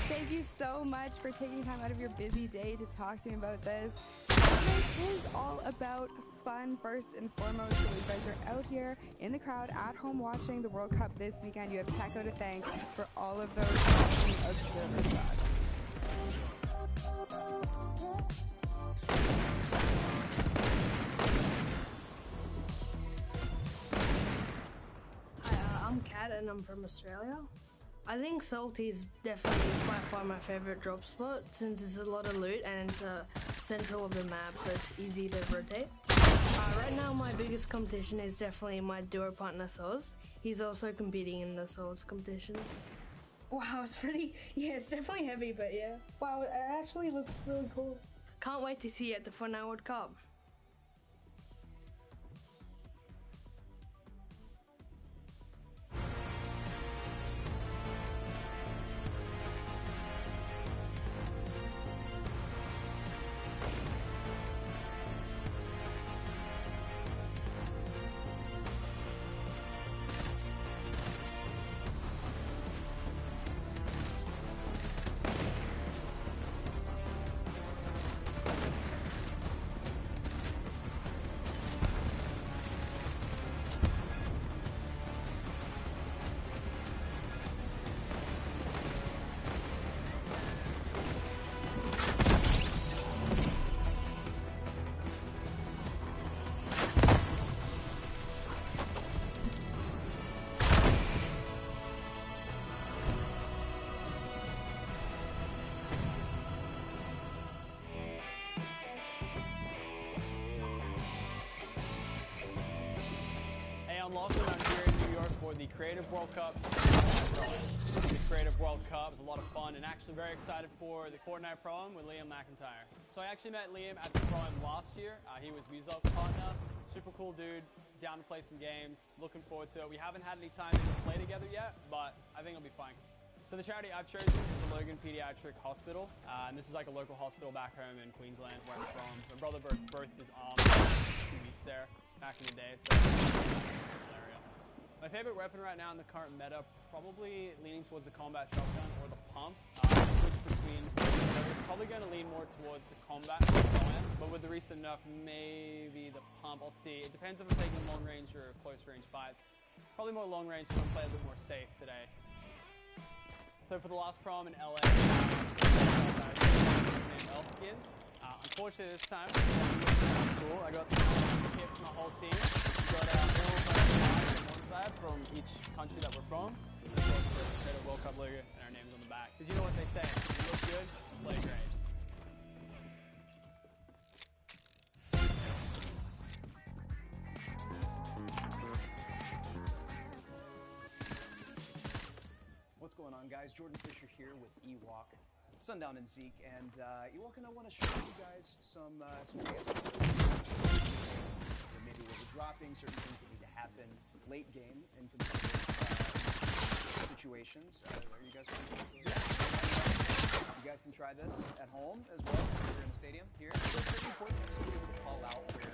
Thank you so much for taking time out of your busy day to talk to me about this. This is all about fun first and foremost. So you guys are out here in the crowd at home watching the World Cup this weekend. You have Teco to thank for all of those awesome observer shots. Hi, I'm Kat and I'm from Australia. I think Salty is definitely by far my favorite drop spot since it's a lot of loot and it's central of the map, so it's easy to rotate. Right now my biggest competition is definitely my duo partner Soz. He's also competing in the Swords competition. Wow, it's pretty, it's definitely heavy, but yeah. Wow, it actually looks really cool. Can't wait to see you at the Fortnite World Cup. I'm Lawson. I'm here in New York for for the Creative World Cup. The Creative World Cup is a lot of fun, and actually very excited for the Fortnite Pro-Am with Liam McIntyre. So I actually met Liam at the Pro-Am last year. He was Weasel's partner. Super cool dude, down to play some games. Looking forward to it. We haven't had any time to play together yet, but I think it'll be fun. So the charity I've chosen is the Logan Pediatric Hospital, and this is like a local hospital back home in Queensland, where I'm from. My brother broke his arm for 2 weeks there, back in the day, so area. My favorite weapon right now in the current meta, probably leaning towards the combat shotgun or the pump. Switch between, so it's probably going to lean more towards the combat shotgun, but with the recent nerf, maybe the pump. I'll see. It depends if I'm taking long range or close range fights. Probably more long range, so I'm playing a bit more safe today. So for the last Pro-Am in LA, named Elfskin. Unfortunately this time, cool. I got kit from my whole team. We got all of our guys on one side from each country that we're from. Of course, the Creative World Cup logo and our names on the back. Because you know what they say, if you look good, play great. What's going on, guys? Jordan Fisher here with Ewok, Sundown and Zeke, and Ewok and I want to show you guys some maybe what we're dropping, certain things that need to happen late game in competitive situations. Are you guys you guys can try this at home as well if you're in the stadium here. So it's very important to be able to call out where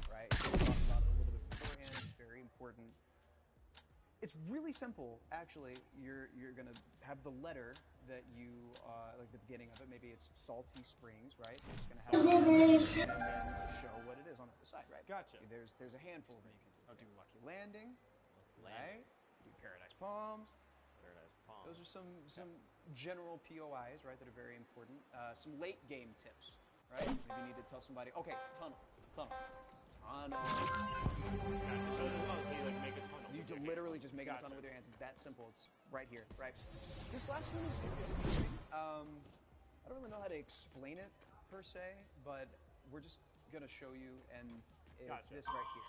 right? We'll talk about it a little bit beforehand. It's very important. It's really simple, actually. You're gonna have the letter that you like the beginning of it. Maybe it's Salty Springs, right? It's gonna have and then show what it is on the other side, right? Gotcha. There's a handful of them. I'll do Lucky Landing, right? Do Paradise Palms. Paradise Palms. Those are some general POIs, right? That are very important. Some late game tips, right? Maybe you need to tell somebody, okay, tunnel. So you like make a tunnel. You can literally just make a tunnel with your hands. It's that simple. It's right here, right? This last one is interesting. I don't really know how to explain it per se, but we're just gonna show you, and it's this right here.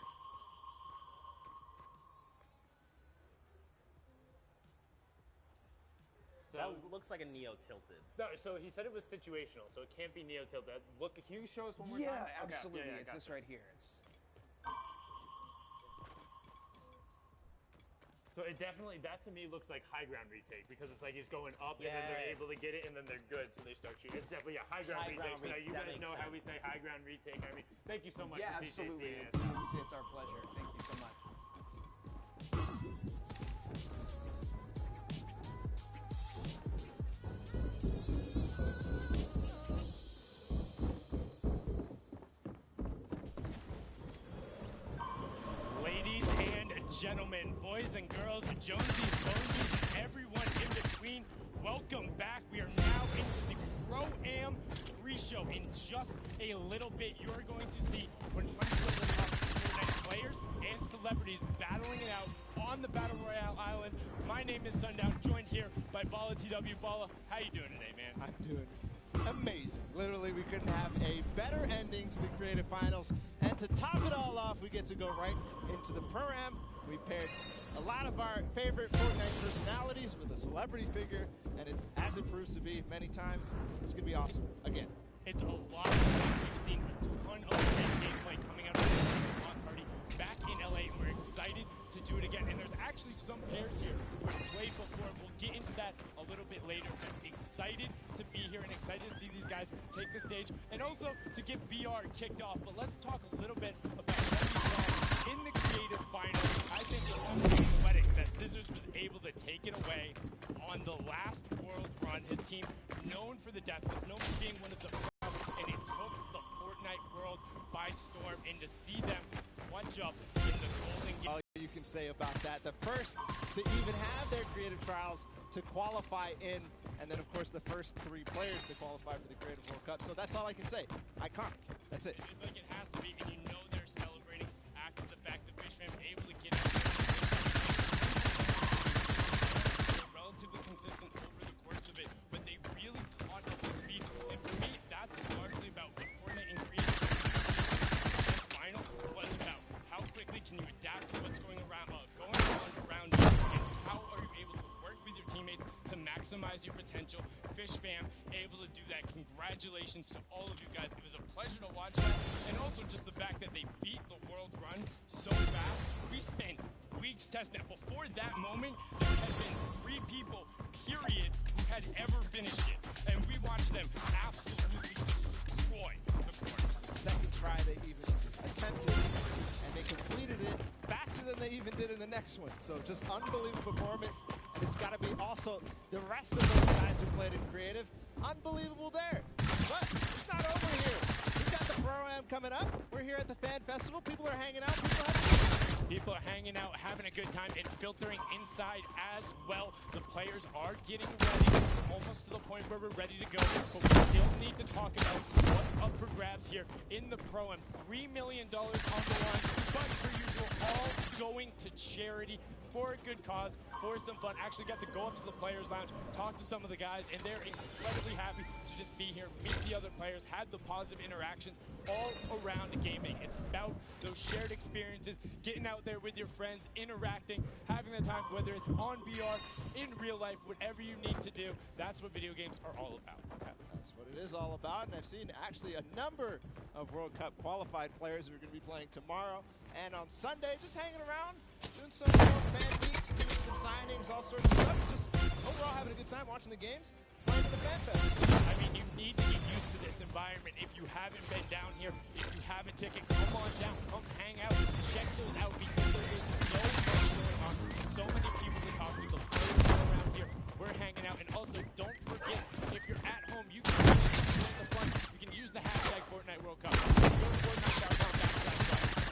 So that looks like a Neo tilted. No, so he said it was situational, so it can't be Neo tilted. Look, can you show us one more time? Yeah, absolutely. Okay. It's this right here. It's So it definitely, that to me looks like high ground retake, because it's like he's going up and then they're able to get it and then they're good, so they start shooting. It's definitely a high ground retake. So now you guys know how we say high ground retake. I mean, thank you so much for teaching us. Yeah, absolutely. It's our pleasure. Thank you so much. Ladies and gentlemen, boys and girls, Jonesies, Bonesies, and everyone in between, welcome back. We are now into the Pro-Am pre-show. In just a little bit, you're going to see 100 of the top Fortnite players and celebrities battling it out on the Battle Royale Island. My name is Sundown, joined here by Bala TW. Bala, how you doing today, man? I'm doing amazing. Literally, we couldn't have a better ending to the Creative Finals. And to top it all off, we get to go right into the Pro-Am. We paired a lot of our favorite Fortnite personalities with a celebrity figure, and as it proves to be many times, it's going to be awesome. Again. It's a lot of fun. We've seen a ton of great gameplay coming out of the launch party back in LA, and we're excited to do it again. And there's actually some pairs here we've played before. We'll get into that a little bit later, but excited to be here and excited to see these guys take the stage and also to get VR kicked off. But let's talk a little bit about what we saw in the Creative Finals. I think it's something poetic that Scissors was able to take it away on the last World Run. His team, known for the deathless, known for being one of the proud, and it took the Fortnite world by storm. And to see them clutch up in the golden game. All you can say about that, the first to even have their Creative Trials to qualify in, and then of course the first 3 players to qualify for the Creative World Cup. So that's all I can say. Iconic. That's it. It's like it has to be, and you know they're celebrating after the fact that Fishman was able to get relatively consistent over the course of it, but they really caught up to speed. And for me, that's largely about what Fortnite and Creative final was about. How quickly can you adapt congratulations to all of you guys. It was a pleasure to watch that, and also just the fact that they beat the world run so fast. We spent weeks testing it. Before that moment, there had been 3 people, period, who had ever finished it, and we watched them absolutely destroy the course. Second try they even attempted, and they completed it faster than they even did in the next one. So just unbelievable performance, and it's got to be also the rest of those guys who played in creative, unbelievable there. But it's not over here. We've got the Pro-Am coming up. We're here at the Fan Festival. People are hanging out. People are hanging out, having a good time, and filtering inside as well. The players are getting ready. We're almost to the point where we're ready to go, but we still need to talk about what's up for grabs here in the Pro-Am. $3 million on the line, but per usual, all going to charity for a good cause, for some fun. Actually got to go up to the Players Lounge, talk to some of the guys, and they're incredibly happy to just be here, meet the other players, had the positive interactions all around gaming. It's about those shared experiences, getting out there with your friends, interacting, having the time, whether it's on VR, in real life, whatever you need to do. That's what video games are all about. That's what it is all about, and I've seen actually a number of World Cup qualified players who are going to be playing tomorrow and on Sunday, just hanging around, doing some fan meets, doing some signings, all sorts of stuff. Just overall having a good time watching the games, playing in the Fan Fest. I mean, you need to get used to this environment. If you haven't been down here, if you have a ticket, come on down, come hang out, check those out, because there is so much going on. So many people to talk to, the players around here. We're hanging out, and also don't forget, if you're at home, you can join the fun. You can use the hashtag Fortnite World Cup. Go to Fortnite.com/fun.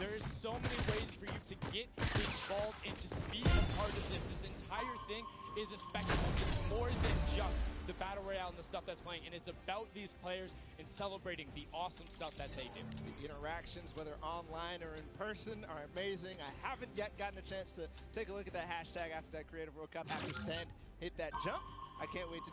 There is so many ways for you to get involved and just be a part of this. This entire thing is a spectacle. It's more than just the Battle Royale and the stuff that's playing, and it's about these players and celebrating the awesome stuff that they do. The interactions, whether online or in person, are amazing. I haven't yet gotten a chance to take a look at that hashtag after that Creative World Cup, after Sand hit that jump. I can't wait to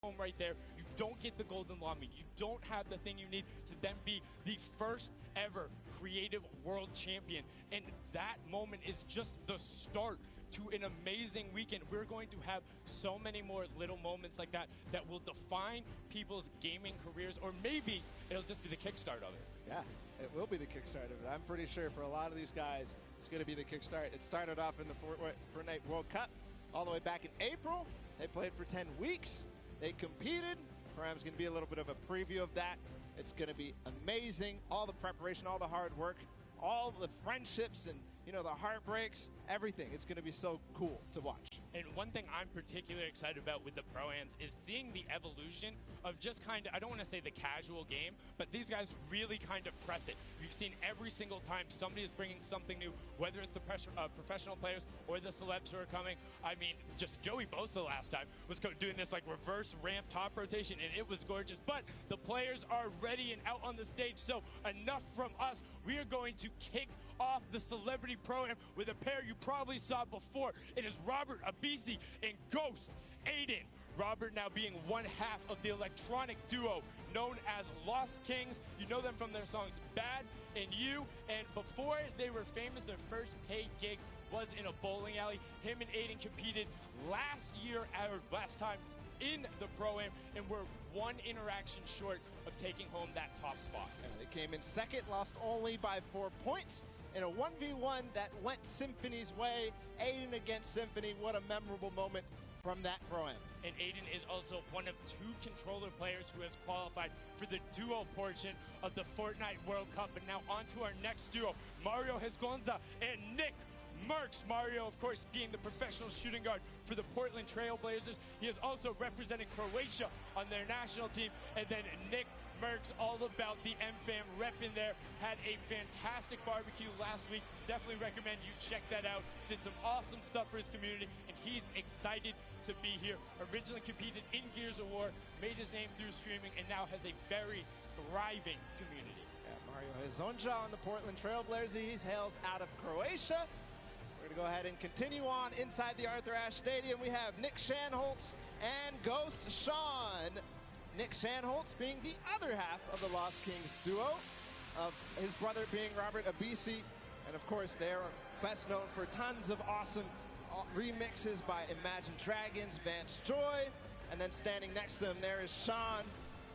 home right there. You don't get the golden lobby. You don't have the thing you need to then be the first ever creative world champion. And that moment is just the start to an amazing weekend. We're going to have so many more little moments like that that will define people's gaming careers, or maybe it'll just be the kickstart of it. Yeah, it will be the kickstart of it. I'm pretty sure for a lot of these guys, it's going to be the kickstart. It started off in the Fortnite World Cup all the way back in April. They played for 10 weeks. They competed. Pro-Am's going to be a little bit of a preview of that. It's going to be amazing. All the preparation, all the hard work, all the friendships and, you know, the heartbreaks, everything. It's going to be so cool to watch. And one thing I'm particularly excited about with the Pro-Ams is seeing the evolution of just kind of, I don't want to say the casual game, but these guys really kind of press it. You've seen every single time somebody is bringing something new, whether it's the professional players or the celebs who are coming. I mean, just Joey Bosa last time was doing this like reverse ramp top rotation, and it was gorgeous. But the players are ready and out on the stage, so enough from us. We are going to kick off the Celebrity Pro-Am with a pair you probably saw before. It is Robert Abisi and Ghost Aiden. Robert now being one half of the electronic duo known as Lost Kings. You know them from their songs Bad and You, and before they were famous, their first paid gig was in a bowling alley. Him and Aiden competed last time in the Pro-Am, and we're one interaction short of taking home that top spot. Yeah, they came in second, lost only by 4 points in a 1v1 that went Symphony's way. Aiden against Symphony, what a memorable moment from that Pro-Am. And Aiden is also one of 2 controller players who has qualified for the duo portion of the Fortnite World Cup. And now on to our next duo, Mario Hezgonza and Nick Merckx. Mario, of course, being the professional shooting guard for the Portland Trail Blazers. He is also representing Croatia on their national team. And then Nick smirks, all about the M-Fam rep in there. Had a fantastic barbecue last week. Definitely recommend you check that out. Did some awesome stuff for his community, and he's excited to be here. Originally competed in Gears of War, made his name through streaming, and now has a very thriving community. Yeah, Mario Hezonja on the Portland Trailblazers. He hails out of Croatia. We're going to go ahead and continue on inside the Arthur Ashe Stadium. We have Nick Shanholtz and Ghost Sean. Nick Shanholtz being the other half of the Lost Kings duo, of his brother being Robert Abisi. And of course, they are best known for tons of awesome remixes by Imagine Dragons, Vance Joy. And then standing next to him, there is Sean,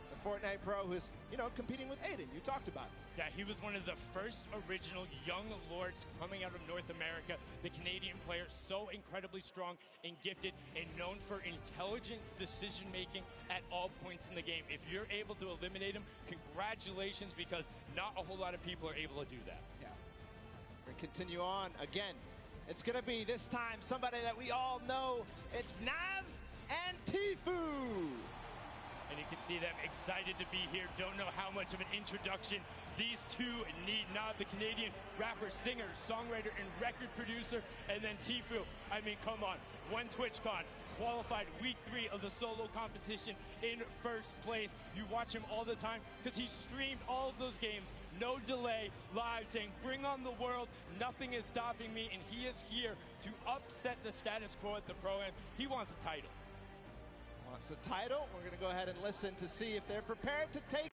the Fortnite pro, who's, you know, competing with Aiden. You talked about it. Yeah, he was one of the first original young lords coming out of North America. The Canadian player, so incredibly strong and gifted and known for intelligent decision-making at all points in the game. If you're able to eliminate him, congratulations, because not a whole lot of people are able to do that. Yeah. We're going to continue on. Again, it's going to be this time somebody that we all know. It's Nav and Tfue. And you can see them excited to be here. Don't know how much of an introduction these two need. Nav, the Canadian rapper, singer, songwriter, and record producer. And then Tfue, I mean, come on. Won TwitchCon, qualified week 3 of the solo competition in first place. You watch him all the time because he streamed all of those games, no delay, live, saying, bring on the world, nothing is stopping me. And he is here to upset the status quo at the Pro-Am. He wants a title. Wants a title. We're going to go ahead and listen to see if they're prepared to take